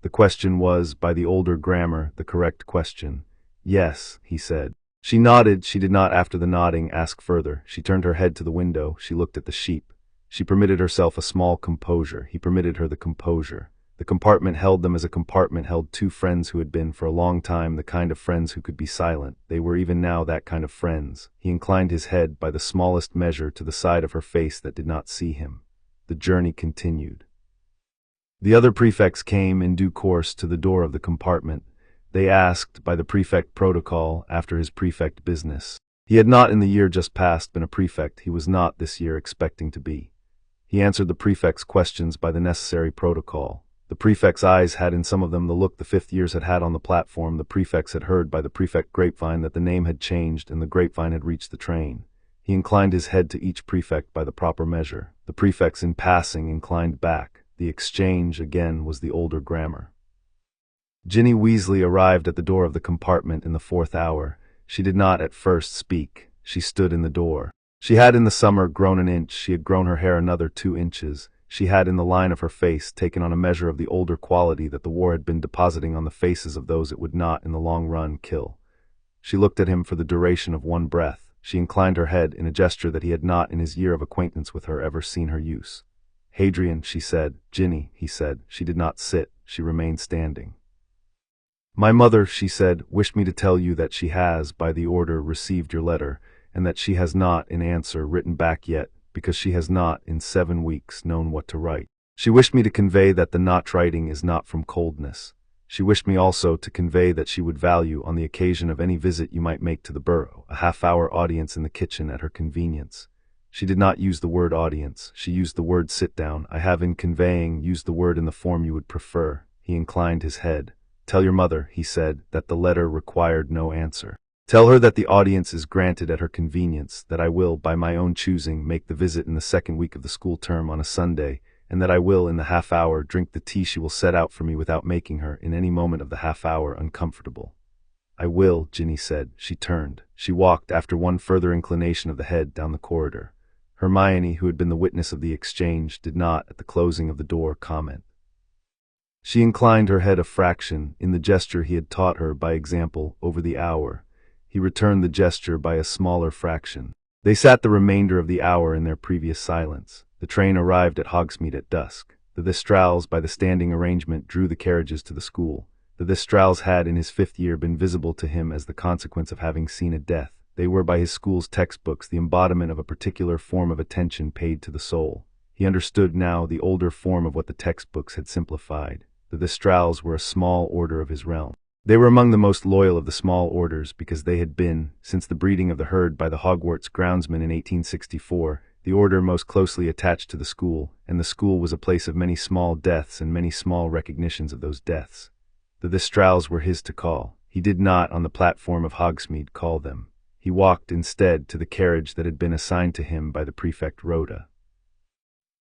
The question was, by the older grammar, the correct question. "Yes," he said. She nodded. She did not, after the nodding, ask further. She turned her head to the window. She looked at the sheep. She permitted herself a small composure. He permitted her the composure. The compartment held them as a compartment held two friends who had been, for a long time, the kind of friends who could be silent. They were even now that kind of friends. He inclined his head, by the smallest measure, to the side of her face that did not see him. The journey continued. The other prefects came, in due course, to the door of the compartment. They asked, by the prefect protocol, after his prefect business. He had not, in the year just past, been a prefect. He was not, this year, expecting to be. He answered the prefect's questions by the necessary protocol. The prefect's eyes had in some of them the look the fifth years had had on the platform. The prefects had heard by the prefect grapevine that the name had changed and the grapevine had reached the train. He inclined his head to each prefect by the proper measure. The prefects, in passing, inclined back. The exchange, again, was the older grammar. Ginny Weasley arrived at the door of the compartment in the 4th hour. She did not at first speak. She stood in the door. She had in the summer grown an inch. She had grown her hair another 2 inches. She had, in the line of her face, taken on a measure of the older quality that the war had been depositing on the faces of those it would not, in the long run, kill. She looked at him for the duration of one breath. She inclined her head in a gesture that he had not, in his year of acquaintance with her, ever seen her use. "Hadrian," she said. "Ginny," he said. She did not sit. She remained standing. "My mother," she said, "wished me to tell you that she has, by the order, received your letter, and that she has not, in answer, written back yet, because she has not, in 7 weeks, known what to write. She wished me to convey that the not writing is not from coldness. She wished me also to convey that she would value, on the occasion of any visit you might make to the borough, a half-hour audience in the kitchen at her convenience." She did not use the word audience. She used the word sit down. "I have, in conveying, used the word in the form you would prefer." He inclined his head. "Tell your mother," he said, "that the letter required no answer. Tell her that the audience is granted at her convenience, that I will, by my own choosing, make the visit in the 2nd week of the school term on a Sunday, and that I will, in the half-hour, drink the tea she will set out for me without making her, in any moment of the half-hour, uncomfortable." "I will," Ginny said. She turned. She walked, after one further inclination of the head, down the corridor. Hermione, who had been the witness of the exchange, did not, at the closing of the door, comment. She inclined her head a fraction, in the gesture he had taught her, by example, over the hour. He returned the gesture by a smaller fraction. They sat the remainder of the hour in their previous silence. The train arrived at Hogsmeade at dusk. The Thestrals, by the standing arrangement, drew the carriages to the school. The Thestrals had in his 5th year been visible to him as the consequence of having seen a death. They were by his school's textbooks the embodiment of a particular form of attention paid to the soul. He understood now the older form of what the textbooks had simplified. The Thestrals were a small order of his realm. They were among the most loyal of the small orders because they had been, since the breeding of the herd by the Hogwarts groundsman in 1864, the order most closely attached to the school, and the school was a place of many small deaths and many small recognitions of those deaths. The Thestrals were his to call. He did not, on the platform of Hogsmeade, call them. He walked, instead, to the carriage that had been assigned to him by the prefect Rhoda.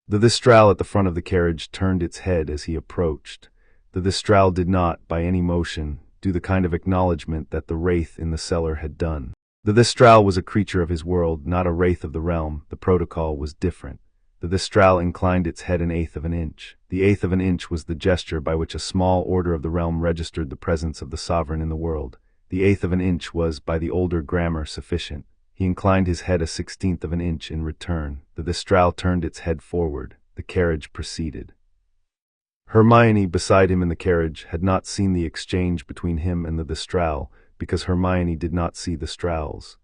The Thestral at the front of the carriage turned its head as he approached. The Thestral did not, by any motion, do the kind of acknowledgment that the wraith in the cellar had done. The Thestral was a creature of his world, not a wraith of the realm. The protocol was different. The Thestral inclined its head 1/8 of an inch. The 1/8 of an inch was the gesture by which a small order of the realm registered the presence of the sovereign in the world. The 1/8 of an inch was, by the older grammar, sufficient. He inclined his head 1/16 of an inch in return. The Thestral turned its head forward. The carriage proceeded. Hermione, beside him in the carriage, had not seen the exchange between him and the Thestral, because Hermione did not see the Thestrals.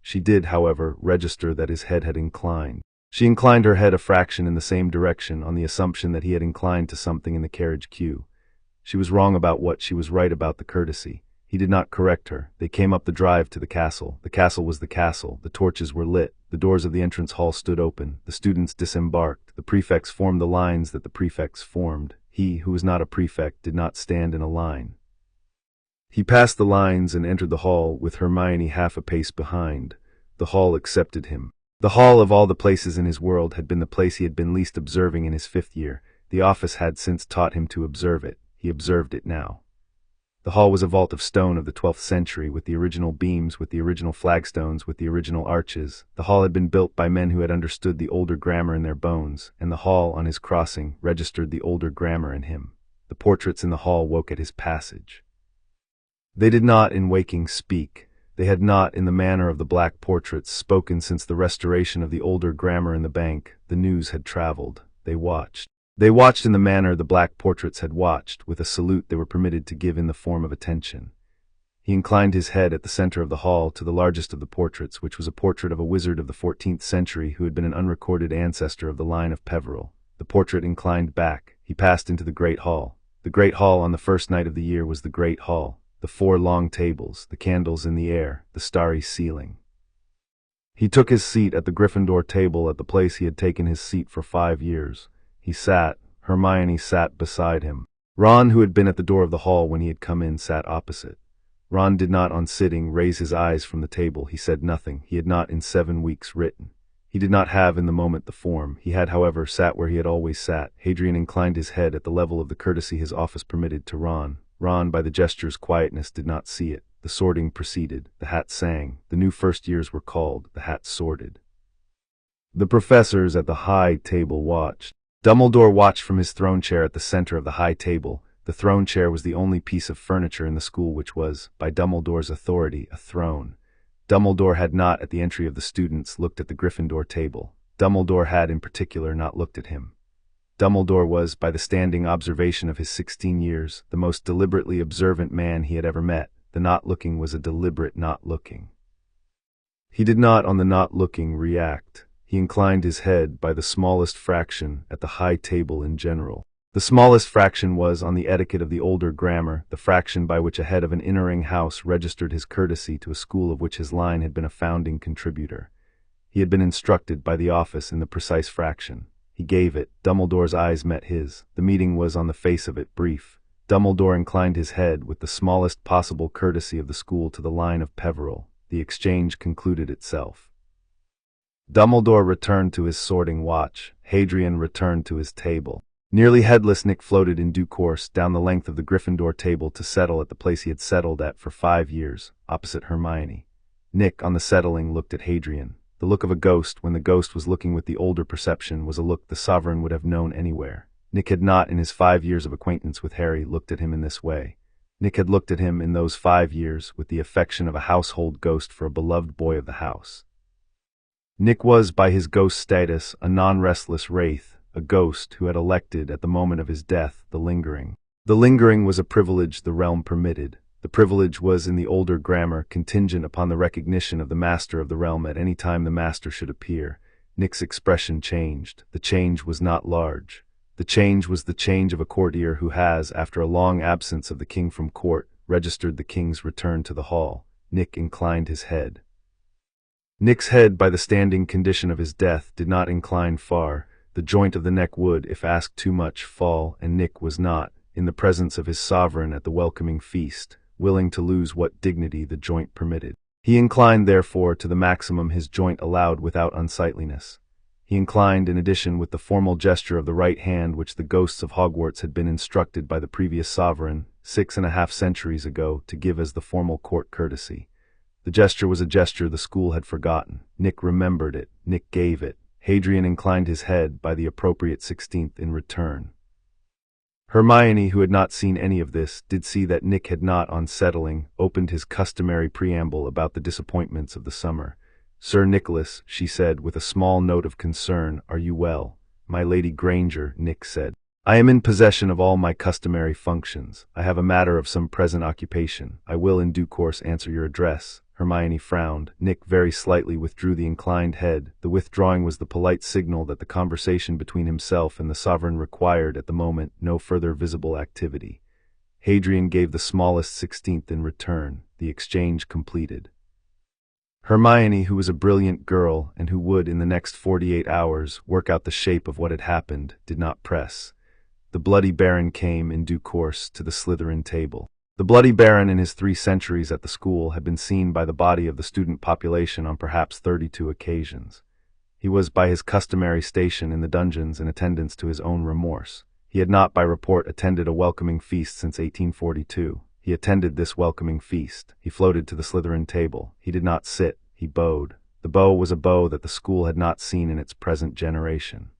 She did, however, register that his head had inclined. She inclined her head a fraction in the same direction on the assumption that he had inclined to something in the carriage queue. She was wrong about what, she was right about the courtesy. He did not correct her. They came up the drive to the castle. The castle was the castle. The torches were lit. The doors of the entrance hall stood open. The students disembarked. The prefects formed the lines that the prefects formed. He, who was not a prefect, did not stand in a line. He passed the lines and entered the hall, with Hermione half a pace behind. The hall accepted him. The hall, of all the places in his world, had been the place he had been least observing in his 5th year. The office had since taught him to observe it. He observed it now. The hall was a vault of stone of the 12th century, with the original beams, with the original flagstones, with the original arches. The hall had been built by men who had understood the older grammar in their bones, and the hall, on his crossing, registered the older grammar in him. The portraits in the hall woke at his passage. They did not, in waking, speak. They had not, in the manner of the black portraits, spoken since the restoration of the older grammar in the bank. The news had traveled. They watched. They watched in the manner the black portraits had watched, with a salute they were permitted to give in the form of attention. He inclined his head at the center of the hall to the largest of the portraits, which was a portrait of a wizard of the 14th century who had been an unrecorded ancestor of the line of Peverell. The portrait inclined back. He passed into the great hall. The great hall on the first night of the year was the great hall. The 4 long tables, the candles in the air, the starry ceiling. He took his seat at the Gryffindor table at the place he had taken his seat for 5 years. He sat. Hermione sat beside him. Ron, who had been at the door of the hall when he had come in, sat opposite. Ron did not, on sitting, raise his eyes from the table. He said nothing. He had not in 7 weeks written. He did not have in the moment the form. He had, however, sat where he had always sat. Hadrian inclined his head at the level of the courtesy his office permitted to Ron. Ron, by the gesture's quietness, did not see it. The sorting proceeded. The hat sang. The new first years were called. The hat sorted. The professors at the high table watched. Dumbledore watched from his throne chair at the center of the high table. The throne chair was the only piece of furniture in the school which was, by Dumbledore's authority, a throne. Dumbledore had not, at the entry of the students, looked at the Gryffindor table. Dumbledore had, in particular, not looked at him. Dumbledore was, by the standing observation of his 16 years, the most deliberately observant man he had ever met. The not looking was a deliberate not looking. He did not, on the not looking, react. He inclined his head by the smallest fraction at the high table in general. The smallest fraction was, on the etiquette of the older grammar, the fraction by which a head of an innering house registered his courtesy to a school of which his line had been a founding contributor. He had been instructed by the office in the precise fraction. He gave it. Dumbledore's eyes met his. The meeting was, on the face of it, brief. Dumbledore inclined his head with the smallest possible courtesy of the school to the line of Peverell. The exchange concluded itself. Dumbledore returned to his sorting watch. Hadrian returned to his table. Nearly headless, Nick floated in due course down the length of the Gryffindor table to settle at the place he had settled at for 5 years, opposite Hermione. Nick, on the settling, looked at Hadrian. The look of a ghost, when the ghost was looking with the older perception, was a look the sovereign would have known anywhere. Nick had not, in his 5 years of acquaintance with Harry, looked at him in this way. Nick had looked at him in those 5 years with the affection of a household ghost for a beloved boy of the house. Nick was, by his ghost status, a non-restless wraith, a ghost who had elected, at the moment of his death, the lingering. The lingering was a privilege the realm permitted. The privilege was in the older grammar contingent upon the recognition of the master of the realm at any time the master should appear. Nick's expression changed. The change was not large. The change was the change of a courtier who has, after a long absence of the king from court, registered the king's return to the hall. Nick inclined his head. Nick's head, by the standing condition of his death, did not incline far. The joint of the neck would, if asked too much, fall, and Nick was not, in the presence of his sovereign at the welcoming feast, willing to lose what dignity the joint permitted. He inclined, therefore, to the maximum his joint allowed without unsightliness. He inclined, in addition, with the formal gesture of the right hand which the ghosts of Hogwarts had been instructed by the previous sovereign, 6.5 centuries ago, to give as the formal court courtesy. The gesture was a gesture the school had forgotten. Nick remembered it. Nick gave it. Hadrian inclined his head by the appropriate 16th in return. Hermione, who had not seen any of this, did see that Nick had not, on settling, opened his customary preamble about the disappointments of the summer. "Sir Nicholas," she said, with a small note of concern, "are you well?" "My Lady Granger," Nick said. "I am in possession of all my customary functions. I have a matter of some present occupation. I will in due course answer your address." Hermione frowned. Nick very slightly withdrew the inclined head. The withdrawing was the polite signal that the conversation between himself and the sovereign required, at the moment, no further visible activity. Hadrian gave the smallest 16th in return. The exchange completed. Hermione, who was a brilliant girl, and who would, in the next 48 hours, work out the shape of what had happened, did not press. The Bloody Baron came, in due course, to the Slytherin table. The Bloody Baron, in his 3 centuries at the school, had been seen by the body of the student population on perhaps 32 occasions. He was, by his customary station in the dungeons, in attendance to his own remorse. He had not, by report, attended a welcoming feast since 1842. He attended this welcoming feast. He floated to the Slytherin table. He did not sit. He bowed. The bow was a bow that the school had not seen in its present generation.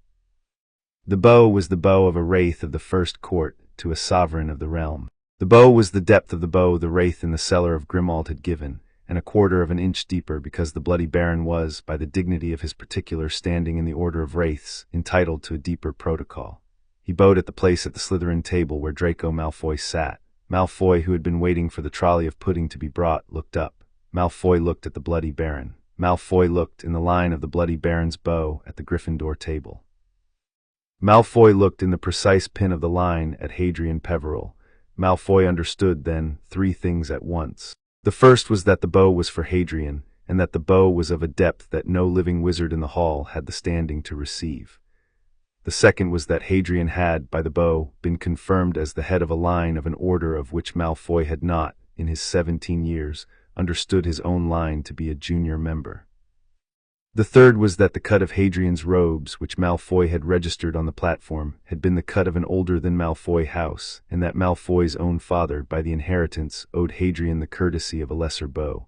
The bow was the bow of a wraith of the first court to a sovereign of the realm. The bow was the depth of the bow the wraith in the cellar of Grimmauld had given, and 1/4 of an inch deeper, because the Bloody Baron was, by the dignity of his particular standing in the order of wraiths, entitled to a deeper protocol. He bowed at the place at the Slytherin table where Draco Malfoy sat. Malfoy, who had been waiting for the trolley of pudding to be brought, looked up. Malfoy looked at the Bloody Baron. Malfoy looked, in the line of the Bloody Baron's bow, at the Gryffindor table. Malfoy looked in the precise pin of the line at Hadrian Peverell. Malfoy understood, then, 3 things at once. The first was that the bow was for Hadrian, and that the bow was of a depth that no living wizard in the hall had the standing to receive. The second was that Hadrian had, by the bow, been confirmed as the head of a line of an order of which Malfoy had not, in his 17 years, understood his own line to be a junior member. The third was that the cut of Hadrian's robes, which Malfoy had registered on the platform, had been the cut of an older-than-Malfoy house, and that Malfoy's own father, by the inheritance, owed Hadrian the courtesy of a lesser bow.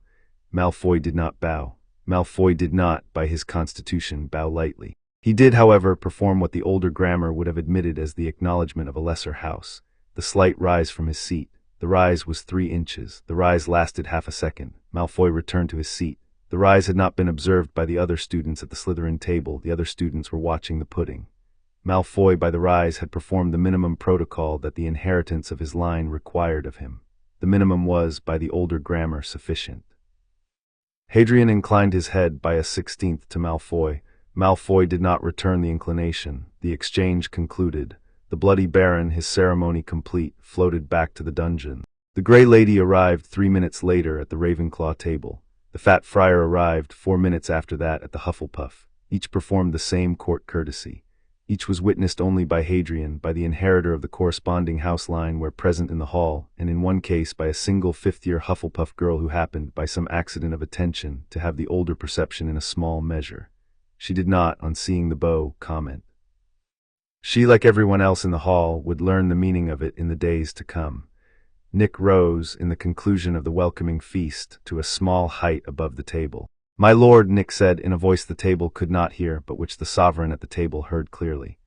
Malfoy did not bow. Malfoy did not, by his constitution, bow lightly. He did, however, perform what the older grammar would have admitted as the acknowledgment of a lesser house. The slight rise from his seat. The rise was 3 inches. The rise lasted half a second. Malfoy returned to his seat. The rise had not been observed by the other students at the Slytherin table. The other students were watching the pudding. Malfoy, by the rise, had performed the minimum protocol that the inheritance of his line required of him. The minimum was, by the older grammar, sufficient. Hadrian inclined his head by a 16th to Malfoy. Malfoy did not return the inclination. The exchange concluded. The Bloody Baron, his ceremony complete, floated back to the dungeon. The Grey Lady arrived 3 minutes later at the Ravenclaw table. The Fat Friar arrived 4 minutes after that at the Hufflepuff. Each performed the same court courtesy. Each was witnessed only by Hadrian, by the inheritor of the corresponding house line where present in the hall, and in one case by a single 5th-year Hufflepuff girl who happened, by some accident of attention, to have the older perception in a small measure. She did not, on seeing the bow, comment. She, like everyone else in the hall, would learn the meaning of it in the days to come. Nick rose, in the conclusion of the welcoming feast, to a small height above the table. "My lord," Nick said, in a voice the table could not hear, but which the sovereign at the table heard clearly.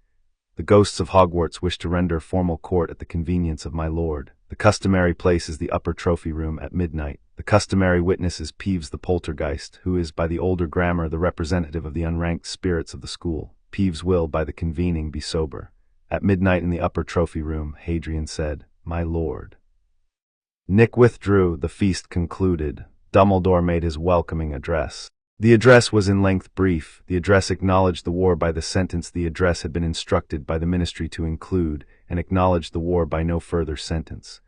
"The ghosts of Hogwarts wish to render formal court at the convenience of my lord. The customary place is the upper trophy room at midnight. The customary witness is Peeves the poltergeist, who is, by the older grammar, the representative of the unranked spirits of the school. Peeves will, by the convening, be sober. At midnight in the upper trophy room," Hadrian said. my lord. Nick withdrew. The feast concluded. Dumbledore made his welcoming address. The address was in length brief. The address acknowledged the war by the sentence the address had been instructed by the ministry to include, and acknowledged the war by no further sentence.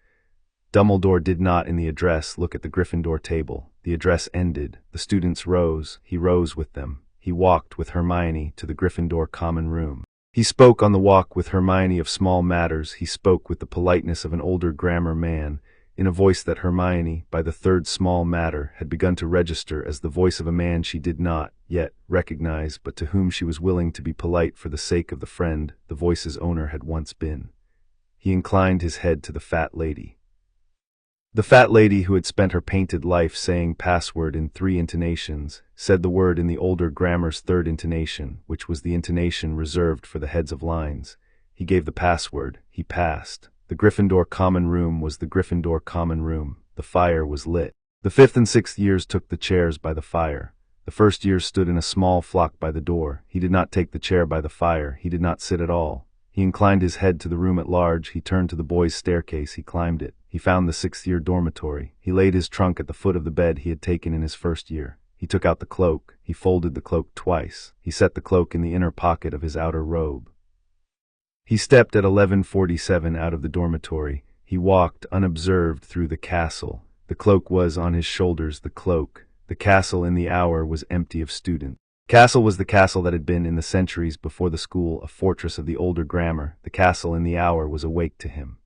Dumbledore did not, in the address, look at the Gryffindor table. The address ended. The students rose. He rose with them. He walked with Hermione to the Gryffindor common room. He spoke on the walk with Hermione of small matters. He spoke with the politeness of an older grammar man, in a voice that Hermione, by the third small matter, had begun to register as the voice of a man she did not yet recognize, but to whom she was willing to be polite for the sake of the friend the voice's owner had once been. He inclined his head to the fat lady. The fat lady, who had spent her painted life saying password in 3 intonations, said the word in the older grammar's 3rd intonation, which was the intonation reserved for the heads of lines. He gave the password. He passed. The Gryffindor common room was the Gryffindor common room. The fire was lit. The 5th and 6th years took the chairs by the fire. The 1st year stood in a small flock by the door. He did not take the chair by the fire. He did not sit at all. He inclined his head to the room at large. He turned to the boys' staircase. He climbed it. He found the 6th year dormitory. He laid his trunk at the foot of the bed he had taken in his 1st year. He took out the cloak. He folded the cloak twice. He set the cloak in the inner pocket of his outer robe. He stepped at 11:47 out of the dormitory. He walked unobserved through the castle. The cloak was on his shoulders. The cloak. The castle in the hour was empty of students. Castle was the castle that had been in the centuries before the school, a fortress of the older grammar. The castle in the hour was awake to him.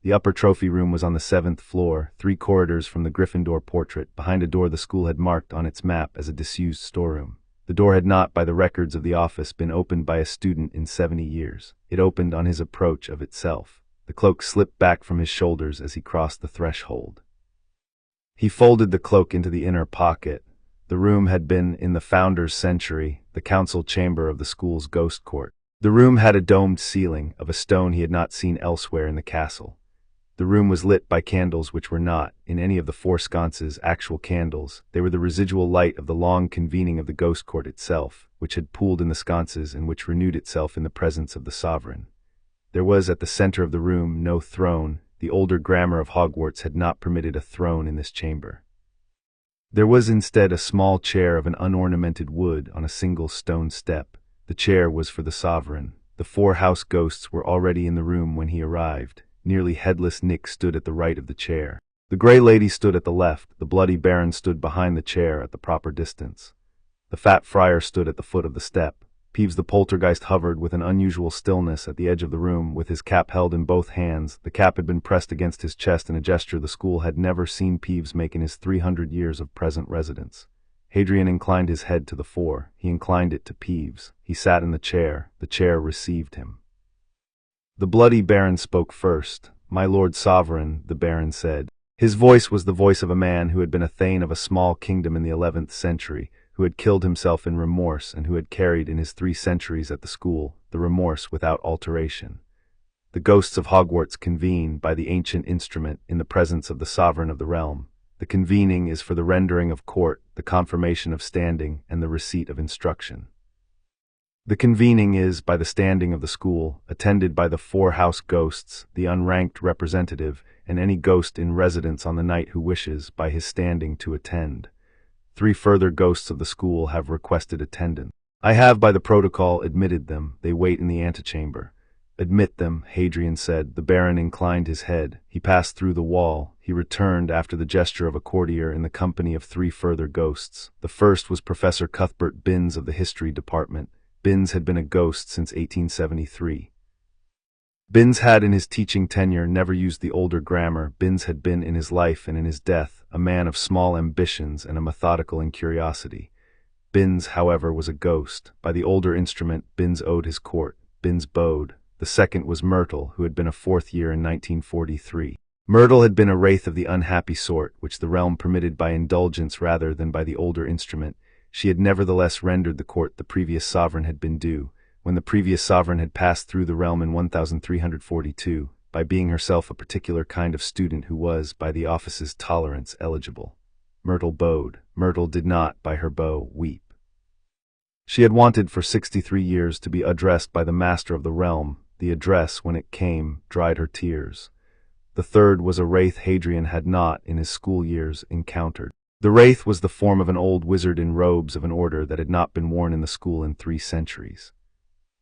The upper trophy room was on the 7th floor, 3 corridors from the Gryffindor portrait, behind a door the school had marked on its map as a disused storeroom. The door had not, by the records of the office, been opened by a student in 70 years. It opened on his approach of itself. The cloak slipped back from his shoulders as he crossed the threshold. He folded the cloak into the inner pocket. The room had been, in the founder's century, the council chamber of the school's ghost court. The room had a domed ceiling, of a stone he had not seen elsewhere in the castle. The room was lit by candles which were not, in any of the 4 sconces, actual candles. They were the residual light of the long convening of the ghost court itself, which had pooled in the sconces and which renewed itself in the presence of the sovereign. There was at the center of the room no throne. The older grammar of Hogwarts had not permitted a throne in this chamber. There was instead a small chair of an unornamented wood on a single stone step. The chair was for the sovereign. The 4 house ghosts were already in the room when he arrived. Nearly headless Nick stood at the right of the chair. The Grey Lady stood at the left. The Bloody Baron stood behind the chair at the proper distance. The Fat Friar stood at the foot of the step. Peeves the Poltergeist hovered with an unusual stillness at the edge of the room, with his cap held in both hands. The cap had been pressed against his chest in a gesture the school had never seen Peeves make in his 300 years of present residence. Hadrian inclined his head to the fore. He inclined it to Peeves. He sat in the chair. The chair received him. The Bloody Baron spoke first. "My Lord Sovereign," the Baron said. His voice was the voice of a man who had been a thane of a small kingdom in the 11th century, who had killed himself in remorse and who had carried in his 3 centuries at the school the remorse without alteration. The ghosts of Hogwarts convene by the ancient instrument in the presence of the sovereign of the realm. The convening is for the rendering of court, the confirmation of standing, and the receipt of instruction. The convening is by the standing of the school, attended by the 4 house ghosts, the unranked representative, and any ghost in residence on the night who wishes, by his standing, to attend. 3 further ghosts of the school have requested attendance. I have, by the protocol, admitted them. They wait in the antechamber. "Admit them," Hadrian said. The Baron inclined his head. He passed through the wall. He returned after the gesture of a courtier in the company of 3 further ghosts. The first was Professor Cuthbert Binns of the History Department. Binns had been a ghost since 1873. Binns had in his teaching tenure never used the older grammar. Binns had been in his life and in his death a man of small ambitions and a methodical incuriosity. Binns, however, was a ghost. By the older instrument, Binns owed his court. Binns bowed. The second was Myrtle, who had been a 4th year in 1943. Myrtle had been a wraith of the unhappy sort, which the realm permitted by indulgence rather than by the older instrument. She had nevertheless rendered the court the previous sovereign had been due, when the previous sovereign had passed through the realm in 1342, by being herself a particular kind of student who was, by the office's tolerance, eligible. Myrtle bowed. Myrtle did not, by her bow, weep. She had wanted for 63 years to be addressed by the master of the realm. The address, when it came, dried her tears. The third was a wraith Hadrian had not, in his school years, encountered. The wraith was the form of an old wizard in robes of an order that had not been worn in the school in 3 centuries.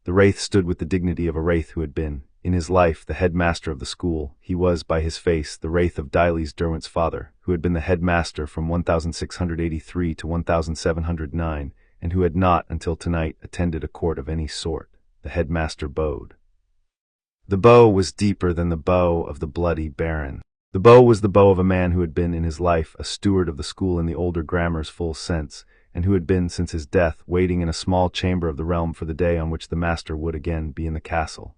The wraith stood with the dignity of a wraith who had been, in his life, the headmaster of the school. He was, by his face, the wraith of Diles Derwent's father, who had been the headmaster from 1683 to 1709, and who had not, until tonight, attended a court of any sort. The headmaster bowed. The bow was deeper than the bow of the bloody baron. The bow was the bow of a man who had been, in his life, a steward of the school in the older grammar's full sense, and who had been, since his death, waiting in a small chamber of the realm for the day on which the master would again be in the castle.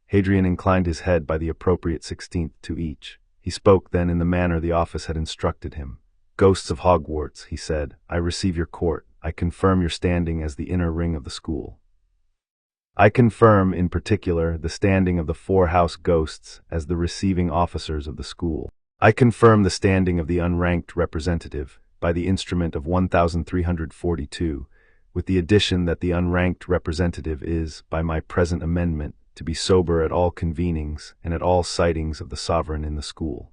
Hadrian inclined his head by the appropriate 16th to each. He spoke then in the manner the office had instructed him. "Ghosts of Hogwarts," he said, "I receive your court. I confirm your standing as the inner ring of the school. I confirm, in particular, the standing of the 4 house ghosts as the receiving officers of the school. I confirm the standing of the unranked representative, by the instrument of 1342, with the addition that the unranked representative is, by my present amendment, to be sober at all convenings and at all sightings of the sovereign in the school.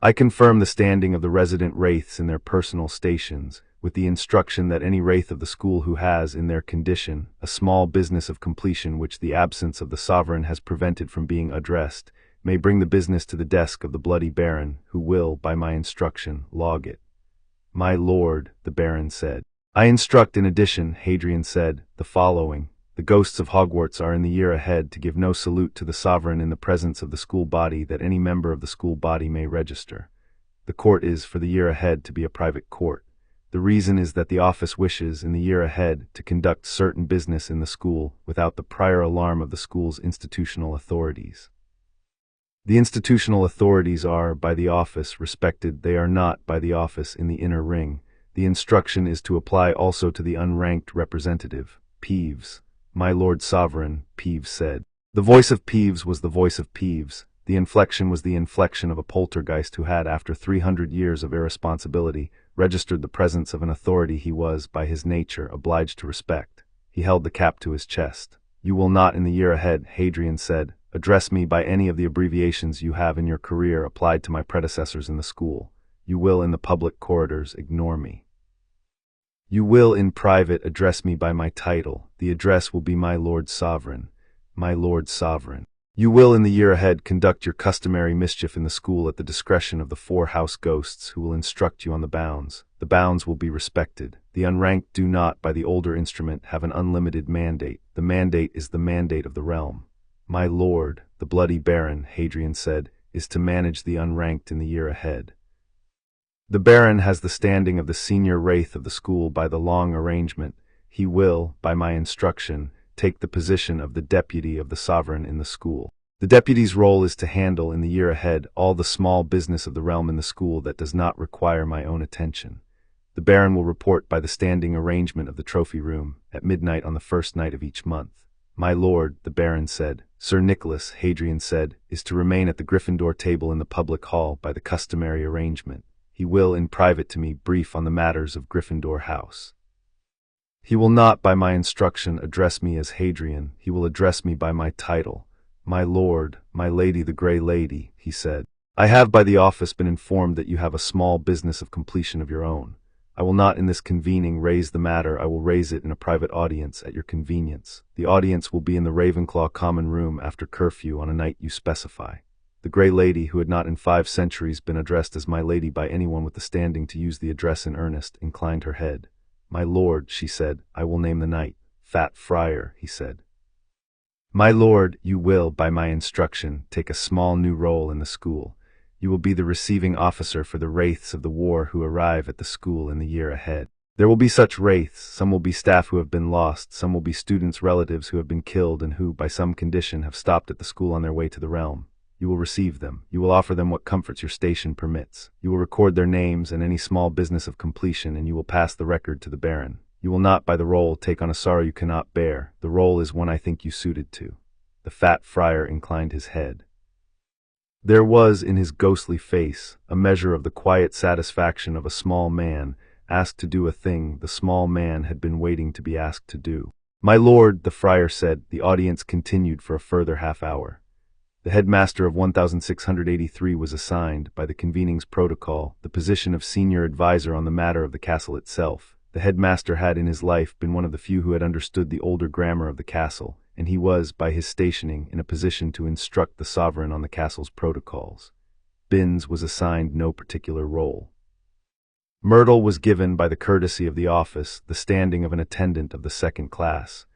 I confirm the standing of the resident wraiths in their personal stations, with the instruction that any wraith of the school who has, in their condition, a small business of completion which the absence of the sovereign has prevented from being addressed, may bring the business to the desk of the bloody baron, who will, by my instruction, log it." "My lord," the baron said. "I instruct in addition," Hadrian said, "the following. The ghosts of Hogwarts are in the year ahead to give no salute to the sovereign in the presence of the school body that any member of the school body may register. The court is, for the year ahead, to be a private court. The reason is that the office wishes, in the year ahead, to conduct certain business in the school without the prior alarm of the school's institutional authorities. The institutional authorities are, by the office, respected. They are not, by the office, in the inner ring. The instruction is to apply also to the unranked representative, Peeves." "My lord sovereign," Peeves said. The voice of Peeves was the voice of Peeves. The inflection was the inflection of a poltergeist who had, after 300 years of irresponsibility, registered the presence of an authority he was, by his nature, obliged to respect. He held the cap to his chest. "You will not, in the year ahead," Hadrian said, "address me by any of the abbreviations you have in your career applied to my predecessors in the school. You will, in the public corridors, ignore me. You will, in private, address me by my title. The address will be my lord sovereign. My lord sovereign. You will, in the year ahead, conduct your customary mischief in the school at the discretion of the 4 house ghosts, who will instruct you on the bounds. The bounds will be respected. The unranked do not, by the older instrument, have an unlimited mandate. The mandate is the mandate of the realm. My lord, the bloody baron," Hadrian said, "is to manage the unranked in the year ahead. The baron has the standing of the senior wraith of the school by the long arrangement. He will, by my instruction, take the position of the deputy of the sovereign in the school. The deputy's role is to handle, in the year ahead, all the small business of the realm in the school that does not require my own attention. The baron will report by the standing arrangement of the trophy room, at midnight on the first night of each month. My lord," the baron said. "Sir Nicholas," Hadrian said, "is to remain at the Gryffindor table in the public hall by the customary arrangement. He will, in private to me, brief on the matters of Gryffindor House. He will not, by my instruction, address me as Hadrian. He will address me by my title. My lord, my lady the Grey Lady," he said. "I have by the office been informed that you have a small business of completion of your own. I will not in this convening raise the matter. I will raise it in a private audience at your convenience. The audience will be in the Ravenclaw common room after curfew on a night you specify." The Grey Lady, who had not in 5 centuries been addressed as my lady by anyone with the standing to use the address in earnest, inclined her head. "My lord," she said, "I will name the night." "Fat Friar," he said. "My lord, you will, by my instruction, take a small new role in the school. You will be the receiving officer for the wraiths of the war who arrive at the school in the year ahead. There will be such wraiths. Some will be staff who have been lost, some will be students' relatives who have been killed and who, by some condition, have stopped at the school on their way to the realm. You will receive them. You will offer them what comforts your station permits. You will record their names and any small business of completion, and you will pass the record to the baron. You will not, by the role, take on a sorrow you cannot bear. The role is one I think you suited to." The fat friar inclined his head. There was, in his ghostly face, a measure of the quiet satisfaction of a small man asked to do a thing the small man had been waiting to be asked to do. "My lord," the friar said. The audience continued for a further half hour. The headmaster of 1683 was assigned, by the convening's protocol, the position of senior advisor on the matter of the castle itself. The headmaster had in his life been one of the few who had understood the older grammar of the castle, and he was, by his stationing, in a position to instruct the sovereign on the castle's protocols. Binns was assigned no particular role. Myrtle was given, by the courtesy of the office, the standing of an attendant of the second class.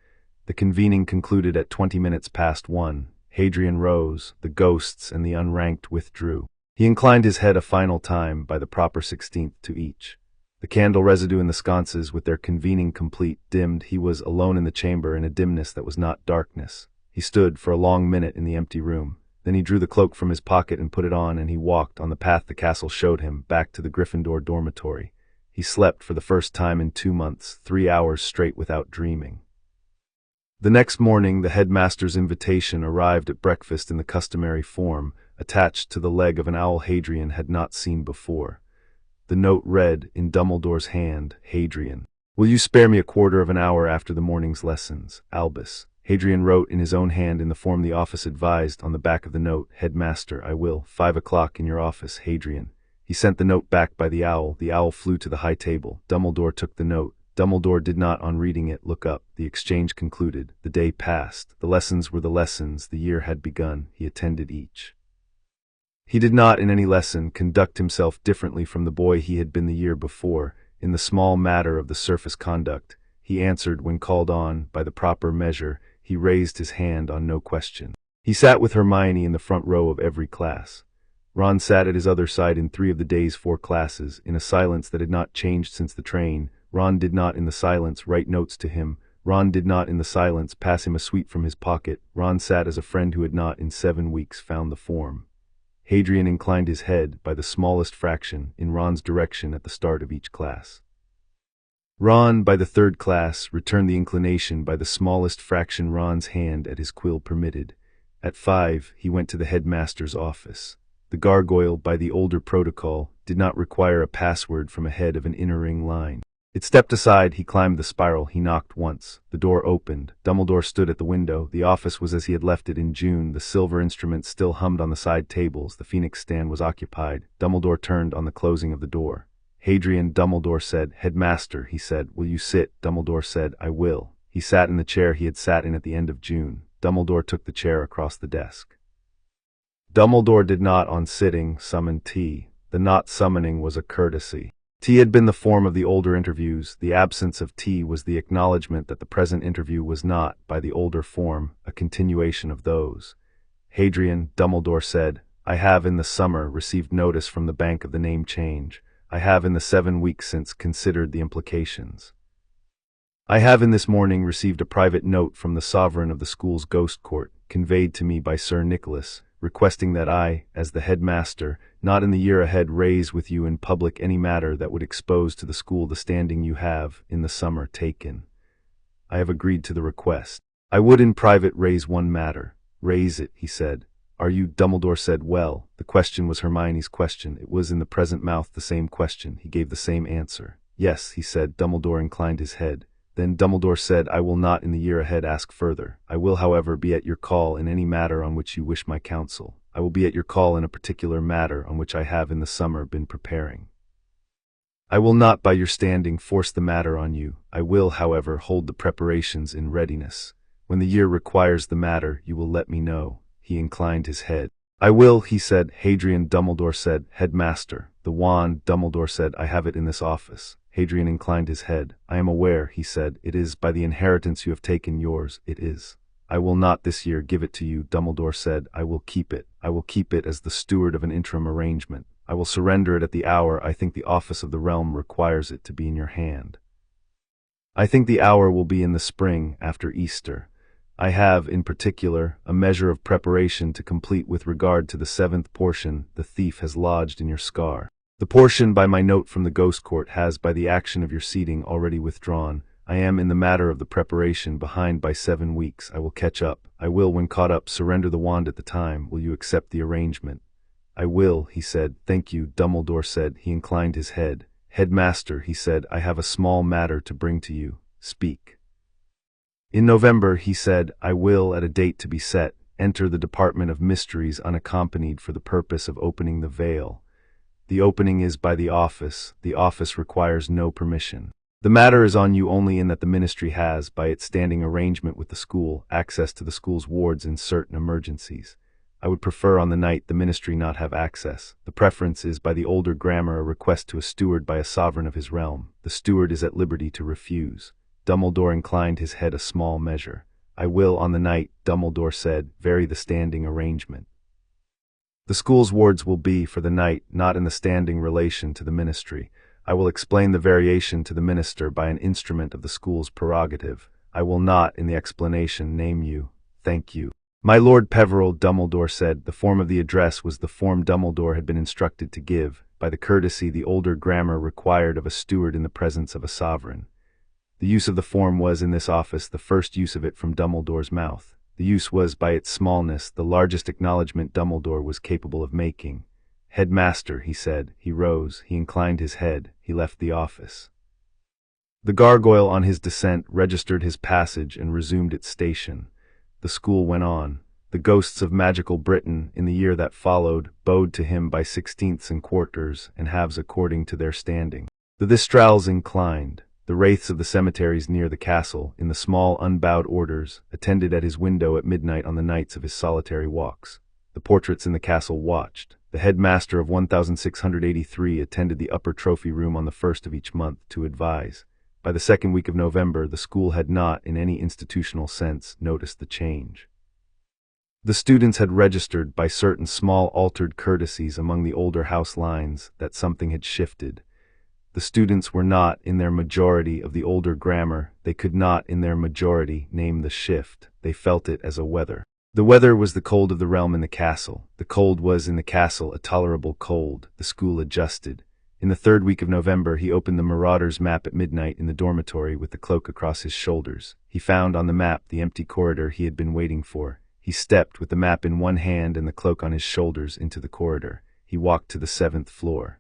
The convening concluded at 1:20 Hadrian rose, the ghosts and the unranked withdrew. He inclined his head a final time, by the proper 16th to each. The candle residue in the sconces, with their convening complete, dimmed. He was alone in the chamber, in a dimness that was not darkness. He stood for a long minute in the empty room. Then he drew the cloak from his pocket and put it on, and he walked, on the path the castle showed him, back to the Gryffindor dormitory. He slept for the first time in 2 months, 3 hours straight without dreaming. The next morning the headmaster's invitation arrived at breakfast in the customary form, attached to the leg of an owl Hadrian had not seen before. The note read, in Dumbledore's hand, Hadrian. Will you spare me a quarter of an hour after the morning's lessons? Albus. Hadrian wrote in his own hand in the form the office advised on the back of the note, Headmaster, I will. 5 o'clock in your office, Hadrian. He sent the note back by the owl. The owl flew to the high table. Dumbledore took the note. Dumbledore did not, on reading it, look up. The exchange concluded. The day passed. The lessons were the lessons. The year had begun. He attended each. He did not, in any lesson, conduct himself differently from the boy he had been the year before. In the small matter of the surface conduct, he answered when called on, by the proper measure. He raised his hand on no question. He sat with Hermione in the front row of every class. Ron sat at his other side in 3 of the day's 4 classes, in a silence that had not changed since the train. Ron did not in the silence write notes to him. Ron did not in the silence pass him a sweet from his pocket. Ron sat as a friend who had not in 7 weeks found the form. Hadrian inclined his head, by the smallest fraction, in Ron's direction at the start of each class. Ron, by the 3rd class, returned the inclination by the smallest fraction Ron's hand at his quill permitted. At 5, he went to the headmaster's office. The gargoyle, by the older protocol, did not require a password from ahead of an inner ring line. It stepped aside, he climbed the spiral, he knocked once. The door opened. Dumbledore stood at the window. The office was as he had left it in June. The silver instruments still hummed on the side tables. The phoenix stand was occupied. Dumbledore turned on the closing of the door. Hadrian, Dumbledore said. Headmaster, he said. Will you sit? Dumbledore said, I will. He sat in the chair he had sat in at the end of June. Dumbledore took the chair across the desk. Dumbledore did not, on sitting, summon tea. The not summoning was a courtesy. Tea had been the form of the older interviews. The absence of tea was the acknowledgment that the present interview was not, by the older form, a continuation of those. Hadrian, Dumbledore said, I have in the summer received notice from the bank of the name change. I have in the 7 weeks since considered the implications. I have in this morning received a private note from the sovereign of the school's ghost court, conveyed to me by Sir Nicholas, requesting that I, as the headmaster, not in the year ahead raise with you in public any matter that would expose to the school the standing you have, in the summer, taken. I have agreed to the request. I would in private raise one matter. Raise it, he said. Are you? Dumbledore said, well. The question was Hermione's question. It was in the present mouth the same question. He gave the same answer. Yes, he said. Dumbledore inclined his head. Then Dumbledore said, I will not in the year ahead ask further. I will, however, be at your call in any matter on which you wish my counsel. I will be at your call in a particular matter on which I have in the summer been preparing. I will not by your standing force the matter on you. I will, however, hold the preparations in readiness. When the year requires the matter, you will let me know. He inclined his head. I will, he said. Hadrian, Dumbledore said. Headmaster. The wand, Dumbledore said. I have it in this office. Hadrian inclined his head. I am aware, he said. It is by the inheritance you have taken yours. It is. I will not this year give it to you, Dumbledore said. I will keep it. I will keep it as the steward of an interim arrangement. I will surrender it at the hour I think the office of the realm requires it to be in your hand. I think the hour will be in the spring, after Easter. I have, in particular, a measure of preparation to complete with regard to the 7th portion the thief has lodged in your scar. The portion by my note from the ghost court has, by the action of your seating, already withdrawn. I am, in the matter of the preparation, behind by 7 weeks. I will catch up. I will, when caught up, surrender the wand at the time. Will you accept the arrangement? I will, he said. Thank you, Dumbledore said. He inclined his head. Headmaster, he said, I have a small matter to bring to you. Speak. In November, he said, I will, at a date to be set, enter the Department of Mysteries unaccompanied for the purpose of opening the veil. The opening is by the office. The office requires no permission. The matter is on you only in that the ministry has, by its standing arrangement with the school, access to the school's wards in certain emergencies. I would prefer on the night the ministry not have access. The preference is by the older grammar a request to a steward by a sovereign of his realm. The steward is at liberty to refuse. Dumbledore inclined his head a small measure. I will, on the night, Dumbledore said, vary the standing arrangement. The school's wards will be, for the night, not in the standing relation to the ministry. I will explain the variation to the minister by an instrument of the school's prerogative. I will not, in the explanation, name you. Thank you. My Lord Peverell, Dumbledore said. The form of the address was the form Dumbledore had been instructed to give, by the courtesy the older grammar required of a steward in the presence of a sovereign. The use of the form was, in this office, the first use of it from Dumbledore's mouth. The use was, by its smallness, the largest acknowledgment Dumbledore was capable of making. Headmaster, he said. He rose, he inclined his head, he left the office. The gargoyle on his descent registered his passage and resumed its station. The school went on. The ghosts of magical Britain, in the year that followed, bowed to him by sixteenths and quarters, and halves according to their standing. The Thestrals inclined. The wraiths of the cemeteries near the castle, in the small unbowed orders, attended at his window at midnight on the nights of his solitary walks. The portraits in the castle watched. The headmaster of 1683 attended the upper trophy room on the 1st of each month to advise. By the second week of November, the school had not, in any institutional sense, noticed the change. The students had registered, by certain small altered courtesies among the older house lines, that something had shifted. The students were not, in their majority, of the older grammar. They could not, in their majority, name the shift. They felt it as a weather. The weather was the cold of the realm in the castle. The cold was, in the castle, a tolerable cold. The school adjusted. In the 3rd week of November, he opened the Marauder's map at midnight in the dormitory with the cloak across his shoulders. He found on the map the empty corridor he had been waiting for. He stepped, with the map in one hand and the cloak on his shoulders, into the corridor. He walked to the 7th floor.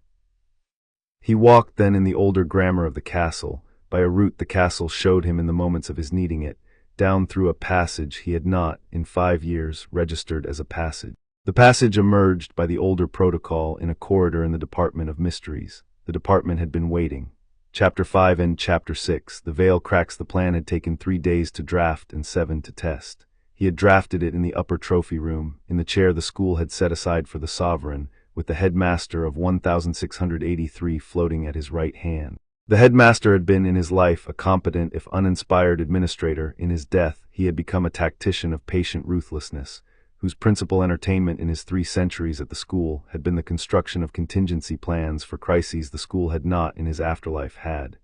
He walked then in the older grammar of the castle, by a route the castle showed him in the moments of his needing it, down through a passage he had not, in 5 years, registered as a passage. The passage emerged, by the older protocol, in a corridor in the Department of Mysteries. The department had been waiting. Chapter 5 and Chapter 6, The Veil Cracks. The plan had taken 3 days to draft and 7 to test. He had drafted it in the upper trophy room, in the chair the school had set aside for the sovereign, with the headmaster of 1683 floating at his right hand. The headmaster had been in his life a competent if uninspired administrator. In his death he had become a tactician of patient ruthlessness, whose principal entertainment in his 3 centuries at the school had been the construction of contingency plans for crises the school had not in his afterlife had.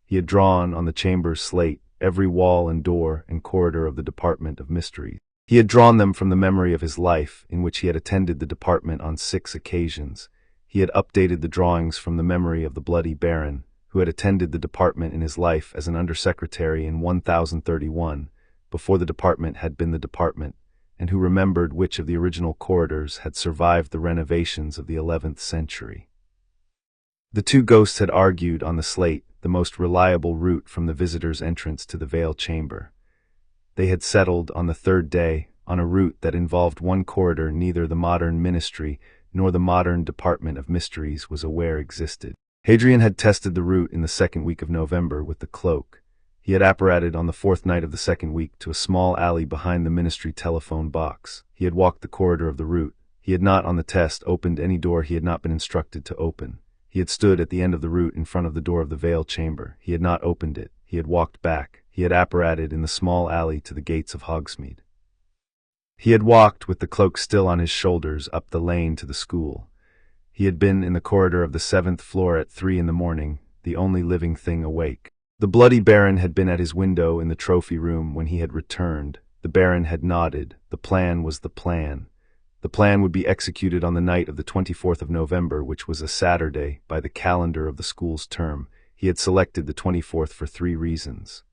He had drawn, on the chamber's slate, every wall and door and corridor of the Department of Mysteries. He had drawn them from the memory of his life, in which he had attended the department on 6 occasions. He had updated the drawings from the memory of the Bloody Baron, who had attended the department in his life as an undersecretary in 1031, before the department had been the department, and who remembered which of the original corridors had survived the renovations of the 11th century. The 2 ghosts had argued on the slate the most reliable route from the visitor's entrance to the Veil Chamber. They had settled, on the 3rd day, on a route that involved one corridor neither the modern ministry nor the modern Department of Mysteries was aware existed. Hadrian had tested the route in the 2nd week of November with the cloak. He had apparated on the 4th night of the 2nd week to a small alley behind the ministry telephone box. He had walked the corridor of the route. He had not, on the test, opened any door he had not been instructed to open. He had stood at the end of the route in front of the door of the Veil Chamber. He had not opened it. He had walked back. He had apparated in the small alley to the gates of Hogsmeade. He had walked, with the cloak still on his shoulders, up the lane to the school. He had been in the corridor of the 7th floor at 3 in the morning, the only living thing awake. The Bloody Baron had been at his window in the trophy room when he had returned. The Baron had nodded. The plan was the plan. The plan would be executed on the night of the 24th of November, which was a Saturday, by the calendar of the school's term. He had selected the 24th for 3 reasons.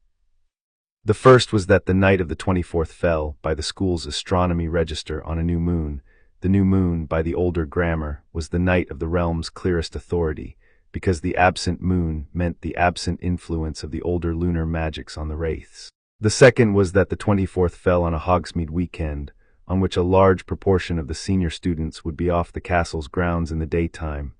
The first was that the night of the 24th fell, by the school's astronomy register, on a new moon. The new moon, by the older grammar, was the night of the realm's clearest authority, because the absent moon meant the absent influence of the older lunar magics on the wraiths. The second was that the 24th fell on a Hogsmeade weekend. on which a large proportion of the senior students would be off the castle's grounds in the daytime.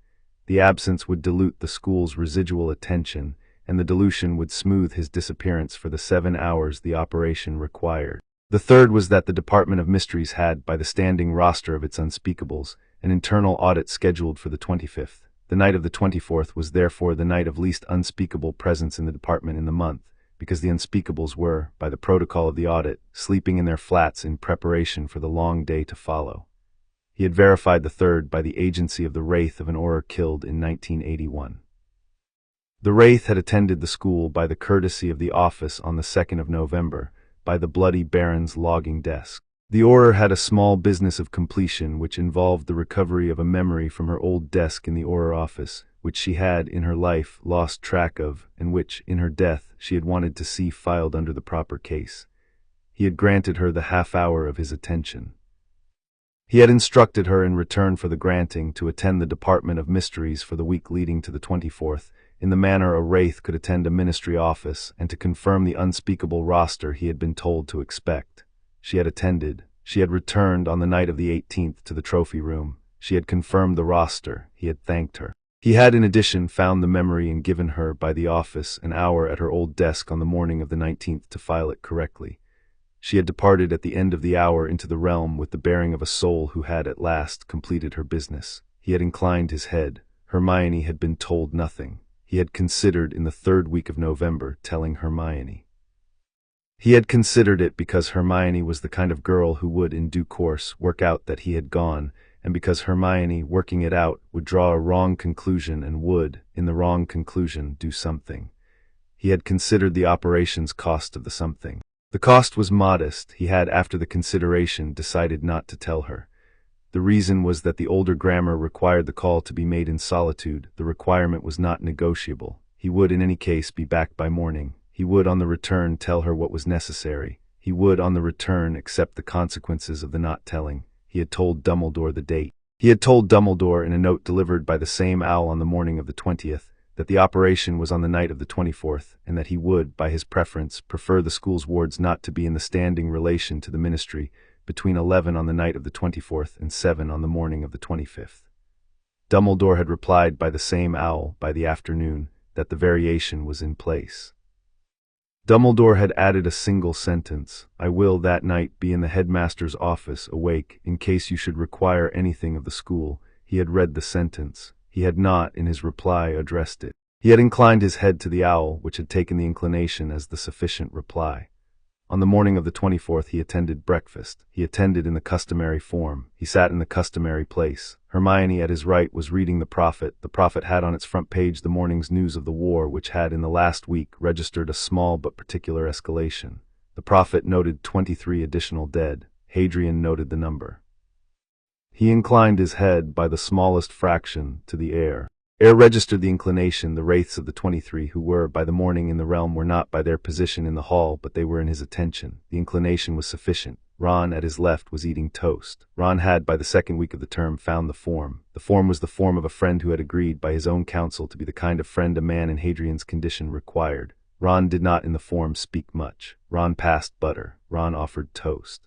The absence would dilute the school's residual attention, and the dilution would smooth his disappearance for the 7 hours the operation required. The third was that the Department of Mysteries had, by the standing roster of its unspeakables, an internal audit scheduled for the 25th. The night of the 24th was therefore the night of least unspeakable presence in the department in the month, because the unspeakables were, by the protocol of the audit, sleeping in their flats in preparation for the long day to follow. He had verified the third by the agency of the wraith of an Auror killed in 1981. The wraith had attended the school by the courtesy of the office on the 2nd of November, by the bloody Baron's logging desk. The Auror had a small business of completion which involved the recovery of a memory from her old desk in the Auror office, which she had, in her life, lost track of, and which, in her death, she had wanted to see filed under the proper case. He had granted her the half-hour of his attention. He had instructed her in return for the granting to attend the Department of Mysteries for the week leading to the 24th, in the manner a wraith could attend a ministry office, and to confirm the unspeakable roster he had been told to expect. She had attended. She had returned on the night of the 18th to the trophy room. She had confirmed the roster. He had thanked her. He had in addition found the memory and given her, by the office, an hour at her old desk on the morning of the 19th to file it correctly. She had departed at the end of the hour into the realm with the bearing of a soul who had at last completed her business. He had inclined his head. Hermione had been told nothing. He had considered in the 3rd week of November telling Hermione. He had considered it because Hermione was the kind of girl who would, in due course, work out that he had gone, and because Hermione, working it out, would draw a wrong conclusion and would, in the wrong conclusion, do something. He had considered the operation's cost of the something. The cost was modest. He had, after the consideration, decided not to tell her. The reason was that the older grammar required the call to be made in solitude. The requirement was not negotiable. He would, in any case, be back by morning. He would, on the return, tell her what was necessary. He would, on the return, accept the consequences of the not telling. He had told Dumbledore the date. He had told Dumbledore, in a note delivered by the same owl on the morning of the 20th, that the operation was on the night of the 24th, and that he would, by his preference, prefer the school's wards not to be in the standing relation to the ministry, between 11 on the night of the 24th and 7 on the morning of the 25th. Dumbledore had replied by the same owl, by the afternoon, that the variation was in place. Dumbledore had added a single sentence: "I will that night be in the headmaster's office, awake, in case you should require anything of the school." He had read the sentence. He had not, in his reply, addressed it. He had inclined his head to the owl, which had taken the inclination as the sufficient reply. On the morning of the 24th he attended breakfast. He attended in the customary form. He sat in the customary place. Hermione at his right was reading the Prophet. The Prophet had on its front page the morning's news of the war, which had in the last week registered a small but particular escalation. The Prophet noted 23 additional dead. Hadrian noted the number. He inclined his head by the smallest fraction to the air. Air registered the inclination. The wraiths of the 23 who were, by the morning in the realm, were not by their position in the hall, but they were in his attention. The inclination was sufficient. Ron, at his left, was eating toast. Ron had, by the 2nd week of the term, found the form. The form was the form of a friend who had agreed, by his own counsel, to be the kind of friend a man in Hadrian's condition required. Ron did not, in the form, speak much. Ron passed butter. Ron offered toast.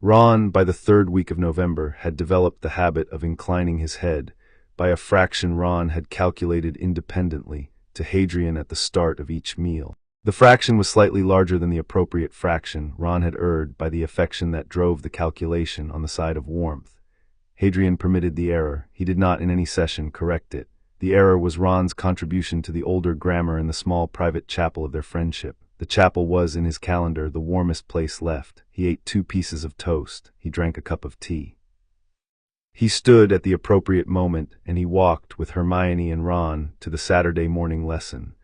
Ron, by the 3rd week of November, had developed the habit of inclining his head. By a fraction Ron had calculated independently, to Hadrian at the start of each meal. The fraction was slightly larger than the appropriate fraction. Ron had erred, by the affection that drove the calculation, on the side of warmth. Hadrian permitted the error. He did not in any session correct it. The error was Ron's contribution to the older grammar in the small private chapel of their friendship. The chapel was, in his calendar, the warmest place left. He ate 2 pieces of toast. He drank a cup of tea. He stood at the appropriate moment, and he walked, with Hermione and Ron, to the Saturday morning lesson.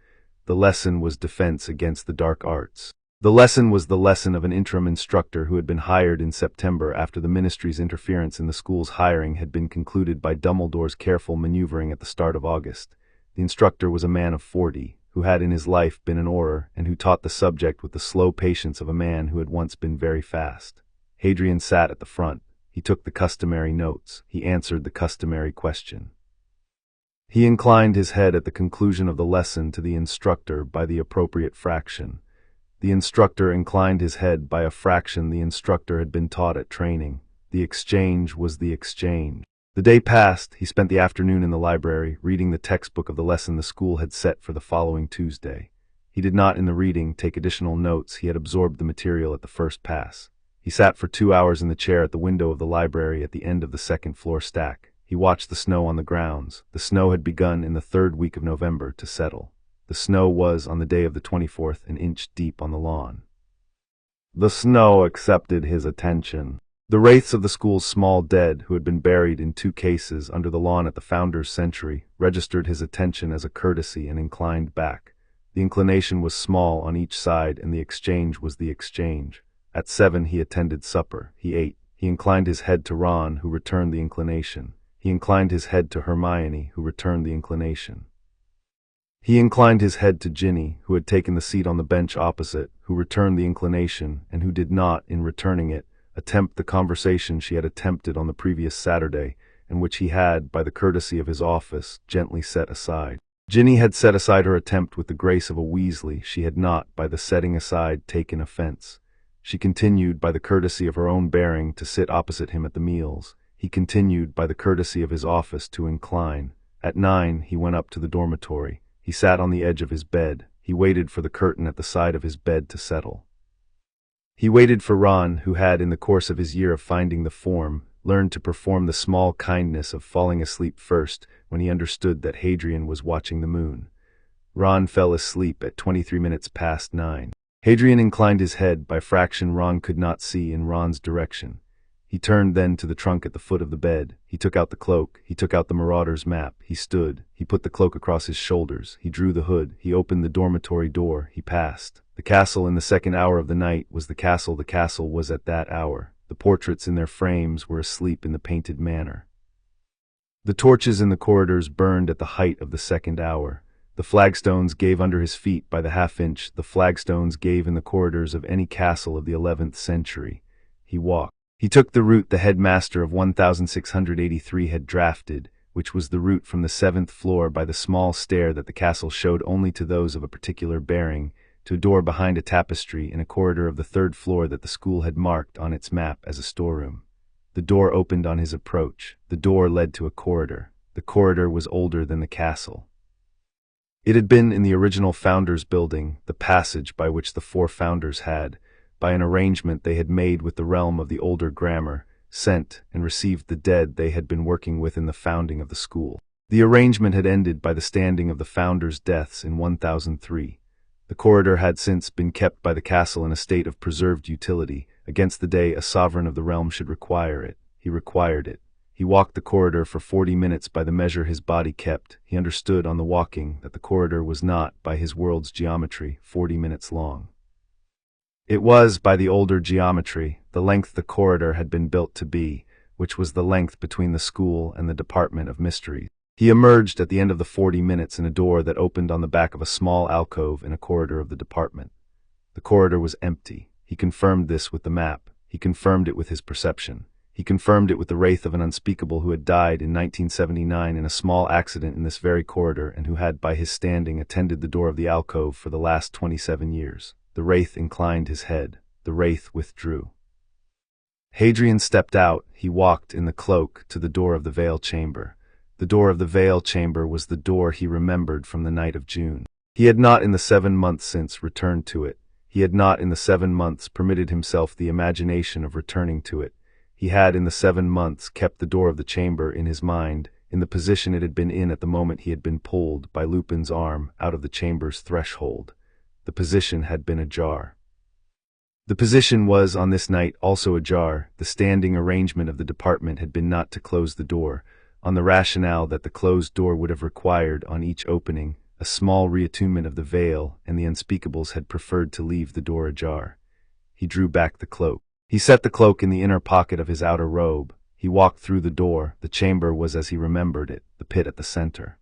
The lesson was Defense Against the Dark Arts. The lesson was the lesson of an interim instructor who had been hired in September after the ministry's interference in the school's hiring had been concluded by Dumbledore's careful maneuvering at the start of August. The instructor was a man of 40, who had in his life been an Auror, and who taught the subject with the slow patience of a man who had once been very fast. Hadrian sat at the front. He took the customary notes. He answered the customary question. He inclined his head at the conclusion of the lesson to the instructor by the appropriate fraction. The instructor inclined his head by a fraction the instructor had been taught at training. The exchange was the exchange. The day passed. He spent the afternoon in the library, reading the textbook of the lesson the school had set for the following Tuesday. He did not, in the reading, take additional notes. He had absorbed the material at the first pass. He sat for 2 hours in the chair at the window of the library at the end of the second-floor stack. He watched the snow on the grounds. The snow had begun in the third week of November to settle. The snow was, on the day of the 24th, an inch deep on the lawn. The snow accepted his attention. The wraiths of the school's small dead, who had been buried in 2 cases under the lawn at the Founders' Century, registered his attention as a courtesy and inclined back. The inclination was small on each side, and the exchange was the exchange. At 7 he attended supper. He ate. He inclined his head to Ron, who returned the inclination. He inclined his head to Hermione, who returned the inclination. He inclined his head to Ginny, who had taken the seat on the bench opposite, who returned the inclination, and who did not, in returning it, attempt the conversation she had attempted on the previous Saturday, and which he had, by the courtesy of his office, gently set aside. Ginny had set aside her attempt with the grace of a Weasley. She had not, by the setting aside, taken offense. She continued, by the courtesy of her own bearing, to sit opposite him at the meals. He continued, by the courtesy of his office, to incline. At 9 he went up to the dormitory. He sat on the edge of his bed. He waited for the curtain at the side of his bed to settle. He waited for Ron, who had, in the course of his year of finding the form, learned to perform the small kindness of falling asleep first when he understood that Hadrian was watching the moon. Ron fell asleep at 23 minutes past 9. Hadrian inclined his head by fraction Ron could not see in Ron's direction. He turned then to the trunk at the foot of the bed. He took out the cloak. He took out the Marauder's map. He stood. He put the cloak across his shoulders. He drew the hood. He opened the dormitory door. He passed. The castle in the second hour of the night was the castle. The castle was at that hour. The portraits in their frames were asleep in the painted manner. The torches in the corridors burned at the height of the second hour. The flagstones gave under his feet by the half-inch. The flagstones gave in the corridors of any castle of the 11th century. He walked. He took the route the headmaster of 1683 had drafted, which was the route from the 7th floor by the small stair that the castle showed only to those of a particular bearing, to a door behind a tapestry in a corridor of the 3rd floor that the school had marked on its map as a storeroom. The door opened on his approach. The door led to a corridor. The corridor was older than the castle. It had been in the original Founders building, the passage by which the 4 founders had, by an arrangement they had made with the realm of the older grammar, sent and received the dead they had been working with in the founding of the school. The arrangement had ended by the standing of the founders' deaths in 1003. The corridor had since been kept by the castle in a state of preserved utility, against the day a sovereign of the realm should require it. He required it. He walked the corridor for 40 minutes by the measure his body kept. He understood on the walking that the corridor was not, by his world's geometry, 40 minutes long. It was, by the older geometry, the length the corridor had been built to be, which was the length between the school and the Department of Mysteries. He emerged at the end of the 40 minutes in a door that opened on the back of a small alcove in a corridor of the department. The corridor was empty. He confirmed this with the map. He confirmed it with his perception. He confirmed it with the wraith of an unspeakable who had died in 1979 in a small accident in this very corridor and who had, by his standing, attended the door of the alcove for the last 27 years. The wraith inclined his head. The wraith withdrew. Hadrian stepped out. He walked in the cloak to the door of the veil chamber. The door of the veil chamber was the door he remembered from the night of June. He had not in the 7 months since returned to it. He had not in the 7 months permitted himself the imagination of returning to it. He had in the 7 months kept the door of the chamber in his mind, in the position it had been in at the moment he had been pulled by Lupin's arm out of the chamber's threshold. The position had been ajar. The position was, on this night, also ajar. The standing arrangement of the department had been not to close the door, on the rationale that the closed door would have required, on each opening, a small reattunement of the veil, and the unspeakables had preferred to leave the door ajar. He drew back the cloak. He set the cloak in the inner pocket of his outer robe. He walked through the door. The chamber was as he remembered it, the pit at the center.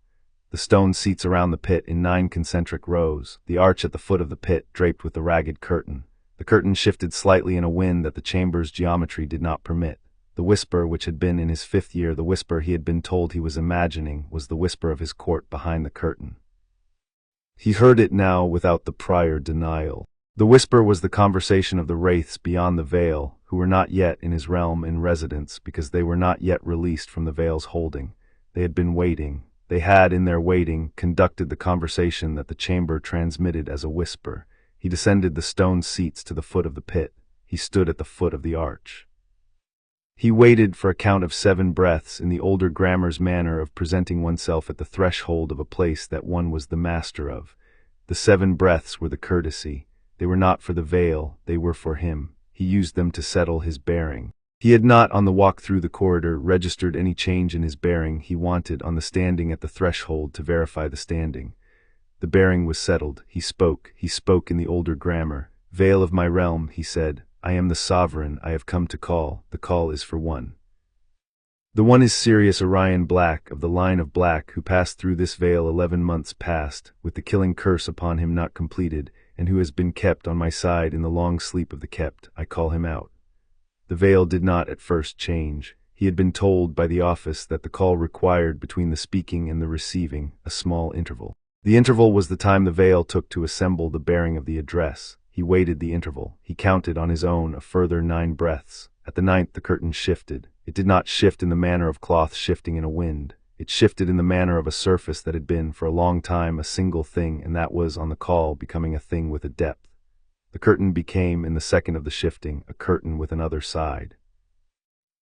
The stone seats around the pit in 9 concentric rows, the arch at the foot of the pit draped with the ragged curtain. The curtain shifted slightly in a wind that the chamber's geometry did not permit. The whisper which had been in his 5th year, the whisper he had been told he was imagining, was the whisper of his court behind the curtain. He heard it now without the prior denial. The whisper was the conversation of the wraiths beyond the veil, who were not yet in his realm in residence because they were not yet released from the veil's holding. They had been waiting. They had, in their waiting, conducted the conversation that the chamber transmitted as a whisper. He descended the stone seats to the foot of the pit. He stood at the foot of the arch. He waited for a count of 7 breaths in the older grammar's manner of presenting oneself at the threshold of a place that one was the master of. The 7 breaths were the courtesy. They were not for the veil, they were for him. He used them to settle his bearing. He had not, on the walk through the corridor, registered any change in his bearing. He wanted, on the standing at the threshold, to verify the standing. The bearing was settled. He spoke in the older grammar. "Veil of my realm," he said, "I am the sovereign, I have come to call. The call is for one. The one is Sirius Black, of the line of Black, who passed through this veil 11 months past, with the killing curse upon him not completed, and who has been kept on my side in the long sleep of the kept. I call him out." The veil did not at first change. He had been told by the office that the call required, between the speaking and the receiving, a small interval. The interval was the time the veil took to assemble the bearing of the address. He waited the interval. He counted on his own a further 9 breaths. At the 9th the curtain shifted. It did not shift in the manner of cloth shifting in a wind. It shifted in the manner of a surface that had been, for a long time, a single thing, and that was, on the call, becoming a thing with a depth. The curtain became, in the second of the shifting, a curtain with another side.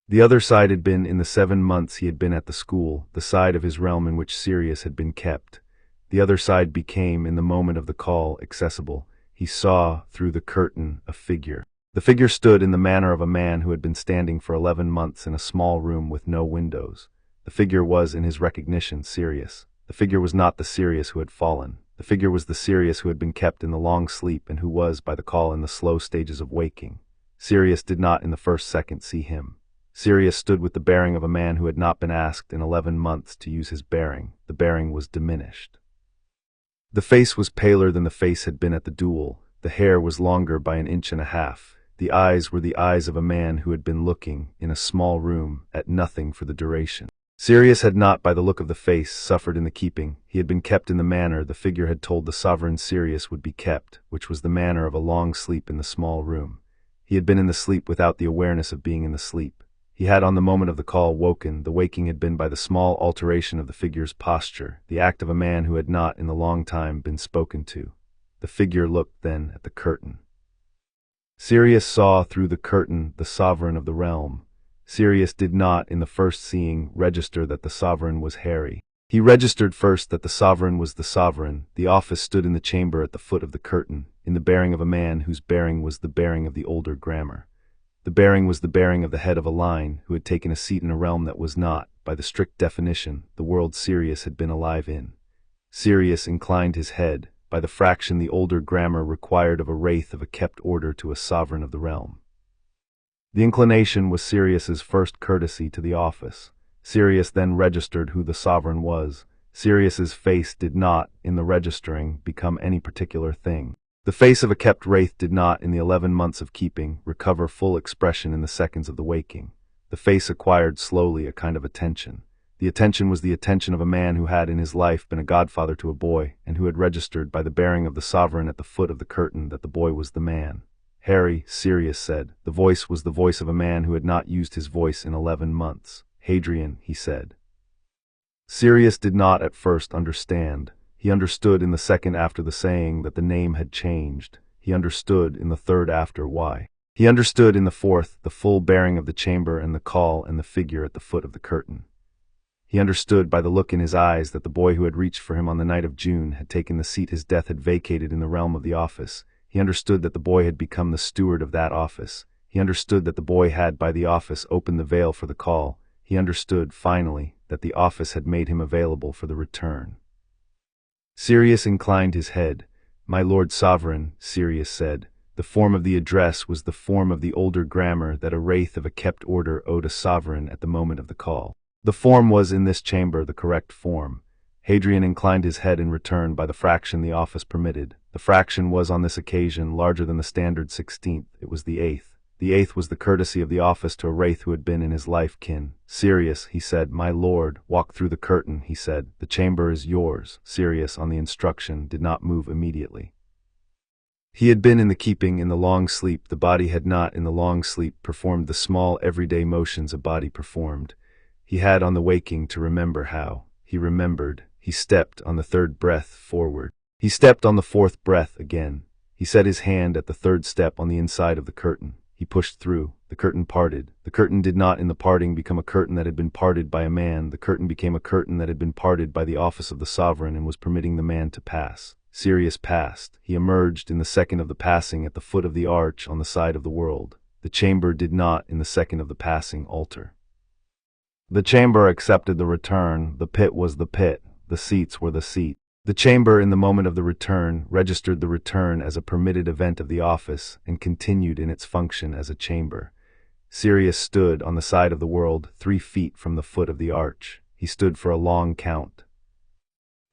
The other side had been, in the 7 months he had been at the school, the side of his realm in which Sirius had been kept. The other side became, in the moment of the call, accessible. He saw, through the curtain, a figure. The figure stood in the manner of a man who had been standing for 11 months in a small room with no windows. The figure was, in his recognition, Sirius. The figure was not the Sirius who had fallen. The figure was the Sirius who had been kept in the long sleep and who was, by the call, in the slow stages of waking. Sirius did not, in the first second, see him. Sirius stood with the bearing of a man who had not been asked in 11 months to use his bearing. The bearing was diminished. The face was paler than the face had been at the duel. The hair was longer by 1.5 inches. The eyes were the eyes of a man who had been looking, in a small room, at nothing for the duration. Sirius had not, by the look of the face, suffered in the keeping. He had been kept in the manner the figure had told the sovereign Sirius would be kept, which was the manner of a long sleep in the small room. He had been in the sleep without the awareness of being in the sleep. He had, on the moment of the call, woken. The waking had been by the small alteration of the figure's posture, the act of a man who had not, in the long time, been spoken to. The figure looked, then, at the curtain. Sirius saw, through the curtain, the sovereign of the realm. Sirius did not, in the first seeing, register that the sovereign was Harry. He registered first that the sovereign was the sovereign. The office stood in the chamber at the foot of the curtain, in the bearing of a man whose bearing was the bearing of the older grammar. The bearing was the bearing of the head of a line, who had taken a seat in a realm that was not, by the strict definition, the world Sirius had been alive in. Sirius inclined his head, by the fraction the older grammar required of a wraith of a kept order to a sovereign of the realm. The inclination was Sirius's first courtesy to the office. Sirius then registered who the sovereign was. Sirius's face did not, in the registering, become any particular thing. The face of a kept wraith did not, in the 11 months of keeping, recover full expression in the seconds of the waking. The face acquired slowly a kind of attention. The attention was the attention of a man who had in his life been a godfather to a boy, and who had registered by the bearing of the sovereign at the foot of the curtain that the boy was the man. "Harry," Sirius said. The voice was the voice of a man who had not used his voice in 11 months. "Hadrian," he said. Sirius did not at first understand. He understood in the second after the saying that the name had changed. He understood in the third after why. He understood in the fourth the full bearing of the chamber and the call and the figure at the foot of the curtain. He understood by the look in his eyes that the boy who had reached for him on the night of June had taken the seat his death had vacated in the realm of the office. He understood that the boy had become the steward of that office. He understood that the boy had, by the office, opened the veil for the call. He understood, finally, that the office had made him available for the return. Sirius inclined his head. "My lord sovereign," Sirius said. The form of the address was the form of the older grammar that a wraith of a kept order owed a sovereign at the moment of the call. The form was, in this chamber, the correct form. Hadrian inclined his head in return by the fraction the office permitted. The fraction was, on this occasion, larger than the standard 16th. It was the 8th. The 8th was the courtesy of the office to a wraith who had been in his life kin. "Sirius," he said. "My lord, walk through the curtain," he said. "The chamber is yours." Sirius, on the instruction, did not move immediately. He had been in the keeping in the long sleep. The body had not in the long sleep performed the small everyday motions a body performed. He had on the waking to remember how. He remembered. He stepped on the third breath forward. He stepped on the fourth breath again. He set his hand at the third step on the inside of the curtain. He pushed through. The curtain parted. The curtain did not in the parting become a curtain that had been parted by a man. The curtain became a curtain that had been parted by the office of the sovereign and was permitting the man to pass. Sirius passed. He emerged in the second of the passing at the foot of the arch on the side of the world. The chamber did not in the second of the passing alter. The chamber accepted the return. The pit was the pit. The seats were the seat. The chamber in the moment of the return registered the return as a permitted event of the office and continued in its function as a chamber. Sirius stood on the side of the world 3 feet from the foot of the arch. He stood for a long count.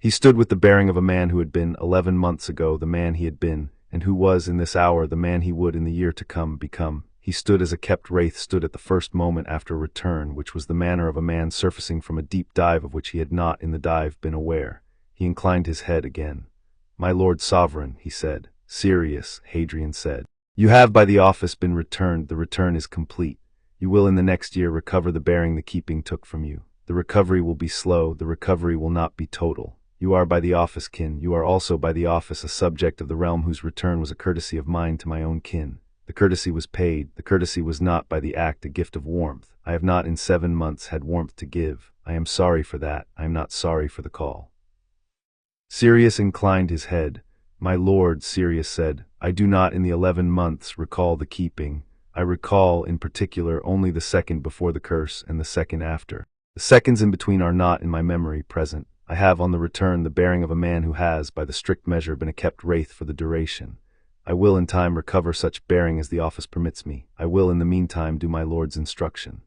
He stood with the bearing of a man who had been 11 months ago the man he had been, and who was in this hour the man he would in the year to come become. He stood as a kept wraith stood at the first moment after return, which was the manner of a man surfacing from a deep dive of which he had not in the dive been aware. He inclined his head again. "My lord sovereign," he said. "Sirius," Hadrian said. "You have by the office been returned. The return is complete. You will in the next year recover the bearing the keeping took from you. The recovery will be slow. The recovery will not be total. You are by the office kin. You are also by the office a subject of the realm whose return was a courtesy of mine to my own kin. The courtesy was paid. The courtesy was not by the act a gift of warmth. I have not in 7 months had warmth to give. I am sorry for that. I am not sorry for the call." Sirius inclined his head. "My lord," Sirius said, "I do not in the 11 months recall the keeping. I recall, in particular, only the second before the curse and the second after. The seconds in between are not in my memory present. I have on the return the bearing of a man who has, by the strict measure, been a kept wraith for the duration. I will in time recover such bearing as the office permits me. I will in the meantime do my lord's instruction."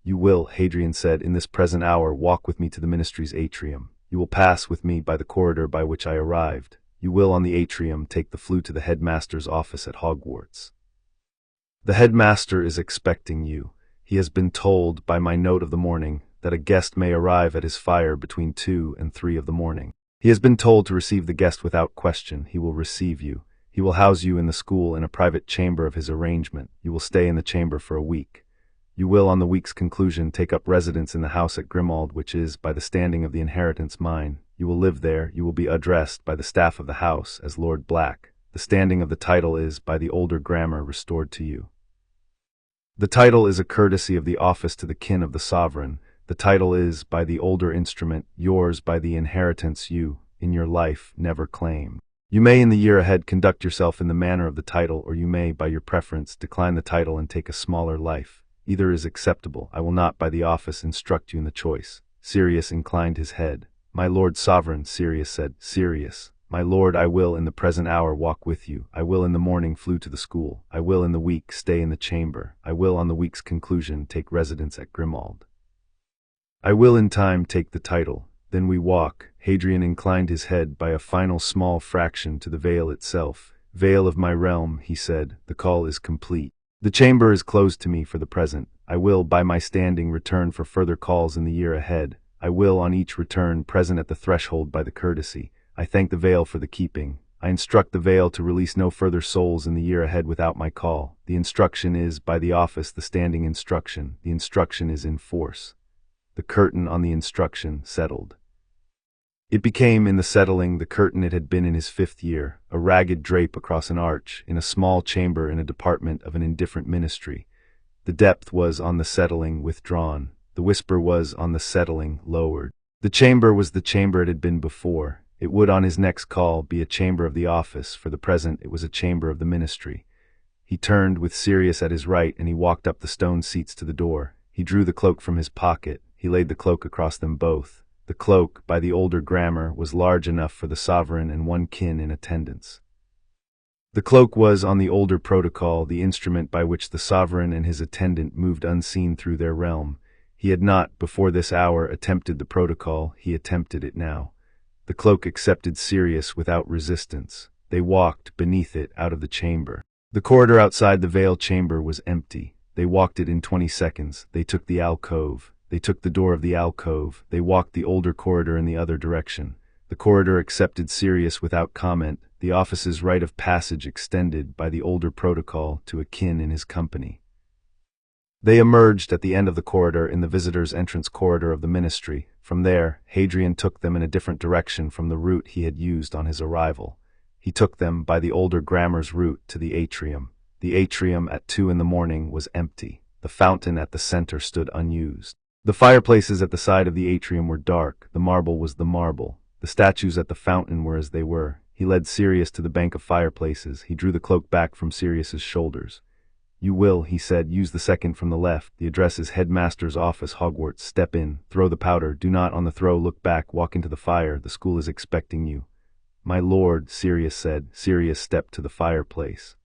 "You will," Hadrian said, "in this present hour walk with me to the ministry's atrium. You will pass with me by the corridor by which I arrived. You will on the atrium take the flue to the headmaster's office at Hogwarts. The headmaster is expecting you. He has been told, by my note of the morning, that a guest may arrive at his fire between 2 and 3 of the morning. He has been told to receive the guest without question. He will receive you. He will house you in the school in a private chamber of his arrangement. You will stay in the chamber for a week. You will, on the week's conclusion, take up residence in the house at Grimmauld, which is, by the standing of the inheritance, mine. You will live there. You will be addressed by the staff of the house as Lord Black. The standing of the title is, by the older grammar, restored to you. The title is a courtesy of the office to the kin of the sovereign. The title is, by the older instrument, yours by the inheritance you, in your life, never claimed. You may in the year ahead conduct yourself in the manner of the title, or you may, by your preference, decline the title and take a smaller life. Either is acceptable. I will not by the office instruct you in the choice." Sirius inclined his head. "My lord sovereign," Sirius said. "Sirius, my lord, I will in the present hour walk with you. I will in the morning flew to the school. I will in the week stay in the chamber. I will on the week's conclusion take residence at Grimmauld. I will in time take the title. Then we walk." Hadrian inclined his head by a final small fraction to the veil itself. "Veil of my realm," he said, "the call is complete. The chamber is closed to me for the present. I will, by my standing, return for further calls in the year ahead. I will, on each return, present at the threshold by the courtesy. I thank the veil for the keeping. I instruct the veil to release no further souls in the year ahead without my call. The instruction is, by the office, the standing instruction. The instruction is in force." The curtain on the instruction settled. It became, in the settling, the curtain it had been in his 5th year, a ragged drape across an arch, in a small chamber in a department of an indifferent ministry. The depth was, on the settling, withdrawn. The whisper was, on the settling, lowered. The chamber was the chamber it had been before. It would, on his next call, be a chamber of the office. For the present, it was a chamber of the ministry. He turned, with Sirius at his right, and he walked up the stone seats to the door. He drew the cloak from his pocket. He laid the cloak across them both. The cloak, by the older grammar, was large enough for the sovereign and one kin in attendance. The cloak was, on the older protocol, the instrument by which the sovereign and his attendant moved unseen through their realm. He had not, before this hour, attempted the protocol. He attempted it now. The cloak accepted Sirius without resistance. They walked, beneath it, out of the chamber. The corridor outside the veiled chamber was empty. They walked it in 20 seconds. They took the alcove. They took the door of the alcove. They walked the older corridor in the other direction. The corridor accepted Sirius without comment, the office's rite of passage extended by the older protocol to a kin in his company. They emerged at the end of the corridor in the visitors' entrance corridor of the ministry. From there, Hadrian took them in a different direction from the route he had used on his arrival. He took them by the older grammar's route to the atrium. The atrium at 2 in the morning was empty. The fountain at the center stood unused. The fireplaces at the side of the atrium were dark. The marble was the marble. The statues at the fountain were as they were. He led Sirius to the bank of fireplaces. He drew the cloak back from Sirius's shoulders. "You will," he said, "use the second from the left. The address is Headmaster's Office, Hogwarts. Step in. Throw the powder. Do not, on the throw, look back. Walk into the fire. The school is expecting you." "My lord," Sirius said. Sirius stepped to the fireplace.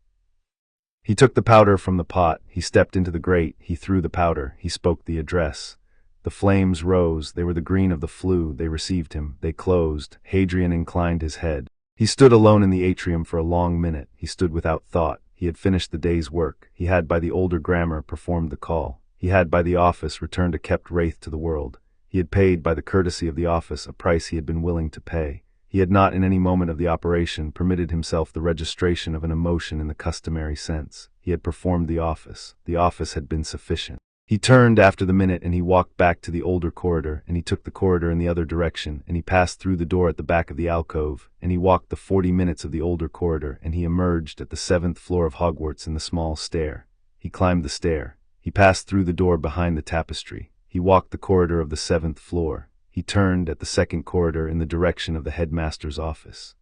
He took the powder from the pot. He stepped into the grate. He threw the powder. He spoke the address. The flames rose. They were the green of the flue. They received him. They closed. Hadrian inclined his head. He stood alone in the atrium for a long minute. He stood without thought. He had finished the day's work. He had, by the older grammar, performed the call. He had, by the office, returned a kept wraith to the world. He had paid, by the courtesy of the office, a price he had been willing to pay. He had not, in any moment of the operation, permitted himself the registration of an emotion in the customary sense. He had performed the office. The office had been sufficient. He turned after the minute, and he walked back to the older corridor, and he took the corridor in the other direction, and he passed through the door at the back of the alcove, and he walked the 40 minutes of the older corridor, and he emerged at the 7th floor of Hogwarts in the small stair. He climbed the stair. He passed through the door behind the tapestry. He walked the corridor of the 7th floor. He turned at the 2nd corridor in the direction of the headmaster's office.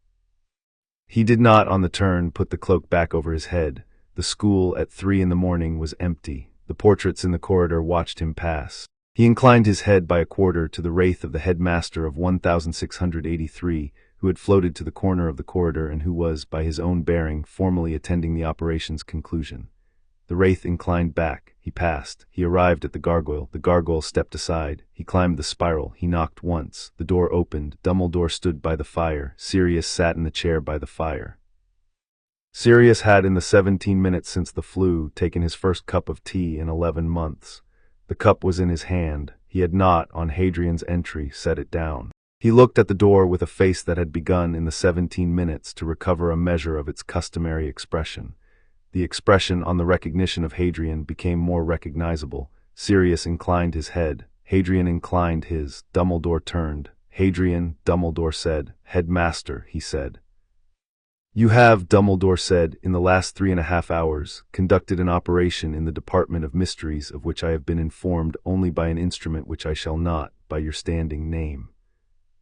He did not, on the turn, put the cloak back over his head. The school at 3 in the morning was empty. The portraits in the corridor watched him pass. He inclined his head by a quarter to the wraith of the headmaster of 1683, who had floated to the corner of the corridor and who was, by his own bearing, formally attending the operation's conclusion. The wraith inclined back. He passed. He arrived at the gargoyle. The gargoyle stepped aside. He climbed the spiral. He knocked once. The door opened. Dumbledore stood by the fire. Sirius sat in the chair by the fire. Sirius had, in the 17 minutes since the flu, taken his first cup of tea in 11 months. The cup was in his hand. He had not, on Hadrian's entry, set it down. He looked at the door with a face that had begun in the 17 minutes to recover a measure of its customary expression. The expression on the recognition of Hadrian became more recognizable. Sirius inclined his head. Hadrian inclined his. Dumbledore turned. "Hadrian," Dumbledore said. "Headmaster," he said. "You have," Dumbledore said, "in the last 3.5 hours, conducted an operation in the Department of Mysteries of which I have been informed only by an instrument which I shall not, by your standing, name.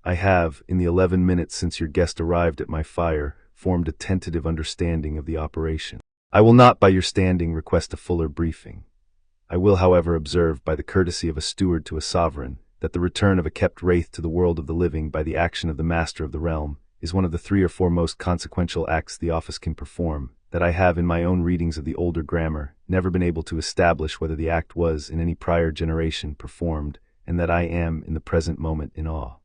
I have, in the 11 minutes since your guest arrived at my fire, formed a tentative understanding of the operation. I will not, by your standing, request a fuller briefing. I will, however, observe, by the courtesy of a steward to a sovereign, that the return of a kept wraith to the world of the living by the action of the master of the realm is one of the 3 or 4 most consequential acts the office can perform, that I have, in my own readings of the older grammar, never been able to establish whether the act was, in any prior generation, performed, and that I am, in the present moment, in awe.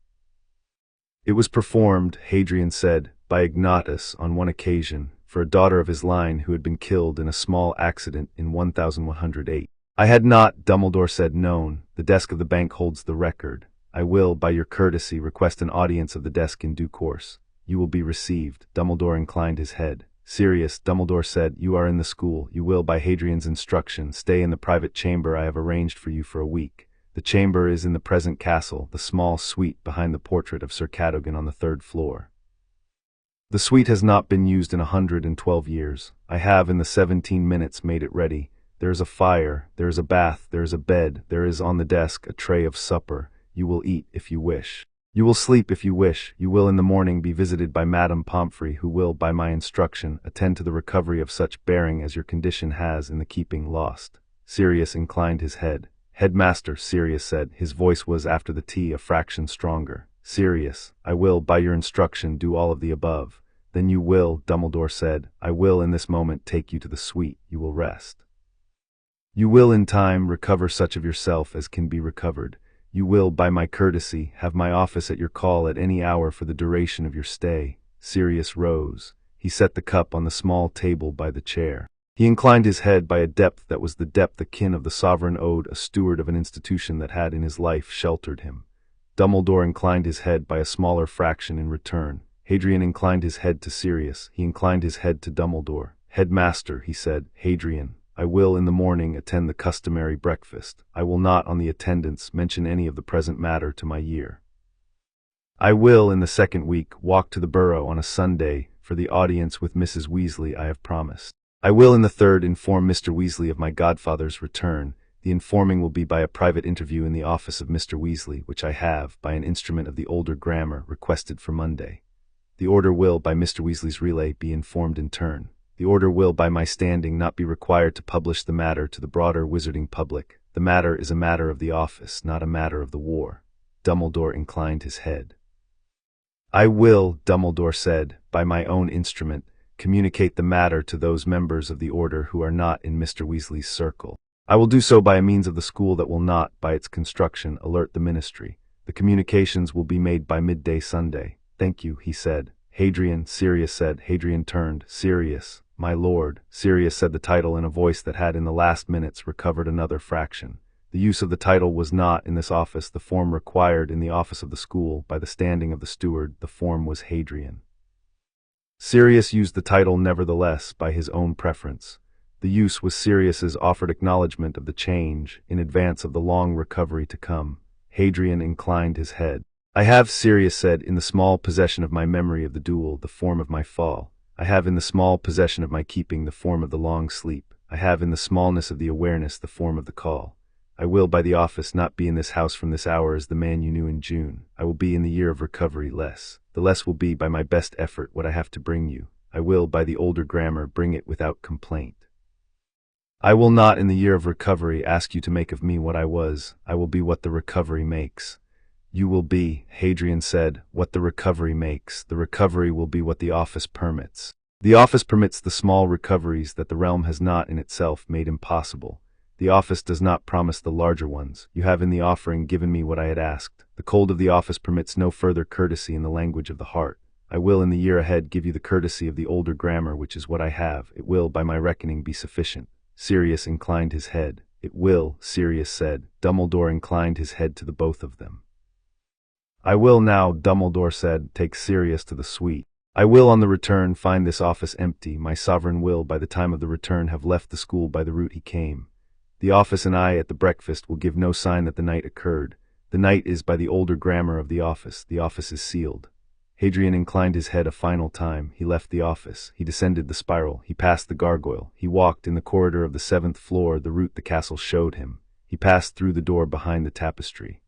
It was performed," Hadrian said, "by Ignatus on one occasion, for a daughter of his line who had been killed in a small accident in 1108. I had not," Dumbledore said, "known. The desk of the bank holds the record. I will, by your courtesy, request an audience of the desk in due course. You will be received." Dumbledore inclined his head. "Sirius," Dumbledore said, "you are in the school. You will, by Hadrian's instruction, stay in the private chamber I have arranged for you for a week. The chamber is in the present castle, the small suite behind the portrait of Sir Cadogan on the 3rd floor. The suite has not been used in 112 years. I have, in the 17 minutes, made it ready. There is a fire, there is a bath, there is a bed, there is on the desk a tray of supper. You will eat if you wish. You will sleep if you wish. You will in the morning be visited by Madame Pomfrey, who will, by my instruction, attend to the recovery of such bearing as your condition has in the keeping lost." Sirius inclined his head. "Headmaster," Sirius said. His voice was, after the tea, a fraction stronger. "Sirius, I will, by your instruction, do all of the above." "Then you will," Dumbledore said. "I will in this moment take you to the suite. You will rest. You will in time recover such of yourself as can be recovered. You will, by my courtesy, have my office at your call at any hour for the duration of your stay." Sirius rose. He set the cup on the small table by the chair. He inclined his head by a depth that was the depth akin of the sovereign owed a steward of an institution that had in his life sheltered him. Dumbledore inclined his head by a smaller fraction in return. Hadrian inclined his head to Sirius. He inclined his head to Dumbledore. Headmaster, he said, Hadrian, I will in the morning attend the customary breakfast. I will not on the attendance mention any of the present matter to my year. I will in the second week walk to the Borough on a Sunday for the audience with Mrs. Weasley I have promised. I will in the third inform Mr. Weasley of my godfather's return. The informing will be by a private interview in the office of Mr. Weasley, which I have, by an instrument of the older grammar, requested for Monday. The order will, by Mr. Weasley's relay, be informed in turn. The order will, by my standing, not be required to publish the matter to the broader wizarding public. The matter is a matter of the office, not a matter of the war. Dumbledore inclined his head. I will, Dumbledore said, by my own instrument, communicate the matter to those members of the order who are not in Mr. Weasley's circle. I will do so by a means of the school that will not, by its construction, alert the ministry. The communications will be made by midday Sunday. Thank you, he said. Hadrian, Sirius said. Hadrian turned. Sirius, my lord. Sirius said the title in a voice that had in the last minutes recovered another fraction. The use of the title was not, in this office, the form required in the office of the school by the standing of the steward. The form was Hadrian. Sirius used the title nevertheless, by his own preference. The use was Sirius's offered acknowledgment of the change, in advance of the long recovery to come. Hadrian inclined his head. I have, Sirius said, in the small possession of my memory of the duel, the form of my fall. I have in the small possession of my keeping the form of the long sleep. I have in the smallness of the awareness the form of the call. I will by the office not be in this house from this hour as the man you knew in June. I will be in the year of recovery less. The less will be by my best effort what I have to bring you. I will by the older grammar bring it without complaint. I will not in the year of recovery ask you to make of me what I was. I will be what the recovery makes. You will be, Hadrian said, what the recovery makes. The recovery will be what the office permits. The office permits the small recoveries that the realm has not in itself made impossible. The office does not promise the larger ones. You have in the offering given me what I had asked. The cold of the office permits no further courtesy in the language of the heart. I will in the year ahead give you the courtesy of the older grammar, which is what I have. It will, by my reckoning, be sufficient. Sirius inclined his head. It will, Sirius said. Dumbledore inclined his head to the both of them. I will now, Dumbledore said, take Sirius to the suite. I will on the return find this office empty. My sovereign will by the time of the return have left the school by the route he came. The office and I at the breakfast will give no sign that the night occurred. The night is by the older grammar of the office. The office is sealed. Hadrian inclined his head a final time. He left the office. He descended the spiral. He passed the gargoyle. He walked in the corridor of the 7th floor, the route the castle showed him. He passed through the door behind the tapestry.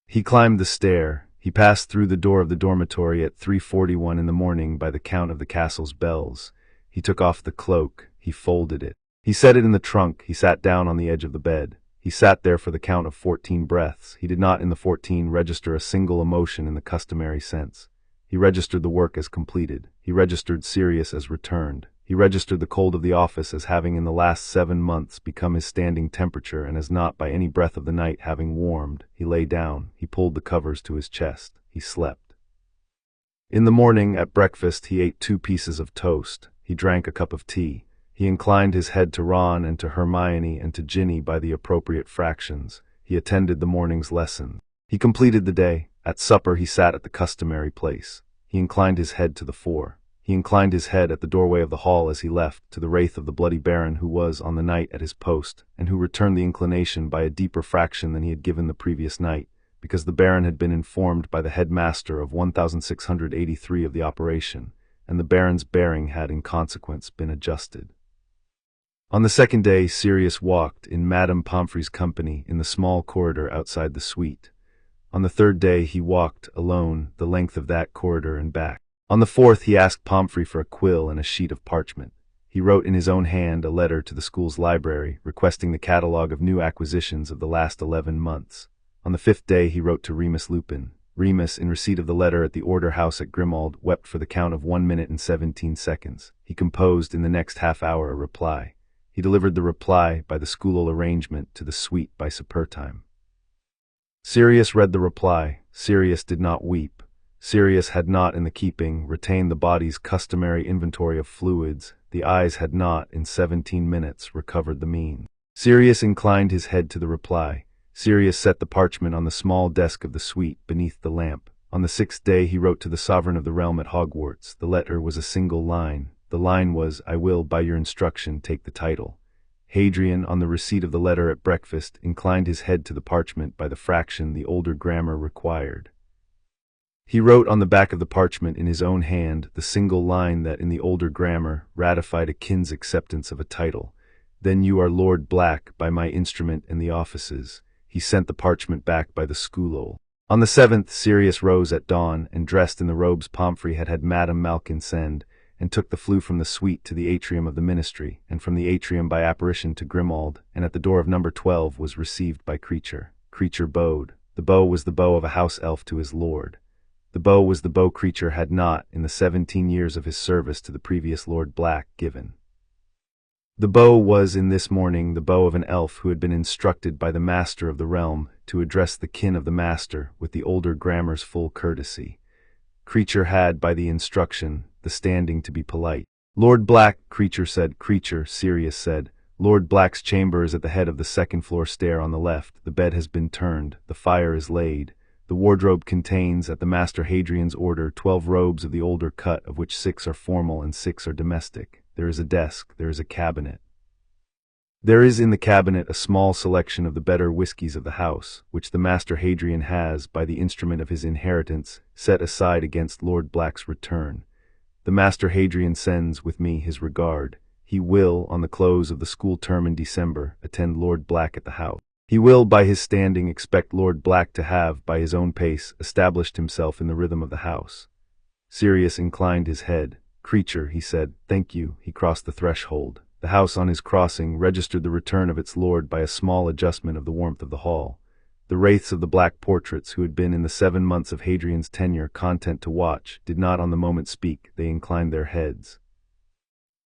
He climbed the stair. He passed through the door of the dormitory at 3:41 in the morning by the count of the castle's bells. He took off the cloak. He folded it. He set it in the trunk. He sat down on the edge of the bed. He sat there for the count of 14 breaths. He did not in the 14 register a single emotion in the customary sense. He registered the work as completed. He registered Sirius as returned. He registered the cold of the office as having in the last 7 months become his standing temperature and as not by any breath of the night having warmed. He lay down. He pulled the covers to his chest. He slept. In the morning, at breakfast, he ate 2 pieces of toast. He drank a cup of tea. He inclined his head to Ron and to Hermione and to Ginny by the appropriate fractions. He attended the morning's lesson. He completed the day. At supper he sat at the customary place. He inclined his head to the fore. He inclined his head at the doorway of the hall as he left, to the wraith of the bloody baron who was on the night at his post, and who returned the inclination by a deeper fraction than he had given the previous night, because the baron had been informed by the headmaster of 1683 of the operation, and the baron's bearing had in consequence been adjusted. On the second day, Sirius walked, in Madame Pomfrey's company, in the small corridor outside the suite. On the third day he walked, alone, the length of that corridor and back. On the fourth he asked Pomfrey for a quill and a sheet of parchment. He wrote in his own hand a letter to the school's library, requesting the catalogue of new acquisitions of the last 11 months. On the 5th day he wrote to Remus Lupin. Remus, in receipt of the letter at the order house at Grimmauld, wept for the count of 1 minute and 17 seconds. He composed in the next half-hour a reply. He delivered the reply, by the schoolal arrangement, to the suite by Sapertime. Sirius read the reply. Sirius did not weep. Sirius had not in the keeping retained the body's customary inventory of fluids. The eyes had not, in 17 minutes, recovered the mean. Sirius inclined his head to the reply. Sirius set the parchment on the small desk of the suite beneath the lamp. On the 6th day he wrote to the sovereign of the realm at Hogwarts. The letter was a single line. The line was, "I will, by your instruction, take the title." Hadrian, on the receipt of the letter at breakfast, inclined his head to the parchment by the fraction the older grammar required. He wrote on the back of the parchment in his own hand the single line that, in the older grammar, ratified a kin's acceptance of a title. "Then you are Lord Black, by my instrument and the offices." He sent the parchment back by the schoolol. On the 7th, Sirius rose at dawn, and dressed in the robes Pomfrey had had Madame Malkin send, and took the flue from the suite to the atrium of the ministry, and from the atrium by apparition to Grimmauld, and at the door of number 12 was received by Kreacher. Kreacher bowed. The bow was the bow of a house elf to his lord. The bow was the bow Kreacher had not, in the 17 years of his service to the previous Lord Black, given. The bow was, in this morning, the bow of an elf who had been instructed by the master of the realm to address the kin of the master with the older grammar's full courtesy. Kreacher had, by the instruction, the standing to be polite. "Lord Black," Kreacher said. "Kreacher," Sirius said. "Lord Black's chamber is at the head of the second-floor stair on the left. The bed has been turned. The fire is laid. The wardrobe contains, at the Master Hadrian's order, 12 robes of the older cut, of which 6 are formal and 6 are domestic. There is a desk. There is a cabinet. There is in the cabinet a small selection of the better whiskies of the house, which the Master Hadrian has, by the instrument of his inheritance, set aside against Lord Black's return. The Master Hadrian sends, with me, his regard. He will, on the close of the school term in December, attend Lord Black at the house. He will, by his standing, expect Lord Black to have, by his own pace, established himself in the rhythm of the house." Sirius inclined his head. "Kreacher," he said. "Thank you." He crossed the threshold. The house, on his crossing, registered the return of its lord by a small adjustment of the warmth of the hall. The wraiths of the black portraits, who had been in the 7 months of Hadrian's tenure content to watch, did not on the moment speak. They inclined their heads.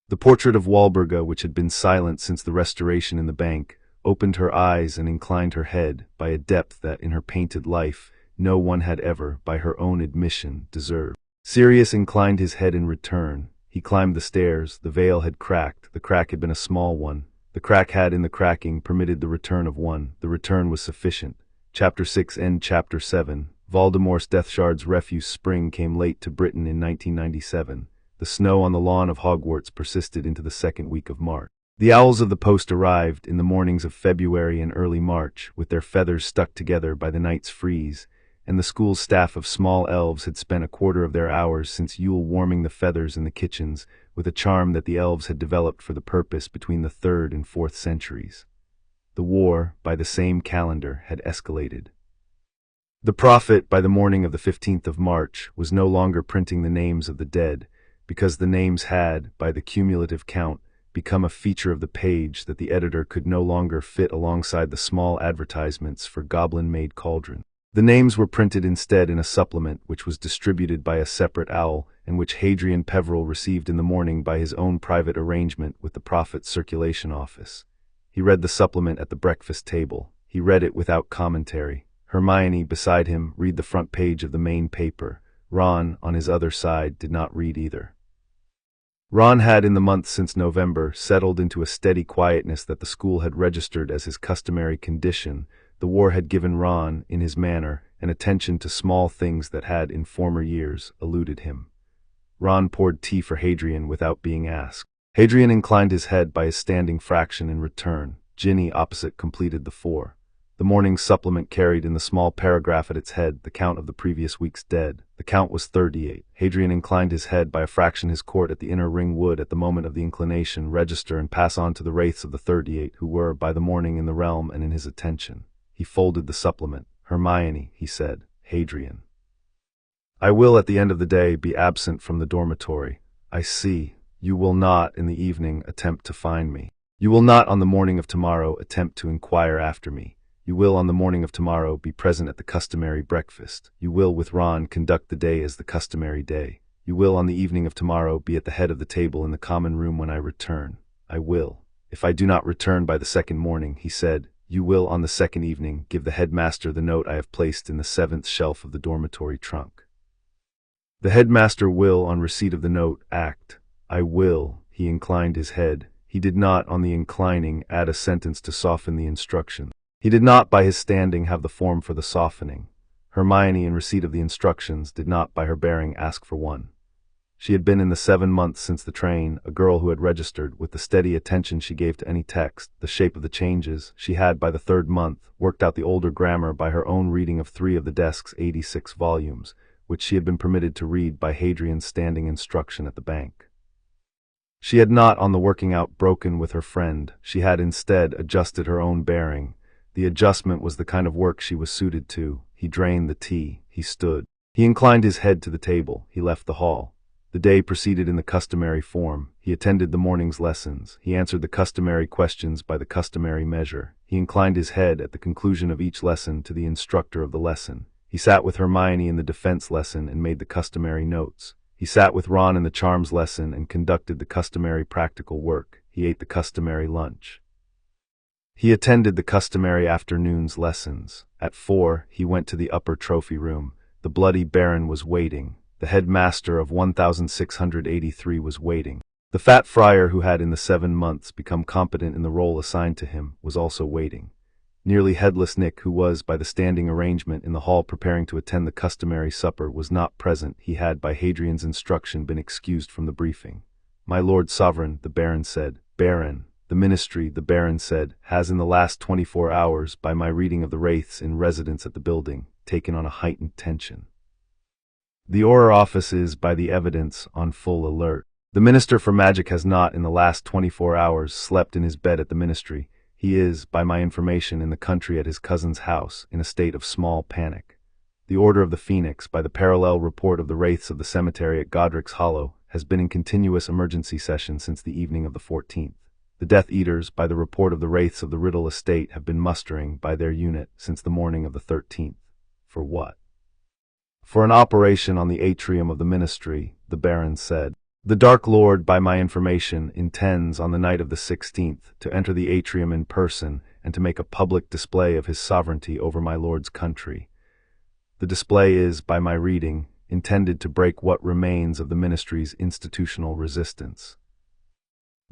The portrait of Walburga, which had been silent since the restoration in the bank, opened her eyes and inclined her head by a depth that, in her painted life, no one had ever, by her own admission, deserved. Sirius inclined his head in return. He climbed the stairs. The veil had cracked. The crack had been a small one. The crack had, in the cracking, permitted the return of one. The return was sufficient. Chapter 6 End Chapter 7. Voldemort's Deathshard's refuse spring came late to Britain in 1997. The snow on the lawn of Hogwarts persisted into the second week of March. The owls of the post arrived in the mornings of February and early March, with their feathers stuck together by the night's freeze, and the school's staff of small elves had spent a quarter of their hours since Yule warming the feathers in the kitchens, with a charm that the elves had developed for the purpose between the 3rd and 4th centuries. The war, by the same calendar, had escalated. The prophet, by the morning of the 15th of March, was no longer printing the names of the dead, because the names had, by the cumulative count, become a feature of the page that the editor could no longer fit alongside the small advertisements for goblin-made cauldron. The names were printed instead in a supplement which was distributed by a separate owl, and which Hadrian Peverell received in the morning by his own private arrangement with the prophet's circulation office. He read the supplement at the breakfast table. He read it without commentary. Hermione, beside him, read the front page of the main paper. Ron, on his other side, did not read either. Ron had, in the months since November, settled into a steady quietness that the school had registered as his customary condition. The war had given Ron, in his manner, an attention to small things that had, in former years, eluded him. Ron poured tea for Hadrian without being asked. Hadrian inclined his head by his standing fraction in return. Ginny, opposite, completed the 4. The morning's supplement carried in the small paragraph at its head the count of the previous week's dead. The count was 38. Hadrian inclined his head by a fraction. His court at the inner ring would, at the moment of the inclination, register and pass on to the wraiths of the 38 who were, by the morning, in the realm and in his attention. He folded the supplement. "Hermione," he said. "Hadrian. I will, at the end of the day, be absent from the dormitory. I see. You will not, in the evening, attempt to find me. You will not, on the morning of tomorrow, attempt to inquire after me. You will, on the morning of tomorrow, be present at the customary breakfast. You will, with Ron, conduct the day as the customary day. You will, on the evening of tomorrow, be at the head of the table in the common room when I return. I will. If I do not return by the second morning," he said, "you will, on the second evening, give the headmaster the note I have placed in the 7th shelf of the dormitory trunk. The headmaster will, on receipt of the note, act. I will." He inclined his head. He did not, on the inclining, add a sentence to soften the instruction. He did not by his standing have the form for the softening. Hermione, in receipt of the instructions, did not by her bearing ask for one. She had been in the 7 months since the train, a girl who had registered, with the steady attention she gave to any text, the shape of the changes. She had, by the 3rd month, worked out the older grammar by her own reading of 3 of the desk's 86 volumes, which she had been permitted to read by Hadrian's standing instruction at the bank. She had not, on the working out, broken with her friend. She had instead adjusted her own bearing. The adjustment was the kind of work she was suited to. He drained the tea. He stood. He inclined his head to the table. He left the hall. The day proceeded in the customary form. He attended the morning's lessons. He answered the customary questions by the customary measure. He inclined his head at the conclusion of each lesson to the instructor of the lesson. He sat with Hermione in the defense lesson and made the customary notes. He sat with Ron in the charms lesson and conducted the customary practical work. He ate the customary lunch. He attended the customary afternoon's lessons. At 4, he went to the upper trophy room. The bloody baron was waiting. The headmaster of 1683 was waiting. The fat friar who had in the 7 months become competent in the role assigned to him was also waiting. Nearly headless Nick, who was, by the standing arrangement, in the hall preparing to attend the customary supper, was not present. He had, by Hadrian's instruction, been excused from the briefing. "My lord sovereign," the baron said. "Baron." The ministry, the baron said, has in the last 24 hours, by my reading of the wraiths in residence at the building, taken on a heightened tension. The Auror office is, by the evidence, on full alert. The Minister for Magic has not, in the last 24 hours, slept in his bed at the ministry. He is, by my information, in the country at his cousin's house, in a state of small panic. The Order of the Phoenix, by the parallel report of the wraiths of the cemetery at Godric's Hollow, has been in continuous emergency session since the evening of the 14th. The Death Eaters, by the report of the wraiths of the Riddle estate, have been mustering, by their unit, since the morning of the 13th. For what? For an operation on the atrium of the ministry, the baron said. The Dark Lord, by my information, intends, on the night of the 16th, to enter the atrium in person and to make a public display of his sovereignty over my lord's country. The display is, by my reading, intended to break what remains of the ministry's institutional resistance.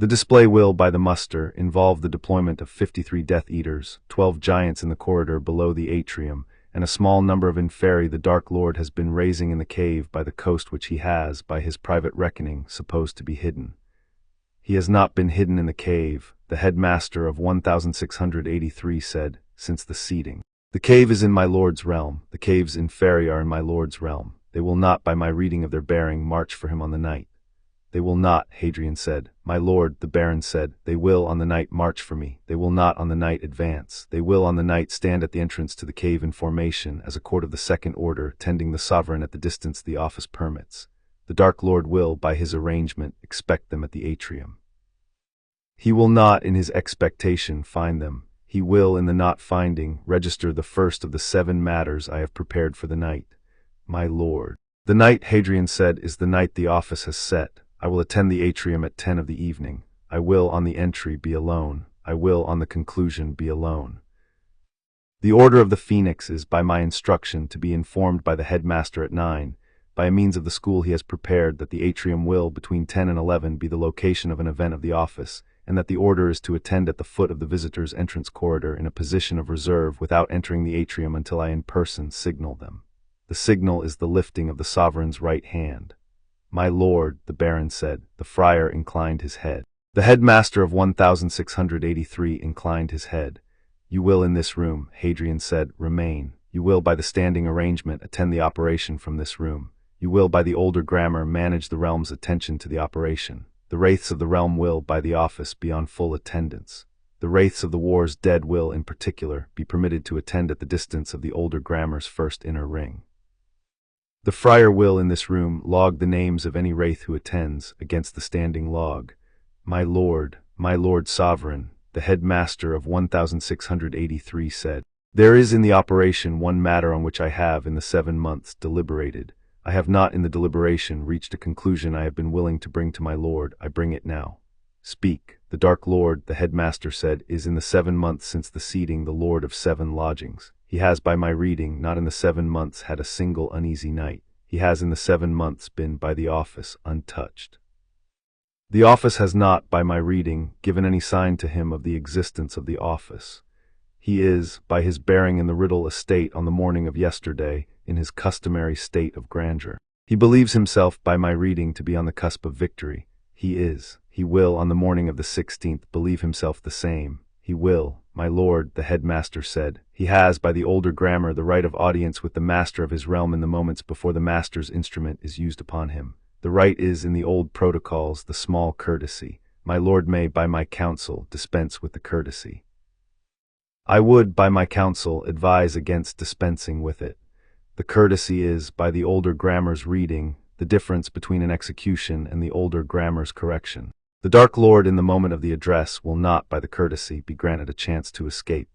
The display will, by the muster, involve the deployment of 53 Death Eaters, 12 giants in the corridor below the atrium, and a small number of inferi the Dark Lord has been raising in the cave by the coast, which he has, by his private reckoning, supposed to be hidden. He has not been hidden in the cave, the headmaster of 1683 said, since the seeding. The cave is in my lord's realm. The cave's inferi are in my lord's realm. They will not, by my reading of their bearing, march for him on the night. They will not, Hadrian said. My lord, the baron said, they will on the night march for me. They will not on the night advance. They will on the night stand at the entrance to the cave in formation, as a court of the second order, tending the sovereign at the distance the office permits. The Dark Lord will, by his arrangement, expect them at the atrium. He will not, in his expectation, find them. He will, in the not finding, register the first of the 7 matters I have prepared for the night. My lord. The night, Hadrian said, is the night the office has set. I will attend the atrium at 10 of the evening. I will on the entry be alone. I will on the conclusion be alone. The Order of the Phoenix is, by my instruction, to be informed by the headmaster at 9. By a means of the school he has prepared that the atrium will, between 10 and 11, be the location of an event of the office, and that the order is to attend at the foot of the visitors' entrance corridor in a position of reserve without entering the atrium until I in person signal them. The signal is the lifting of the sovereign's right hand. My lord, the baron said. The friar inclined his head. The headmaster of 1683 inclined his head. You will in this room, Hadrian said, remain. You will by the standing arrangement attend the operation from this room. You will by the older grammar manage the realm's attention to the operation. The wraiths of the realm will, by the office, be on full attendance. The wraiths of the war's dead will, in particular, be permitted to attend at the distance of the older grammar's first inner ring. The friar will, in this room, log the names of any wraith who attends, against the standing log. My lord sovereign, the headmaster of 1683 said. There is in the operation one matter on which I have, in the 7 months, deliberated. I have not in the deliberation reached a conclusion I have been willing to bring to my lord. I bring it now. Speak. The Dark Lord, the headmaster said, is in the 7 months since the seating the lord of 7 lodgings. He has, by my reading, not in the 7 months had a single uneasy night. He has in the 7 months been, by the office, untouched. The office has not, by my reading, given any sign to him of the existence of the office. He is, by his bearing in the Riddle estate on the morning of yesterday, in his customary state of grandeur. He believes himself, by my reading, to be on the cusp of victory. He will, on the morning of the 16th, believe himself the same. He will, my lord, the headmaster said. He has, by the older grammar, the right of audience with the master of his realm in the moments before the master's instrument is used upon him. The right is, in the old protocols, the small courtesy. My lord may, by my counsel, dispense with the courtesy. I would, by my counsel, advise against dispensing with it. The courtesy is, by the older grammar's reading, the difference between an execution and the older grammar's correction. The Dark Lord in the moment of the address will not, by the courtesy, be granted a chance to escape.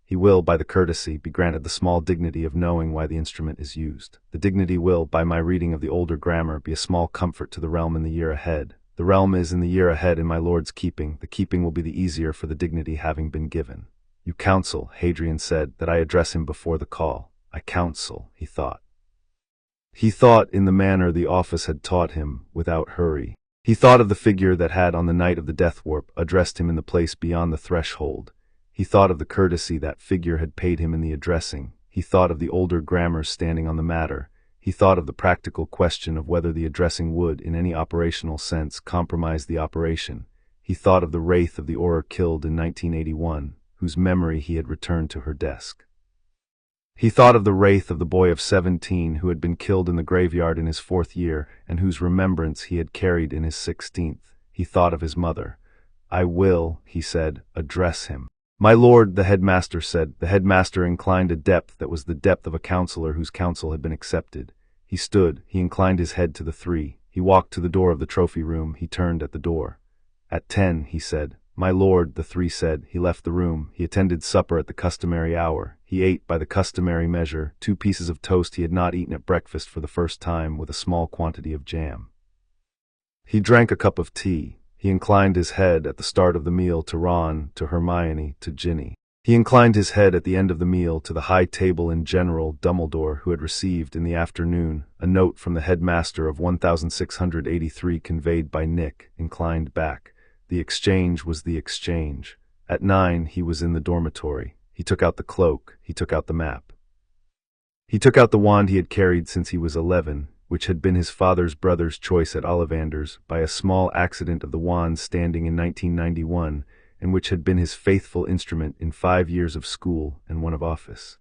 He will, by the courtesy, be granted the small dignity of knowing why the instrument is used. The dignity will, by my reading of the older grammar, be a small comfort to the realm in the year ahead. The realm is in the year ahead in my lord's keeping. The keeping will be the easier for the dignity having been given. You counsel, Hadrian said, that I address him before the call. I counsel, he thought. He thought in the manner the office had taught him, without hurry. He thought of the figure that had, on the night of the death warp, addressed him in the place beyond the threshold. He thought of the courtesy that figure had paid him in the addressing. He thought of the older grammars standing on the matter. He thought of the practical question of whether the addressing would, in any operational sense, compromise the operation. He thought of the wraith of the Auror killed in 1981, whose memory he had returned to her desk. He thought of the wraith of the boy of 17 who had been killed in the graveyard in his 4th year and whose remembrance he had carried in his 16th. He thought of his mother. I will, he said, address him. My lord, the headmaster said. The headmaster inclined a depth that was the depth of a counselor whose counsel had been accepted. He stood, he inclined his head to the 3. He walked to the door of the trophy room, he turned at the door. At 10, he said. My lord, the 3 said. He left the room. He attended supper at the customary hour. He ate, by the customary measure, 2 pieces of toast he had not eaten at breakfast for the first time, with a small quantity of jam. He drank a cup of tea. He inclined his head at the start of the meal to Ron, to Hermione, to Ginny. He inclined his head at the end of the meal to the high table in General Dumbledore, who had received, in the afternoon, a note from the headmaster of 1683 conveyed by Nick, inclined back. The exchange was the exchange. At 9, he was in the dormitory. He took out the cloak. He took out the map. He took out the wand he had carried since he was 11, which had been his father's brother's choice at Ollivander's by a small accident of the wand standing in 1991, and which had been his faithful instrument in 5 years of school and 1 of office.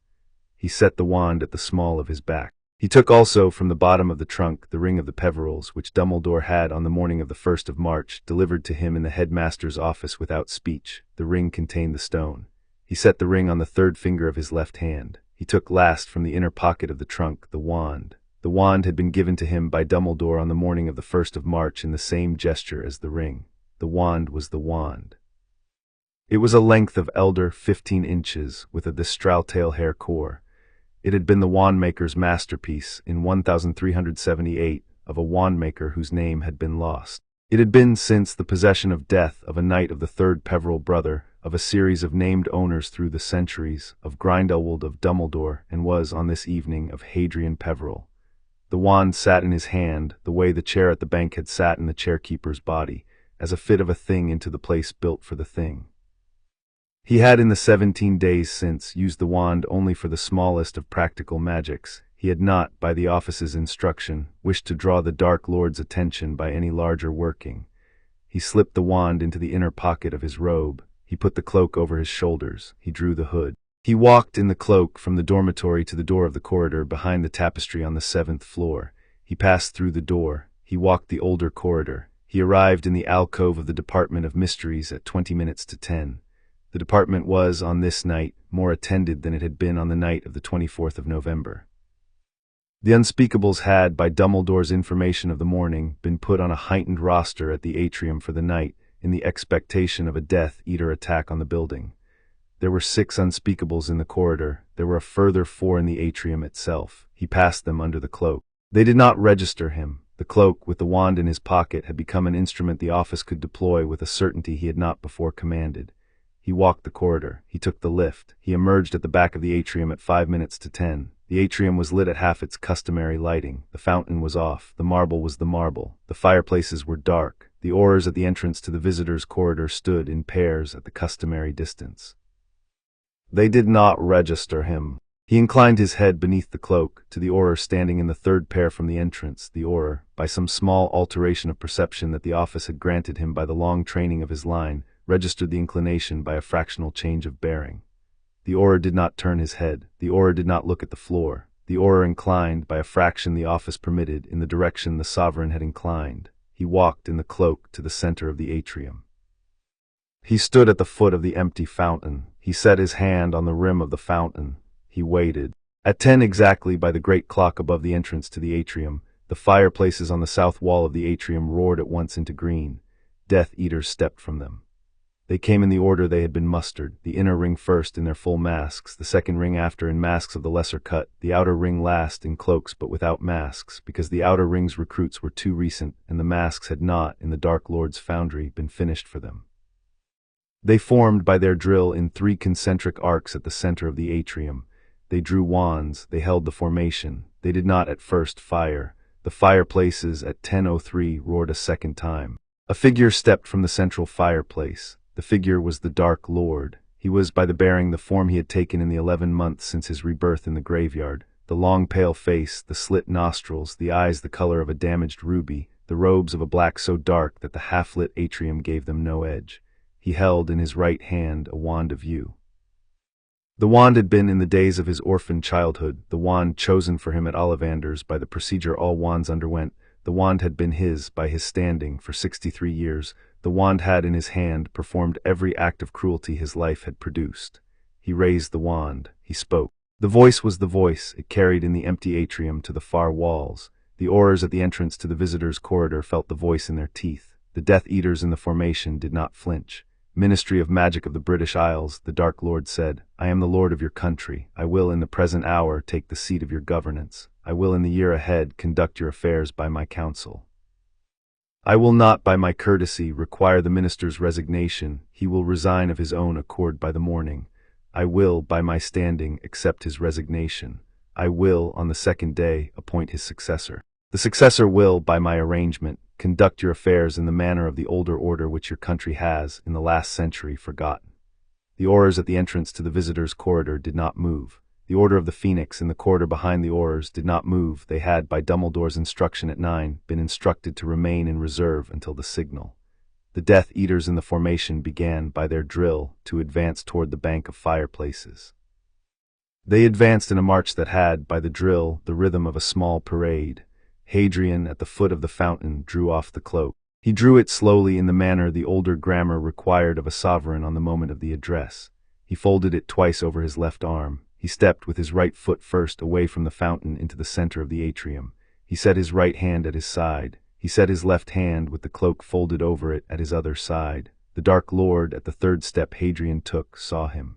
He set the wand at the small of his back. He took also from the bottom of the trunk the ring of the Peverells, which Dumbledore had on the morning of the 1st of March delivered to him in the headmaster's office without speech. The ring contained the stone. He set the ring on the 3rd finger of his left hand. He took last from the inner pocket of the trunk the wand. The wand had been given to him by Dumbledore on the morning of the 1st of March in the same gesture as the ring. The wand was the wand. It was a length of elder 15 inches, with a distraughtail hair core. It had been the wandmaker's masterpiece in 1378 of a wandmaker whose name had been lost. It had been since the possession of death of a knight of the 3rd Peverell brother, of a series of named owners through the centuries, of Grindelwald of Dumbledore, and was, on this evening, of Hadrian Peverell. The wand sat in his hand, the way the chair at the bank had sat in the chairkeeper's body, as a fit of a thing into the place built for the thing. He had in the 17 days since used the wand only for the smallest of practical magics. He had not, by the office's instruction, wished to draw the Dark Lord's attention by any larger working. He slipped the wand into the inner pocket of his robe. He put the cloak over his shoulders. He drew the hood. He walked in the cloak from the dormitory to the door of the corridor behind the tapestry on the 7th floor. He passed through the door. He walked the older corridor. He arrived in the alcove of the Department of Mysteries at 20 minutes to 10. The department was, on this night, more attended than it had been on the night of the 24th of November. The unspeakables had, by Dumbledore's information of the morning, been put on a heightened roster at the atrium for the night, in the expectation of a Death Eater attack on the building. There were 6 unspeakables in the corridor. There were a further 4 in the atrium itself. He passed them under the cloak. They did not register him. The cloak, with the wand in his pocket, had become an instrument the office could deploy with a certainty he had not before commanded. He walked the corridor. He took the lift. He emerged at the back of the atrium at 5 minutes to 10. The atrium was lit at half its customary lighting. The fountain was off. The marble was the marble. The fireplaces were dark. The Aurors at the entrance to the visitors' corridor stood in pairs at the customary distance. They did not register him. He inclined his head beneath the cloak, to the Auror standing in the third pair from the entrance. The Auror, by some small alteration of perception that the office had granted him by the long training of his line, registered the inclination by a fractional change of bearing. The Auror did not turn his head. The Auror did not look at the floor. The Auror inclined, by a fraction the office permitted, in the direction the sovereign had inclined. He walked in the cloak to the center of the atrium. He stood at the foot of the empty fountain. He set his hand on the rim of the fountain. He waited. At 10 exactly, by the great clock above the entrance to the atrium, the fireplaces on the south wall of the atrium roared at once into green. Death Eaters stepped from them. They came in the order they had been mustered, the inner ring first in their full masks, the second ring after in masks of the lesser cut, the outer ring last in cloaks but without masks, because the outer ring's recruits were too recent, and the masks had not, in the Dark Lord's foundry, been finished for them. They formed by their drill in 3 concentric arcs at the center of the atrium. They drew wands, they held the formation. They did not at first fire. The fireplaces at 10:03 roared a second time. A figure stepped from the central fireplace. The figure was the Dark Lord. He was, by the bearing, the form he had taken in the 11 months since his rebirth in the graveyard. The long pale face, the slit nostrils, the eyes the color of a damaged ruby, the robes of a black so dark that the half-lit atrium gave them no edge. He held in his right hand a wand of yew. The wand had been, in the days of his orphaned childhood, the wand chosen for him at Ollivander's by the procedure all wands underwent. The wand had been his, by his standing, for 63 years. The wand had, in his hand, performed every act of cruelty his life had produced. He raised the wand. He spoke. The voice was the voice. It carried in the empty atrium to the far walls. The Aurors at the entrance to the visitors' corridor felt the voice in their teeth. The Death Eaters in the formation did not flinch. Ministry of Magic of the British Isles, the Dark Lord said, I am the Lord of your country. I will in the present hour take the seat of your governance. I will in the year ahead conduct your affairs by my counsel. I will not by my courtesy require the minister's resignation. He will resign of his own accord by the morning. I will, by my standing, accept his resignation. I will, on the second day, appoint his successor. The successor will, by my arrangement, conduct your affairs in the manner of the older order which your country has, in the last century, forgotten. The Aurors at the entrance to the visitors' corridor did not move. The Order of the Phoenix in the corridor behind the Aurors did not move. They had, by Dumbledore's instruction at 9, been instructed to remain in reserve until the signal. The Death Eaters in the formation began, by their drill, to advance toward the bank of fireplaces. They advanced in a march that had, by the drill, the rhythm of a small parade. Hadrian, at the foot of the fountain, drew off the cloak. He drew it slowly in the manner the older grammar required of a sovereign on the moment of the address. He folded it twice over his left arm. He stepped with his right foot first away from the fountain into the center of the atrium. He set his right hand at his side. He set his left hand with the cloak folded over it at his other side. The Dark Lord, at the third step Hadrian took, saw him.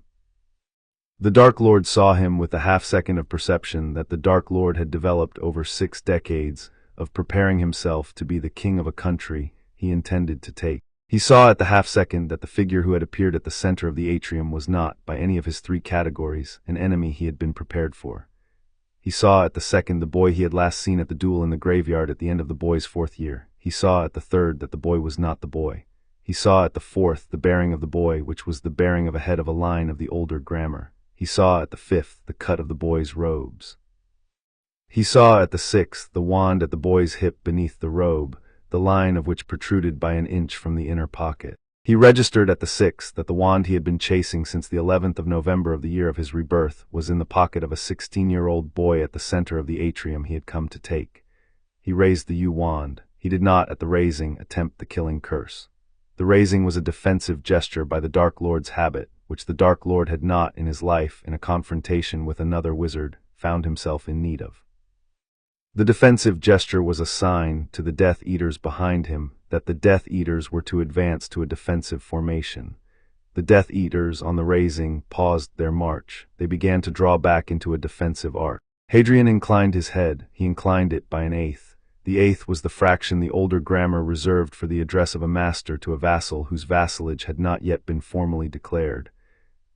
The Dark Lord saw him with the half-second of perception that the Dark Lord had developed over 6 decades of preparing himself to be the king of a country he intended to take. He saw at the half-second that the figure who had appeared at the center of the atrium was not, by any of his 3 categories, an enemy he had been prepared for. He saw at the second the boy he had last seen at the duel in the graveyard at the end of the boy's 4th year. He saw at the third that the boy was not the boy. He saw at the 4th the bearing of the boy, which was the bearing of a head of a line of the older grammar. He saw at the 5th the cut of the boy's robes. He saw at the 6th the wand at the boy's hip beneath the robe, the line of which protruded by an inch from the inner pocket. He registered at the 6th that the wand he had been chasing since the 11th of November of the year of his rebirth was in the pocket of a 16-year-old boy at the center of the atrium he had come to take. He raised the yew wand. He did not, at the raising, attempt the killing curse. The raising was a defensive gesture by the Dark Lord's habit, which the Dark Lord had not, in his life, in a confrontation with another wizard, found himself in need of. The defensive gesture was a sign to the Death Eaters behind him that the Death Eaters were to advance to a defensive formation. The Death Eaters, on the raising, paused their march. They began to draw back into a defensive arc. Hadrian inclined his head. He inclined it by an eighth. The eighth was the fraction the older grammar reserved for the address of a master to a vassal whose vassalage had not yet been formally declared.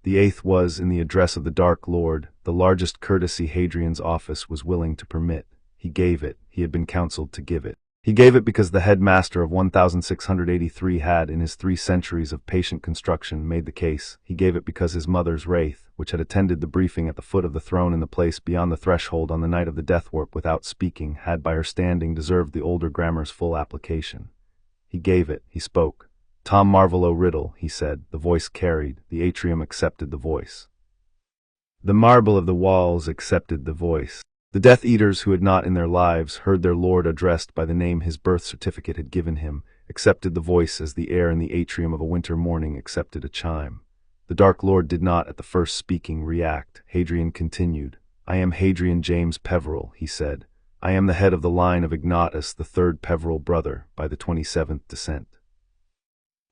The eighth was, in the address of the Dark Lord, the largest courtesy Hadrian's office was willing to permit. He gave it. He had been counseled to give it. He gave it because the headmaster of 1683 had, in his 3 centuries of patient construction, made the case. He gave it because his mother's wraith, which had attended the briefing at the foot of the throne in the place beyond the threshold on the night of the death warp without speaking, had by her standing deserved the older grammar's full application. He gave it, he spoke. Tom Marvell Riddle, he said. The voice carried. The atrium accepted the voice. The marble of the walls accepted the voice. The Death Eaters who had not in their lives heard their lord addressed by the name his birth certificate had given him, accepted the voice as the air in the atrium of a winter morning accepted a chime. The Dark Lord did not, at the first speaking, react. Hadrian continued. I am Hadrian James Peverell, he said. I am the head of the line of Ignatus, the 3rd Peverell brother, by the 27th descent.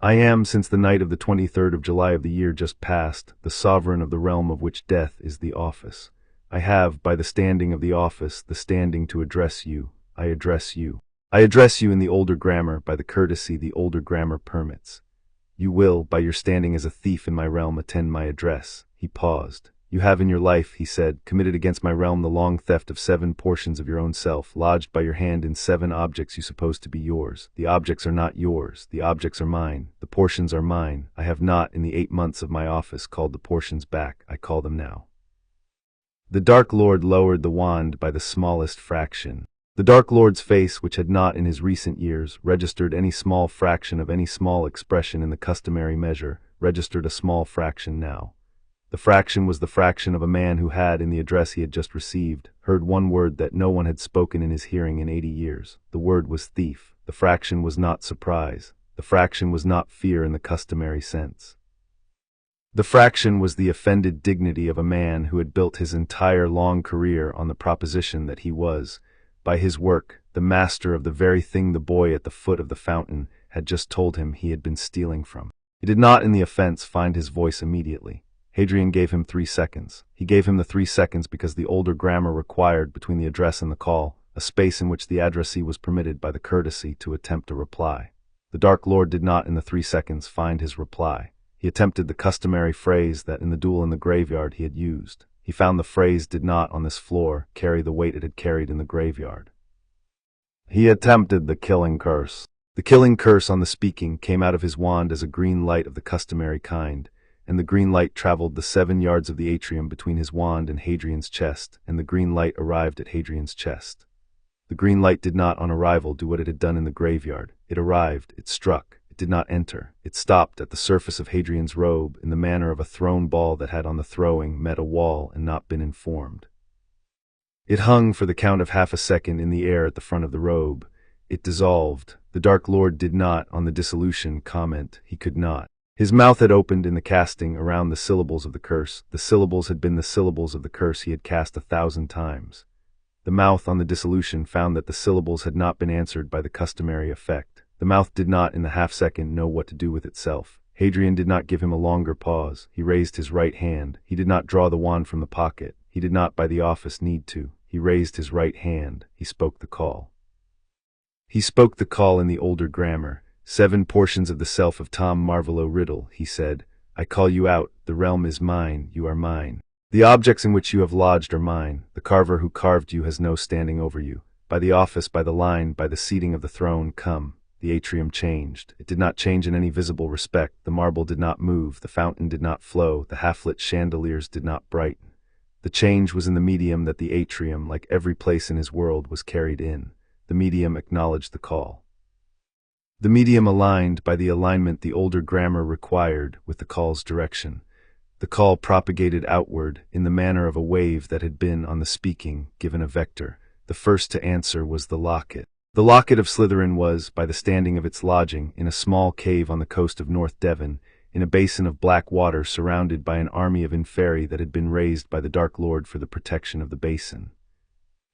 I am, since the night of the 23rd of July of the year just past, the sovereign of the realm of which death is the office. I have, by the standing of the office, the standing to address you. I address you. I address you in the older grammar, by the courtesy the older grammar permits. You will, by your standing as a thief in my realm, attend my address. He paused. You have in your life, he said, committed against my realm the long theft of 7 portions of your own self, lodged by your hand in 7 objects you suppose to be yours. The objects are not yours. The objects are mine. The portions are mine. I have not, in the 8 months of my office, called the portions back. I call them now. The Dark Lord lowered the wand by the smallest fraction. The Dark Lord's face, which had not in his recent years registered any small fraction of any small expression in the customary measure, registered a small fraction now. The fraction was the fraction of a man who had, in the address he had just received, heard one word that no one had spoken in his hearing in 80 years. The word was thief. The fraction was not surprise. The fraction was not fear in the customary sense. The fraction was the offended dignity of a man who had built his entire long career on the proposition that he was, by his work, the master of the very thing the boy at the foot of the fountain had just told him he had been stealing from. He did not in the offense find his voice immediately. Hadrian gave him 3 seconds. He gave him the 3 seconds because the older grammar required, between the address and the call, a space in which the addressee was permitted by the courtesy to attempt a reply. The Dark Lord did not in the 3 seconds find his reply. He attempted the customary phrase that in the duel in the graveyard he had used. He found the phrase did not, on this floor, carry the weight it had carried in the graveyard. He attempted the killing curse. The killing curse on the speaking came out of his wand as a green light of the customary kind, and the green light traveled the 7 yards of the atrium between his wand and Hadrian's chest, and the green light arrived at Hadrian's chest. The green light did not, on arrival, do what it had done in the graveyard. It arrived, it struck. It did not enter. It stopped at the surface of Hadrian's robe in the manner of a thrown ball that had on the throwing met a wall and not been informed. It hung for the count of half a second in the air at the front of the robe. It dissolved. The Dark Lord did not, on the dissolution, comment. He could not. His mouth had opened in the casting around the syllables of the curse. The syllables had been the syllables of the curse he had cast 1,000 times. The mouth on the dissolution found that the syllables had not been answered by the customary effect. The mouth did not in the half-second know what to do with itself. Hadrian did not give him a longer pause. He raised his right hand. He did not draw the wand from the pocket. He did not by the office need to. He raised his right hand. He spoke the call. He spoke the call in the older grammar. 7 portions of the self of Tom Marvell Riddle, he said. I call you out. The realm is mine. You are mine. The objects in which you have lodged are mine. The carver who carved you has no standing over you. By the office, by the line, by the seating of the throne, come. The atrium changed. It did not change in any visible respect. The marble did not move. The fountain did not flow. The half-lit chandeliers did not brighten. The change was in the medium that the atrium, like every place in his world, was carried in. The medium acknowledged the call. The medium aligned by the alignment the older grammar required with the call's direction. The call propagated outward in the manner of a wave that had been, on the speaking, given a vector. The first to answer was the locket. The locket of Slytherin was, by the standing of its lodging, in a small cave on the coast of North Devon, in a basin of black water surrounded by an army of inferi that had been raised by the Dark Lord for the protection of the basin.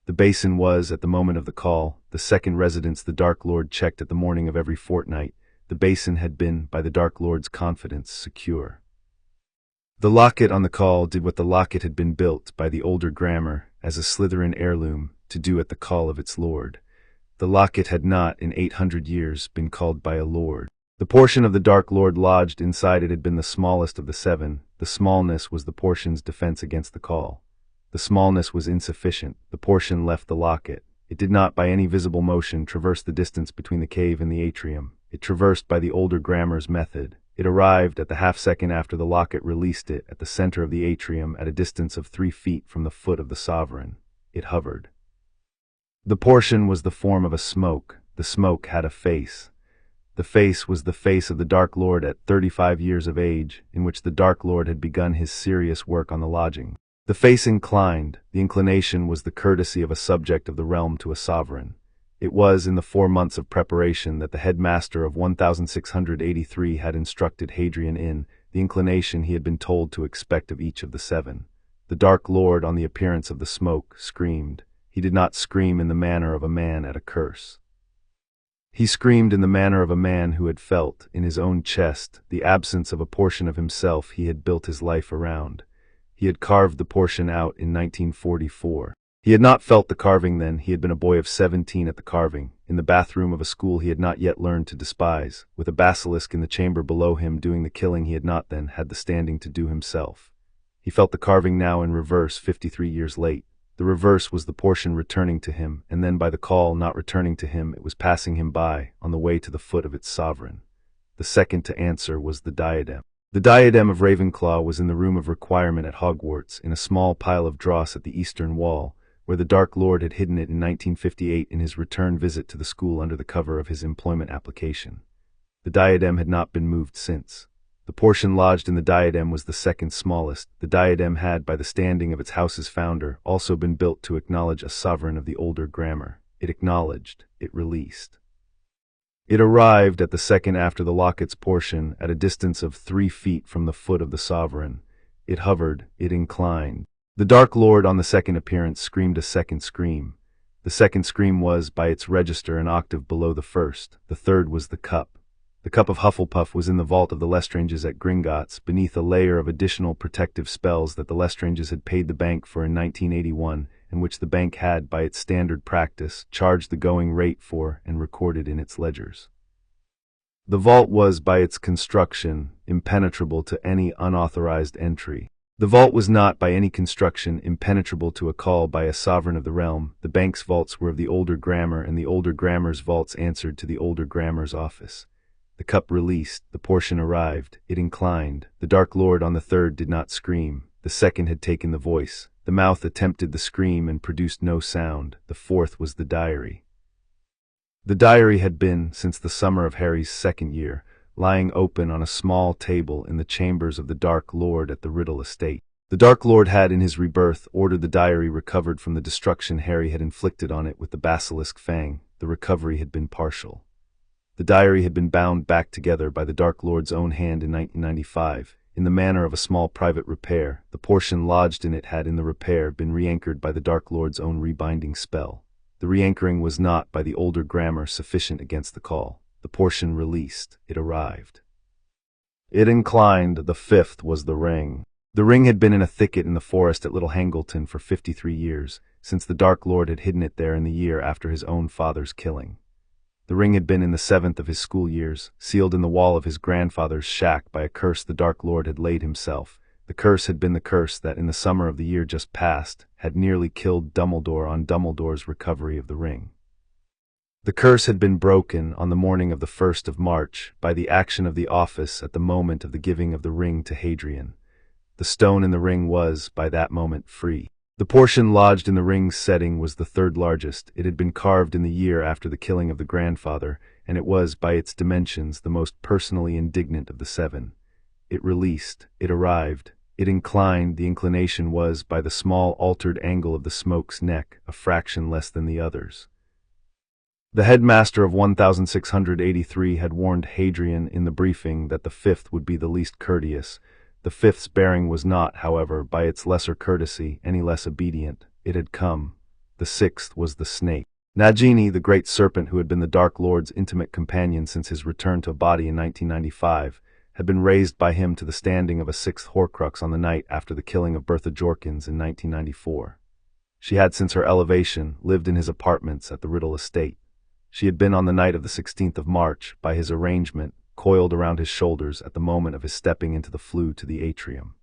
The basin was, at the moment of the call, the second residence the Dark Lord checked at the morning of every fortnight. The basin had been, by the Dark Lord's confidence, secure. The locket on the call did what the locket had been built, by the older grammar, as a Slytherin heirloom, to do at the call of its lord. The locket had not, in 800 years, been called by a lord. The portion of the Dark Lord lodged inside it had been the smallest of the 7. The smallness was the portion's defense against the call. The smallness was insufficient. The portion left the locket. It did not by any visible motion traverse the distance between the cave and the atrium. It traversed by the older grammar's method. It arrived at the half-second after the locket released it at the center of the atrium at a distance of 3 feet from the foot of the sovereign. It hovered. The portion was the form of a smoke. The smoke had a face. The face was the face of the Dark Lord at 35 years of age, in which the Dark Lord had begun his serious work on the lodging. The face inclined. The inclination was the courtesy of a subject of the realm to a sovereign. It was in the 4 months of preparation that the headmaster of 1683 had instructed Hadrian in the inclination he had been told to expect of each of the 7. The Dark Lord, on the appearance of the smoke, screamed. He did not scream in the manner of a man at a curse. He screamed in the manner of a man who had felt, in his own chest, the absence of a portion of himself he had built his life around. He had carved the portion out in 1944. He had not felt the carving then. He had been a boy of 17 at the carving, in the bathroom of a school he had not yet learned to despise, with a basilisk in the chamber below him doing the killing he had not then had the standing to do himself. He felt the carving now in reverse 53 years late. The reverse was the portion returning to him, and then by the call not returning to him it was passing him by, on the way to the foot of its sovereign. The second to answer was the diadem. The diadem of Ravenclaw was in the room of requirement at Hogwarts, in a small pile of dross at the eastern wall, where the Dark Lord had hidden it in 1958 in his return visit to the school under the cover of his employment application. The diadem had not been moved since. The portion lodged in the diadem was the second smallest. The diadem had, by the standing of its house's founder, also been built to acknowledge a sovereign of the older grammar. It acknowledged, it released. It arrived at the second after the locket's portion, at a distance of 3 feet from the foot of the sovereign. It hovered, it inclined. The Dark Lord on the second appearance screamed a second scream. The second scream was, by its register, an octave below the first. The third was the cup. The cup of Hufflepuff was in the vault of the Lestranges at Gringotts, beneath a layer of additional protective spells that the Lestranges had paid the bank for in 1981, and which the bank had, by its standard practice, charged the going rate for and recorded in its ledgers. The vault was, by its construction, impenetrable to any unauthorized entry. The vault was not, by any construction, impenetrable to a call by a sovereign of the realm. The bank's vaults were of the older grammar, and the older grammar's vaults answered to the older grammar's office. The cup released, the portion arrived, it inclined. The Dark Lord on the third did not scream. The second had taken the voice. The mouth attempted the scream and produced no sound. The fourth was the diary. The diary had been, since the summer of Harry's 2nd year, lying open on a small table in the chambers of the Dark Lord at the Riddle estate. The Dark Lord had, in his rebirth, ordered the diary recovered from the destruction Harry had inflicted on it with the basilisk fang. The recovery had been partial. The diary had been bound back together by the Dark Lord's own hand in 1995, in the manner of a small private repair. The portion lodged in it had, in the repair, been re-anchored by the Dark Lord's own rebinding spell. The re-anchoring was not, by the older grammar, sufficient against the call. The portion released. It arrived. It inclined. The fifth was the ring. The ring had been in a thicket in the forest at Little Hangleton for 53 years, since the Dark Lord had hidden it there in the year after his own father's killing. The ring had been in the 7th of his school years, sealed in the wall of his grandfather's shack by a curse the Dark Lord had laid himself. The curse had been the curse that, in the summer of the year just past, had nearly killed Dumbledore on Dumbledore's recovery of the ring. The curse had been broken on the morning of the 1st of March by the action of the office at the moment of the giving of the ring to Hadrian. The stone in the ring was, by that moment, free. The portion lodged in the ring's setting was the 3rd largest. It had been carved in the year after the killing of the grandfather, and it was, by its dimensions, the most personally indignant of the 7. It released. It arrived. It inclined. The inclination was, by the small altered angle of the smoke's neck, a fraction less than the others. The headmaster of 1683 had warned Hadrian in the briefing that the 5th would be the least courteous. The 5th's bearing was not, however, by its lesser courtesy, any less obedient. It had come. The 6th was the snake. Nagini, the great serpent who had been the Dark Lord's intimate companion since his return to a body in 1995, had been raised by him to the standing of a 6th Horcrux on the night after the killing of Bertha Jorkins in 1994. She had, since her elevation, lived in his apartments at the Riddle estate. She had been on the night of the 16th of March, by his arrangement, coiled around his shoulders at the moment of his stepping into the flue to the atrium.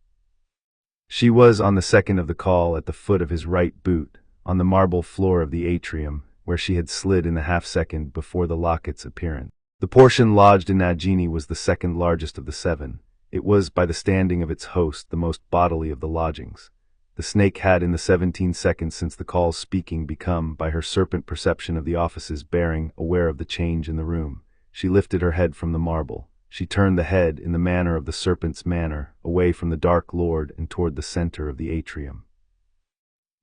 She was, on the second of the call, at the foot of his right boot, on the marble floor of the atrium, where she had slid in the half-second before the locket's appearance. The portion lodged in Nagini was the second largest of the 7. It was, by the standing of its host, the most bodily of the lodgings. The snake had, in the 17 seconds since the call's speaking, become, by her serpent perception of the office's bearing, aware of the change in the room. She lifted her head from the marble. She turned the head, in the manner of the serpent's manner, away from the Dark Lord and toward the center of the atrium.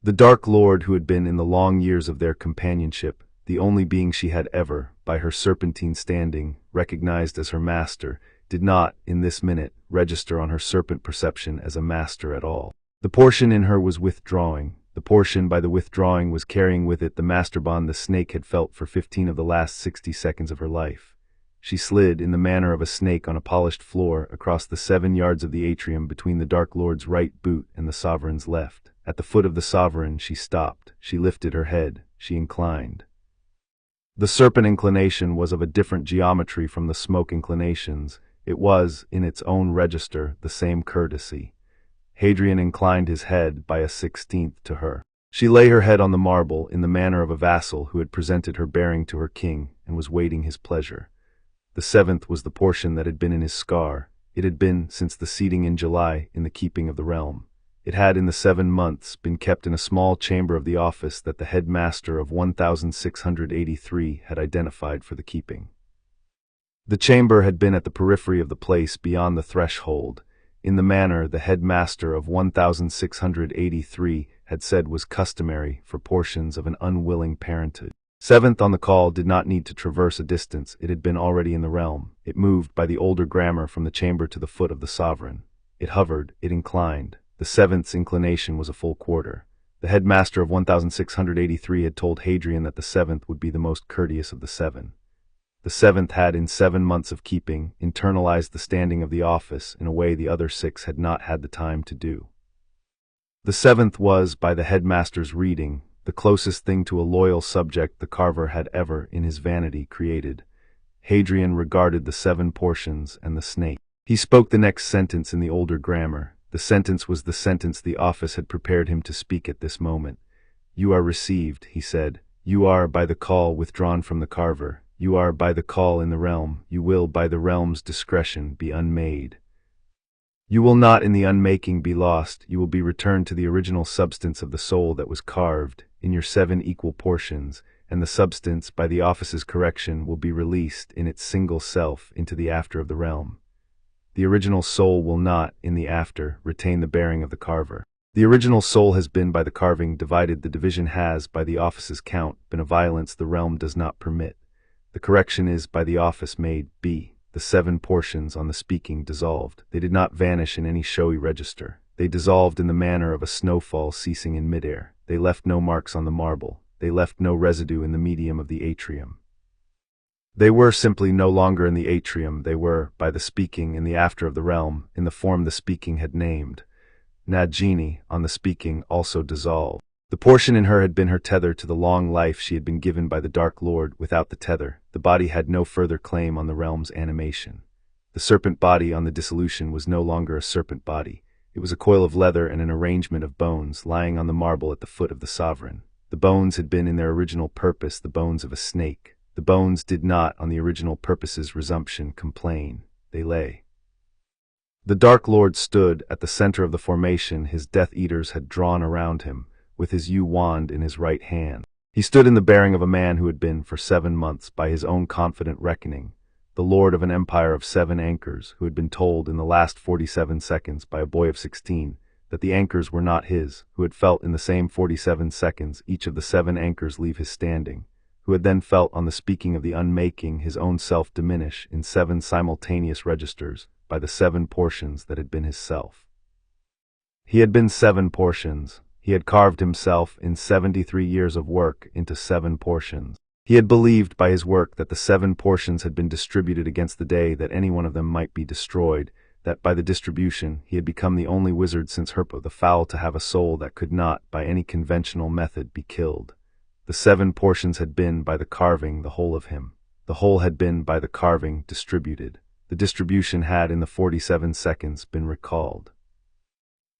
The Dark Lord, who had been, in the long years of their companionship, the only being she had ever, by her serpentine standing, recognized as her master, did not, in this minute, register on her serpent perception as a master at all. The portion in her was withdrawing. The portion, by the withdrawing, was carrying with it the master bond the snake had felt for 15 of the last 60 seconds of her life. She slid, in the manner of a snake on a polished floor, across the 7 yards of the atrium between the Dark Lord's right boot and the sovereign's left. At the foot of the sovereign she stopped. She lifted her head. She inclined. The serpent inclination was of a different geometry from the smoke inclinations. It was, in its own register, the same courtesy. Hadrian inclined his head by a 16th to her. She lay her head on the marble in the manner of a vassal who had presented her bearing to her king and was waiting his pleasure. The 7th was the portion that had been in his scar. It had been, since the seating in July, in the keeping of the realm. It had, in the 7 months, been kept in a small chamber of the office that the headmaster of 1683 had identified for the keeping. The chamber had been at the periphery of the place beyond the threshold, in the manner the headmaster of 1683 had said was customary for portions of an unwilling parentage. 7th on the call did not need to traverse a distance. It had been already in the realm. It moved by the older grammar from the chamber to the foot of the sovereign. It hovered, it inclined. The 7th's inclination was a full quarter. The headmaster of 1683 had told Hadrian that the 7th would be the most courteous of the 7. The 7th had, in 7 months of keeping, internalized the standing of the office in a way the other 6 had not had the time to do. The 7th was, by the headmaster's reading, the closest thing to a loyal subject the carver had ever, in his vanity, created. Hadrian regarded the 7 portions and the snake. He spoke the next sentence in the older grammar. The sentence was the sentence the office had prepared him to speak at this moment. "You are received," he said. "You are, by the call, withdrawn from the carver. You are, by the call in the realm. You will, by the realm's discretion, be unmade. You will not in the unmaking be lost. You will be returned to the original substance of the soul that was carved, in your 7 equal portions, and the substance, by the office's correction, will be released in its single self into the after of the realm. The original soul will not, in the after, retain the bearing of the carver. The original soul has been, by the carving, divided. The division has, by the office's count, been a violence the realm does not permit. The correction is, by the office, made. B. The 7 portions, on the speaking, dissolved. They did not vanish in any showy register. They dissolved in the manner of a snowfall ceasing in midair. They left no marks on the marble. They left no residue in the medium of the atrium. They were simply no longer in the atrium. They were, by the speaking, in the after of the realm, in the form the speaking had named. Nagini, on the speaking, also dissolved. The portion in her had been her tether to the long life she had been given by the Dark Lord. Without the tether, the body had no further claim on the realm's animation. The serpent body on the dissolution was no longer a serpent body. It was a coil of leather and an arrangement of bones lying on the marble at the foot of the sovereign. The bones had been, in their original purpose, the bones of a snake. The bones did not, on the original purpose's resumption, complain. They lay. The Dark Lord stood at the center of the formation his Death Eaters had drawn around him, with his yew wand in his right hand. He stood in the bearing of a man who had been, for 7 months, by his own confident reckoning, the lord of an empire of 7 anchors, who had been told in the last 47 seconds by a boy of 16 that the anchors were not his, who had felt in the same 47 seconds each of the 7 anchors leave his standing, who had then felt on the speaking of the unmaking his own self diminish in 7 simultaneous registers by the 7 portions that had been his self. He had been 7 portions. He had carved himself in 73 years of work into 7 portions. He had believed by his work that the 7 portions had been distributed against the day that any one of them might be destroyed, that by the distribution he had become the only wizard since Herpo the Foul to have a soul that could not, by any conventional method, be killed. The 7 portions had been, by the carving, the whole of him. The whole had been, by the carving, distributed. The distribution had, in the 47 seconds, been recalled.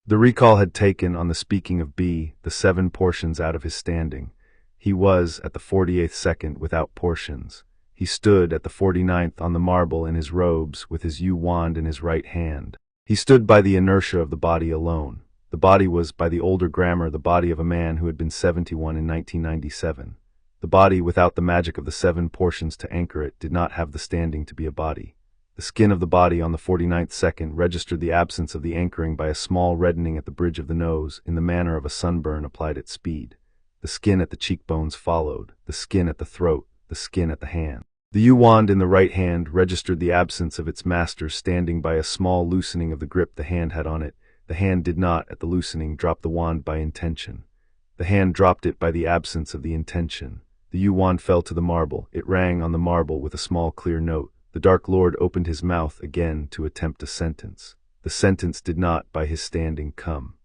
The recall had taken, on the speaking of B, the 7 portions out of his standing. He was, at the 48th second, without portions. He stood at the 49th on the marble in his robes, with his yew wand in his right hand. He stood by the inertia of the body alone. The body was, by the older grammar, the body of a man who had been 71 in 1997. The body, without the magic of the 7 portions to anchor it, did not have the standing to be a body. The skin of the body on the 49th second registered the absence of the anchoring by a small reddening at the bridge of the nose, in the manner of a sunburn applied at speed. The skin at the cheekbones followed, the skin at the throat, the skin at the hand. The yew wand in the right hand registered the absence of its master standing by a small loosening of the grip the hand had on it. The hand did not, at the loosening, drop the wand by intention. The hand dropped it by the absence of the intention. The yew wand fell to the marble. It rang on the marble with a small clear note. The Dark Lord opened his mouth again to attempt a sentence. The sentence did not, by his standing, come.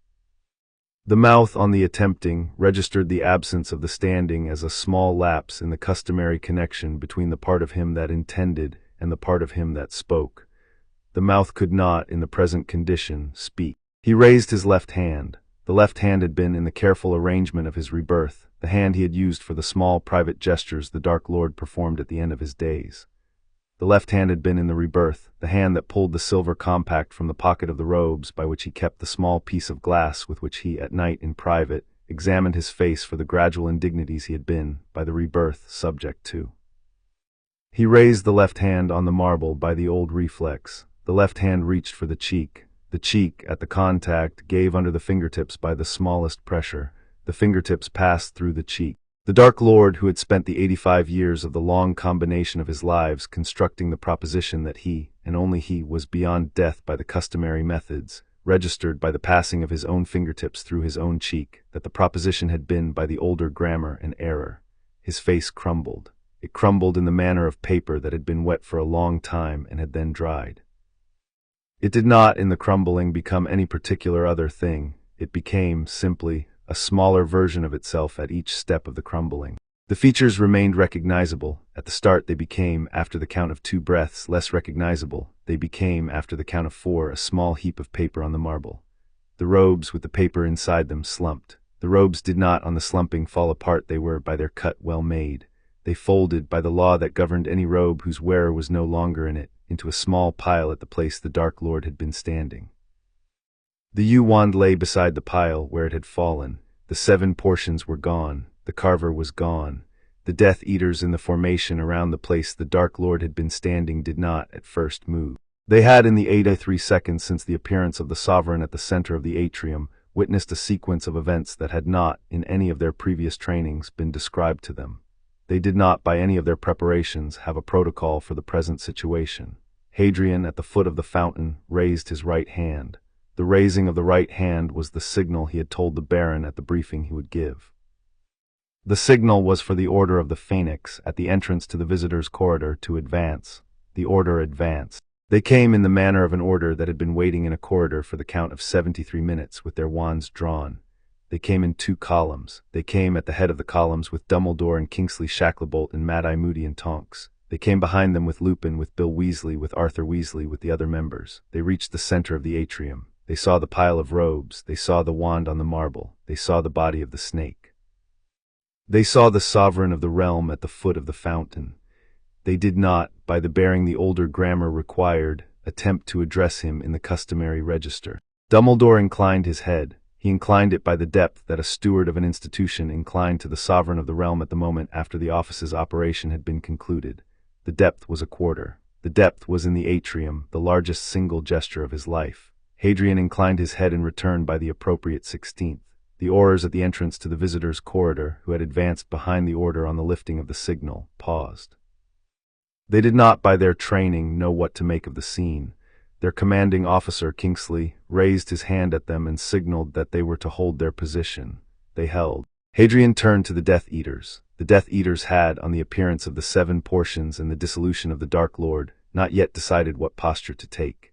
The mouth on the attempting registered the absence of the standing as a small lapse in the customary connection between the part of him that intended and the part of him that spoke. The mouth could not, in the present condition, speak. He raised his left hand. The left hand had been in the careful arrangement of his rebirth, the hand he had used for the small private gestures the Dark Lord performed at the end of his days. The left hand had been in the rebirth, the hand that pulled the silver compact from the pocket of the robes by which he kept the small piece of glass with which he, at night in private, examined his face for the gradual indignities he had been, by the rebirth, subject to. He raised the left hand on the marble by the old reflex. The left hand reached for the cheek. The cheek, at the contact, gave under the fingertips by the smallest pressure. The fingertips passed through the cheek. The Dark Lord, who had spent the 85 years of the long combination of his lives constructing the proposition that he, and only he, was beyond death by the customary methods, registered by the passing of his own fingertips through his own cheek, that the proposition had been, by the older grammar, an error. His face crumbled. It crumbled in the manner of paper that had been wet for a long time and had then dried. It did not, in the crumbling, become any particular other thing. It became, simply, a smaller version of itself at each step of the crumbling. The features remained recognizable. At the start they became, after the count of 2 breaths, less recognizable. They became, after the count of 4, a small heap of paper on the marble. The robes with the paper inside them slumped. The robes did not, on the slumping, fall apart. They were, by their cut, well made. They folded, by the law that governed any robe whose wearer was no longer in it, into a small pile at the place the Dark Lord had been standing. The yew wand lay beside the pile where it had fallen. The 7 portions were gone. The carver was gone. The Death Eaters in the formation around the place the Dark Lord had been standing did not, at first, move. They had, in the 83 seconds since the appearance of the sovereign at the center of the atrium, witnessed a sequence of events that had not, in any of their previous trainings, been described to them. They did not, by any of their preparations, have a protocol for the present situation. Hadrian, at the foot of the fountain, raised his right hand. The raising of the right hand was the signal he had told the Baron at the briefing he would give. The signal was for the Order of the Phoenix, at the entrance to the visitors' corridor, to advance. The order advanced. They came in the manner of an order that had been waiting in a corridor for the count of 73 minutes, with their wands drawn. They came in 2 columns. They came at the head of the columns with Dumbledore and Kingsley Shacklebolt and Mad-Eye Moody and Tonks. They came behind them with Lupin, with Bill Weasley, with Arthur Weasley, with the other members. They reached the center of the atrium. They saw the pile of robes. They saw the wand on the marble. They saw the body of the snake. They saw the sovereign of the realm at the foot of the fountain. They did not, by the bearing the older grammar required, attempt to address him in the customary register. Dumbledore inclined his head. He inclined it by the depth that a steward of an institution inclined to the sovereign of the realm at the moment after the office's operation had been concluded. The depth was a quarter. The depth was in the atrium, the largest single gesture of his life. Hadrian inclined his head in return by the appropriate 16th. The Aurors at the entrance to the visitors' corridor, who had advanced behind the order on the lifting of the signal, paused. They did not, by their training, know what to make of the scene. Their commanding officer, Kingsley, raised his hand at them and signaled that they were to hold their position. They held. Hadrian turned to the Death Eaters. The Death Eaters had, on the appearance of the 7 portions and the dissolution of the Dark Lord, not yet decided what posture to take.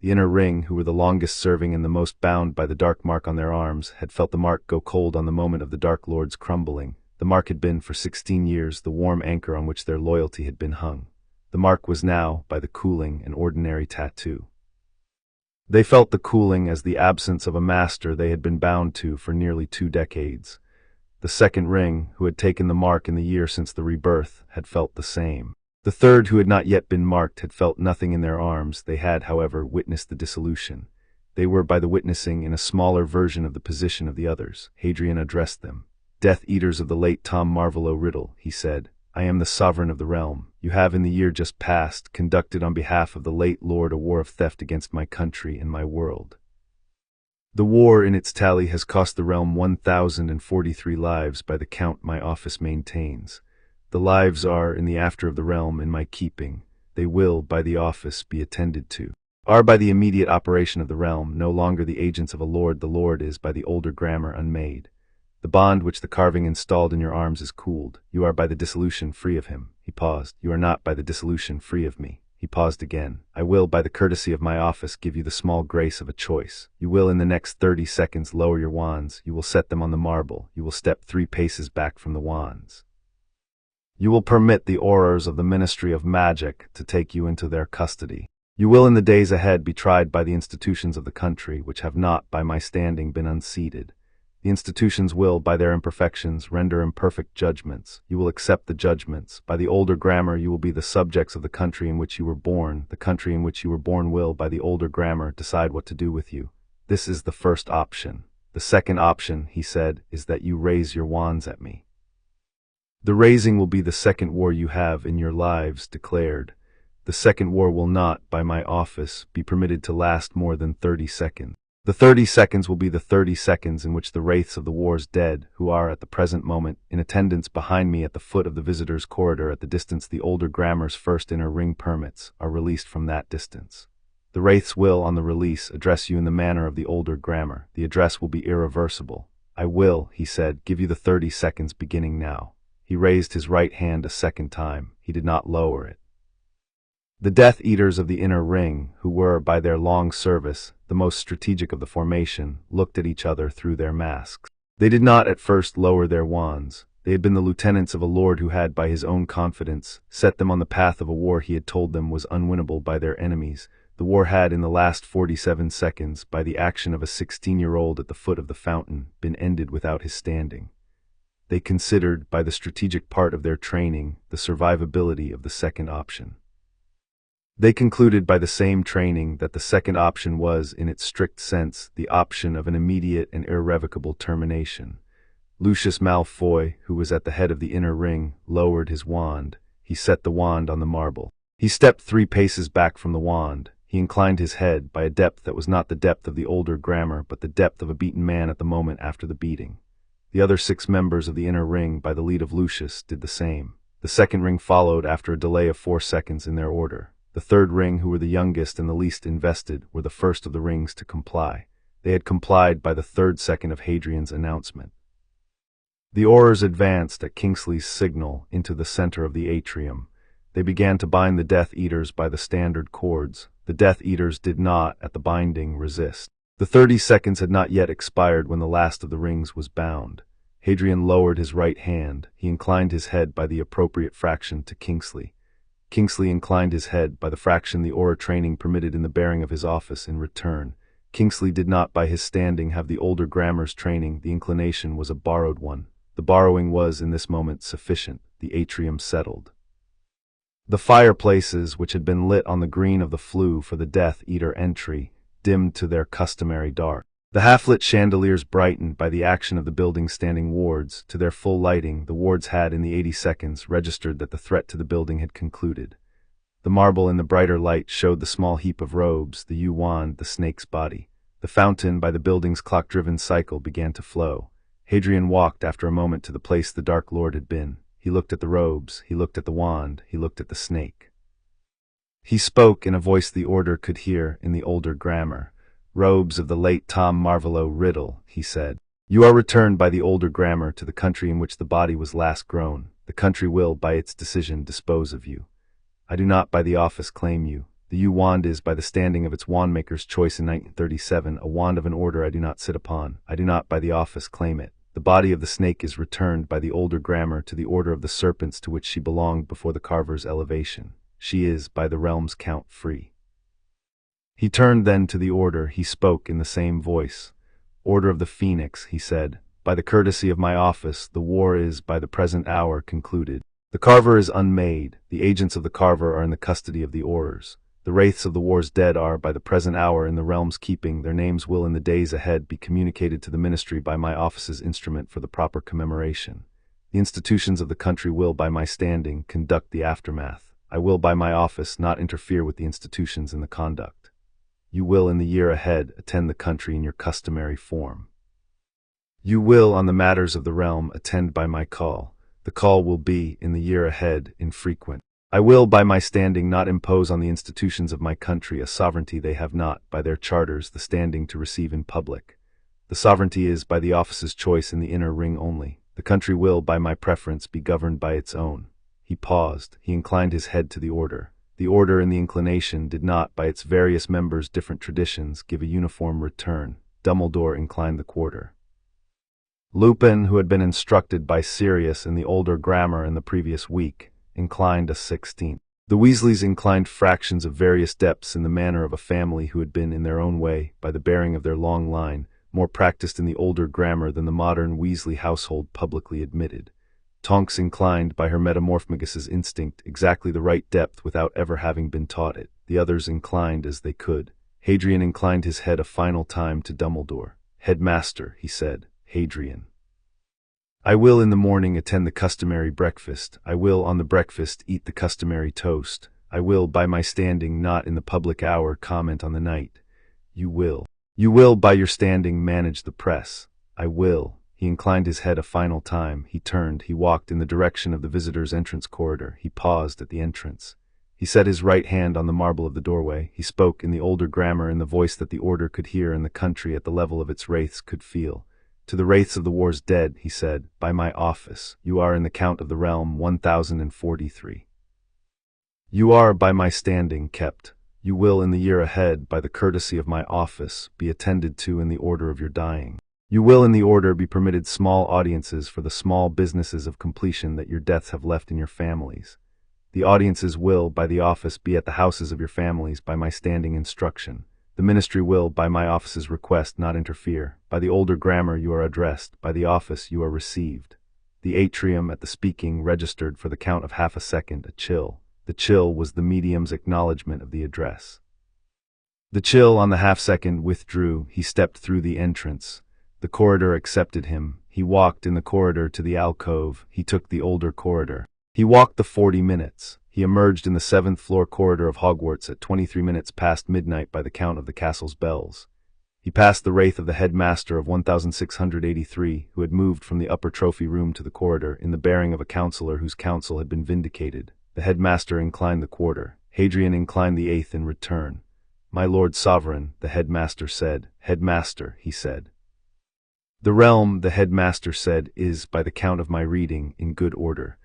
The inner ring, who were the longest serving and the most bound by the dark mark on their arms, had felt the mark go cold on the moment of the Dark Lord's crumbling. The mark had been, for 16 years, the warm anchor on which their loyalty had been hung. The mark was now, by the cooling, an ordinary tattoo. They felt the cooling as the absence of a master they had been bound to for nearly 2 decades. The second ring, who had taken the mark in the year since the rebirth, had felt the same. The third, who had not yet been marked, had felt nothing in their arms. They had, however, witnessed the dissolution. They were, by the witnessing, in a smaller version of the position of the others. Hadrian addressed them. "Death Eaters of the late Tom Marvolo Riddle," he said, "I am the sovereign of the realm. You have, in the year just past, conducted on behalf of the late lord a war of theft against my country and my world. The war in its tally has cost the realm 1,043 lives by the count my office maintains. The lives are, in the after of the realm, in my keeping. They will, by the office, be attended to. Are by the immediate operation of the realm, no longer the agents of a lord. The lord is, by the older grammar, unmade. The bond which the carving installed in your arms is cooled. You are by the dissolution free of him." He paused. "You are not by the dissolution free of me." He paused again. "I will, by the courtesy of my office, give you the small grace of a choice. You will, in the next 30 seconds, lower your wands. You will set them on the marble. You will step 3 paces back from the wands. You will permit the aurors of the Ministry of Magic to take you into their custody. You will, in the days ahead, be tried by the institutions of the country, which have not, by my standing, been unseated. The institutions will, by their imperfections, render imperfect judgments. You will accept the judgments. By the older grammar, you will be the subjects of the country in which you were born. The country in which you were born will, by the older grammar, decide what to do with you. This is the first option. The second option," he said, "is that you raise your wands at me. The raising will be the second war you have in your lives declared. The second war will not, by my office, be permitted to last more than 30 seconds. The 30 seconds will be the 30 seconds in which the wraiths of the war's dead, who are at the present moment in attendance behind me at the foot of the visitors' corridor at the distance the older grammar's first inner ring permits, are released from that distance. The wraiths will, on the release, address you in the manner of the older grammar. The address will be irreversible. I will," he said, "give you the 30 seconds beginning now." He raised his right hand a second time. He did not lower it. The Death Eaters of the inner ring, who were, by their long service, the most strategic of the formation, looked at each other through their masks. They did not at first lower their wands. They had been the lieutenants of a lord who had, by his own confidence, set them on the path of a war he had told them was unwinnable by their enemies. The war had, in the last 47 seconds, by the action of a 16-year-old at the foot of the fountain, been ended without his standing. They considered, by the strategic part of their training, the survivability of the second option. They concluded by the same training that the second option was, in its strict sense, the option of an immediate and irrevocable termination. Lucius Malfoy, who was at the head of the inner ring, lowered his wand. He set the wand on the marble. He stepped 3 paces back from the wand. He inclined his head by a depth that was not the depth of the older grammar, but the depth of a beaten man at the moment after the beating. The other 6 members of the inner ring, by the lead of Lucius, did the same. The second ring followed after a delay of 4 seconds in their order. The third ring, who were the youngest and the least invested, were the first of the rings to comply. They had complied by the 3rd second of Hadrian's announcement. The aurors advanced at Kingsley's signal into the center of the atrium. They began to bind the Death Eaters by the standard cords. The Death Eaters did not, at the binding, resist. The 30 seconds had not yet expired when the last of the rings was bound. Hadrian lowered his right hand. He inclined his head by the appropriate fraction to Kingsley. Kingsley inclined his head by the fraction the aura training permitted in the bearing of his office in return. Kingsley did not, by his standing, have the older grammar's training. The inclination was a borrowed one. The borrowing was, in this moment, sufficient. The atrium settled. The fireplaces, which had been lit on the green of the flue for the Death Eater entry, dimmed to their customary dark. The half-lit chandeliers brightened by the action of the building's standing wards. To their full lighting, the wards had, in the 80 seconds, registered that the threat to the building had concluded. The marble in the brighter light showed the small heap of robes, the yew wand, the snake's body. The fountain, by the building's clock-driven cycle, began to flow. Hadrian walked, after a moment, to the place the Dark Lord had been. He looked at the robes, he looked at the wand, he looked at the snake. He spoke in a voice the order could hear in the older grammar. "Robes of the late Tom Marvolo Riddle," he said. "You are returned by the older grammar to the country in which the body was last grown. The country will, by its decision, dispose of you. I do not by the office claim you. The yew wand is, by the standing of its wandmaker's choice in 1937, a wand of an order I do not sit upon. I do not by the office claim it. The body of the snake is returned by the older grammar to the order of the serpents to which she belonged before the carver's elevation. She is, by the realm's count, free." He turned then to the order. He spoke in the same voice. "Order of the Phoenix," he said. by the courtesy of my office, the war is, by the present hour, concluded. The carver is unmade, the agents of the carver are in the custody of the aurors. The wraiths of the war's dead are, by the present hour, in the realm's keeping. Their names will in the days ahead be communicated to the ministry by my office's instrument for the proper commemoration. The institutions of the country will, by my standing, conduct the aftermath. I will, by my office, not interfere with the institutions in the conduct. You will, in the year ahead, attend the country in your customary form. You will, on the matters of the realm, attend by my call. The call will be, in the year ahead, infrequent. I will, by my standing, not impose on the institutions of my country a sovereignty they have not, by their charters, the standing to receive in public. The sovereignty is, by the office's choice, in the inner ring only. The country will, by my preference, be governed by its own. He paused. He inclined his head to the order. The order and the inclination did not, by its various members' different traditions, give a uniform return. Dumbledore inclined the quarter. Lupin, who had been instructed by Sirius in the older grammar in the previous week, inclined a 16th. The Weasleys inclined fractions of various depths in the manner of a family who had been, in their own way, by the bearing of their long line, more practiced in the older grammar than the modern Weasley household publicly admitted. Tonks inclined, by her metamorphogus's instinct, exactly the right depth without ever having been taught it. The others inclined as they could. Hadrian inclined his head a final time to Dumbledore. "Headmaster," he said. "Hadrian. I will in the morning attend the customary breakfast. I will on the breakfast eat the customary toast. I will, by my standing, not in the public hour, comment on the night. You will. You will, by your standing, manage the press. I will." He inclined his head a final time. He turned. He walked in the direction of the visitors' entrance corridor. He paused at the entrance. He set his right hand on the marble of the doorway. He spoke in the older grammar in the voice that the order could hear and the country at the level of its wraiths could feel. "To the wraiths of the war's dead," he said, "by my office, you are in the count of the realm 1043. You are, by my standing, kept. You will, in the year ahead, by the courtesy of my office, be attended to in the order of your dying. You will, in the order, be permitted small audiences for the small businesses of completion that your deaths have left in your families. The audiences will, by the office, be at the houses of your families, by my standing instruction. The ministry will, by my office's request, not interfere. By the older grammar you are addressed, by the office you are received." The atrium at the speaking registered for the count of half a second a chill. The chill was the medium's acknowledgement of the address. The chill on the half-second withdrew. He stepped through the entrance. The corridor accepted him. He walked in the corridor to the alcove. He took the older corridor. He walked the 40 minutes. He emerged in the 7th-floor corridor of Hogwarts at 23 minutes past midnight by the count of the castle's bells. He passed the wraith of the headmaster of 1683, who had moved from the upper trophy room to the corridor, in the bearing of a counsellor whose counsel had been vindicated. The headmaster inclined the quarter. Hadrian inclined the 8th in return. "My lord sovereign," the headmaster said. "Headmaster," he said. "The realm," the headmaster said, "is, by the count of my reading, in good order.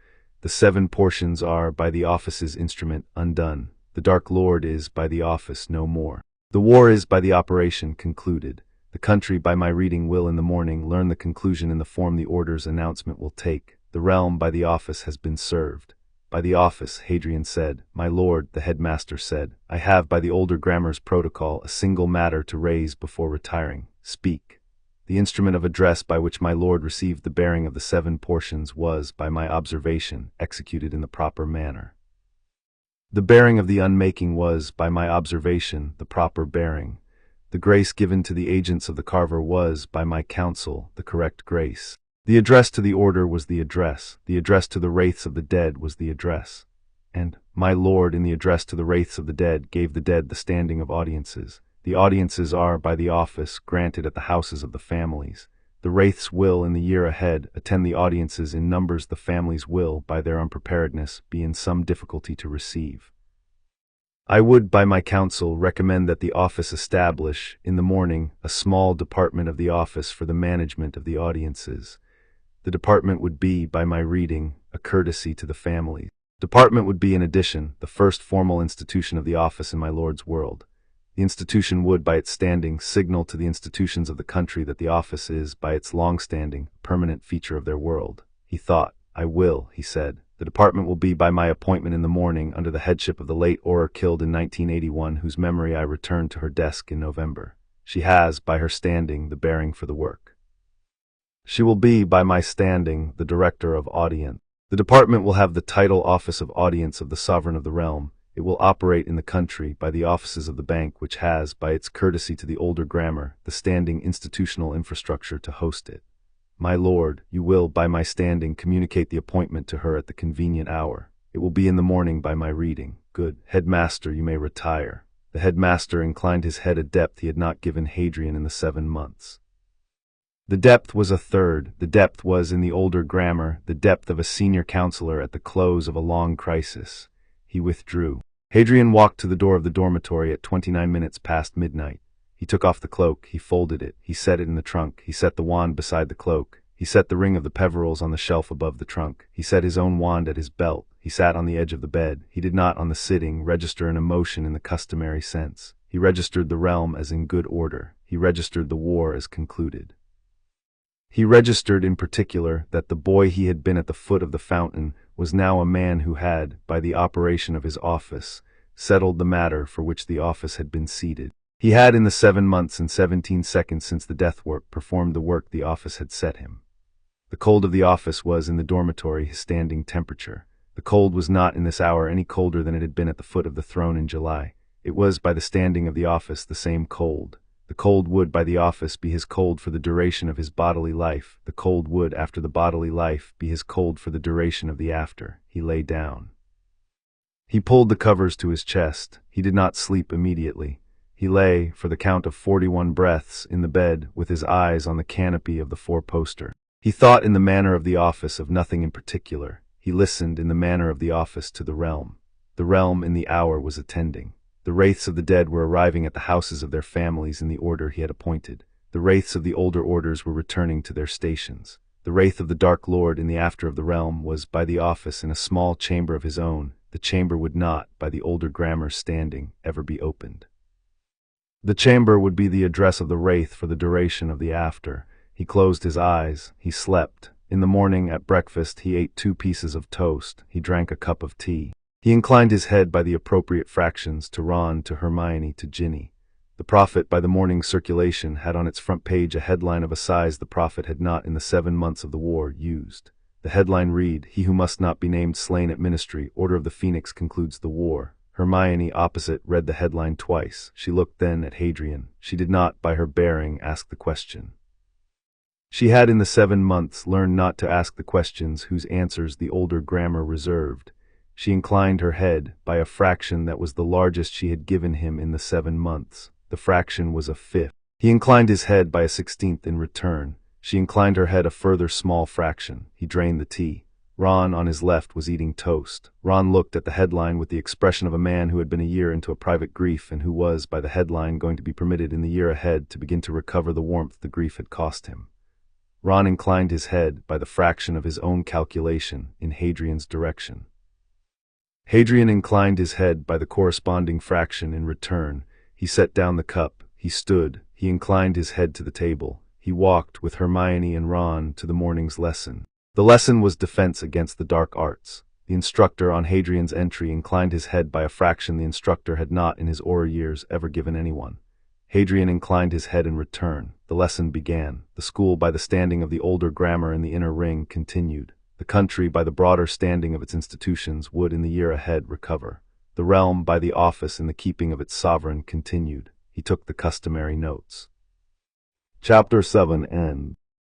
The 7 portions are, by the office's instrument, undone. The Dark Lord is, by the office, no more. The war is, by the operation, concluded. The country, by my reading, will, in the morning, learn the conclusion in the form the order's announcement will take. The realm, by the office, has been served." "By the office," Hadrian said. "My lord," the headmaster said, "I have, by the older grammar's protocol, a single matter to raise before retiring. Speak." The instrument of address by which my lord received the bearing of the 7 portions was, by my observation, executed in the proper manner. The bearing of the unmaking was, by my observation, the proper bearing. The grace given to the agents of the carver was, by my counsel, the correct grace. The address to the order was the address. The address to the wraiths of the dead was the address. And my lord, in the address to the wraiths of the dead, gave the dead the standing of audiences. The audiences are, by the office, granted at the houses of the families. The wraiths will, in the year ahead, attend the audiences in numbers the families will, by their unpreparedness, be in some difficulty to receive. I would, by my counsel, recommend that the office establish, in the morning, a small department of the office for the management of the audiences. The department would be, by my reading, a courtesy to the families. Department would be, in addition, the first formal institution of the office in my lord's world. The institution would, by its standing, signal to the institutions of the country that the office is, by its long-standing, permanent feature of their world. He thought. "I will," he said. "The department will be by my appointment in the morning, under the headship of the late Auror killed in 1981, whose memory I returned to her desk in November. She has, by her standing, the bearing for the work." She will be, by my standing, the director of audience. The department will have the title Office of Audience of the Sovereign of the Realm. It will operate in the country by the offices of the bank, which has, by its courtesy to the older grammar, the standing institutional infrastructure to host it. My lord, you will, by my standing, communicate the appointment to her at the convenient hour. It will be in the morning by my reading. Good. Headmaster, you may retire. The headmaster inclined his head a depth he had not given Hadrian in the 7 months. The depth was a third. The depth was, in the older grammar, the depth of a senior counselor at the close of a long crisis. He withdrew. Hadrian walked to the door of the dormitory at 29 minutes past midnight. He took off the cloak, he folded it, he set it in the trunk, he set the wand beside the cloak, he set the ring of the Peverells on the shelf above the trunk, he set his own wand at his belt, he sat on the edge of the bed. He did not, on the sitting, register an emotion in the customary sense. He registered the realm as in good order. He registered the war as concluded. He registered, in particular, that the boy he had been at the foot of the fountain was now a man who had, by the operation of his office, settled the matter for which the office had been seated. He had, in the 7 months and 17 seconds since the death work, performed the work the office had set him. The cold of the office was, in the dormitory, his standing temperature. The cold was not, in this hour, any colder than it had been at the foot of the throne in July. It was, by the standing of the office, the same cold. The cold would, by the office, be his cold for the duration of his bodily life. The cold would, after the bodily life, be his cold for the duration of the after. He lay down. He pulled the covers to his chest. He did not sleep immediately. He lay, for the count of 41 breaths, in the bed, with his eyes on the canopy of the four-poster. He thought in the manner of the office of nothing in particular. He listened in the manner of the office to the realm. The realm in the hour was attending. The wraiths of the dead were arriving at the houses of their families in the order he had appointed. The wraiths of the older orders were returning to their stations. The wraith of the Dark Lord in the after of the realm was, by the office, in a small chamber of his own. The chamber would not, by the older grammar standing, ever be opened. The chamber would be the address of the wraith for the duration of the after. He closed his eyes. He slept. In the morning, at breakfast, he ate 2 pieces of toast. He drank a cup of tea. He inclined his head by the appropriate fractions to Ron, to Hermione, to Ginny. The Prophet, by the morning circulation, had on its front page a headline of a size the Prophet had not, in the 7 months of the war, used. The headline read, "He who must not be named slain at ministry, Order of the Phoenix concludes the war." Hermione, opposite, read the headline twice. She looked then at Hadrian. She did not, by her bearing, ask the question. She had, in the 7 months, learned not to ask the questions whose answers the older grammar reserved. She inclined her head by a fraction that was the largest she had given him in the 7 months. The fraction was a fifth. He inclined his head by a 16th in return. She inclined her head a further small fraction. He drained the tea. Ron, on his left, was eating toast. Ron looked at the headline with the expression of a man who had been a year into a private grief and who was, by the headline, going to be permitted in the year ahead to begin to recover the warmth the grief had cost him. Ron inclined his head by the fraction of his own calculation in Hadrian's direction. Hadrian inclined his head by the corresponding fraction in return. He set down the cup. He stood. He inclined his head to the table. He walked with Hermione and Ron to the morning's lesson. The lesson was defense against the dark arts. The instructor, on Hadrian's entry, inclined his head by a fraction the instructor had not, in his aura years, ever given anyone. Hadrian inclined his head in return. The lesson began. The school, by the standing of the older grammar in the inner ring, continued. The country, by the broader standing of its institutions, would, in the year ahead, recover. The realm, by the office in the keeping of its sovereign, continued. He took the customary notes. Chapter 7 End.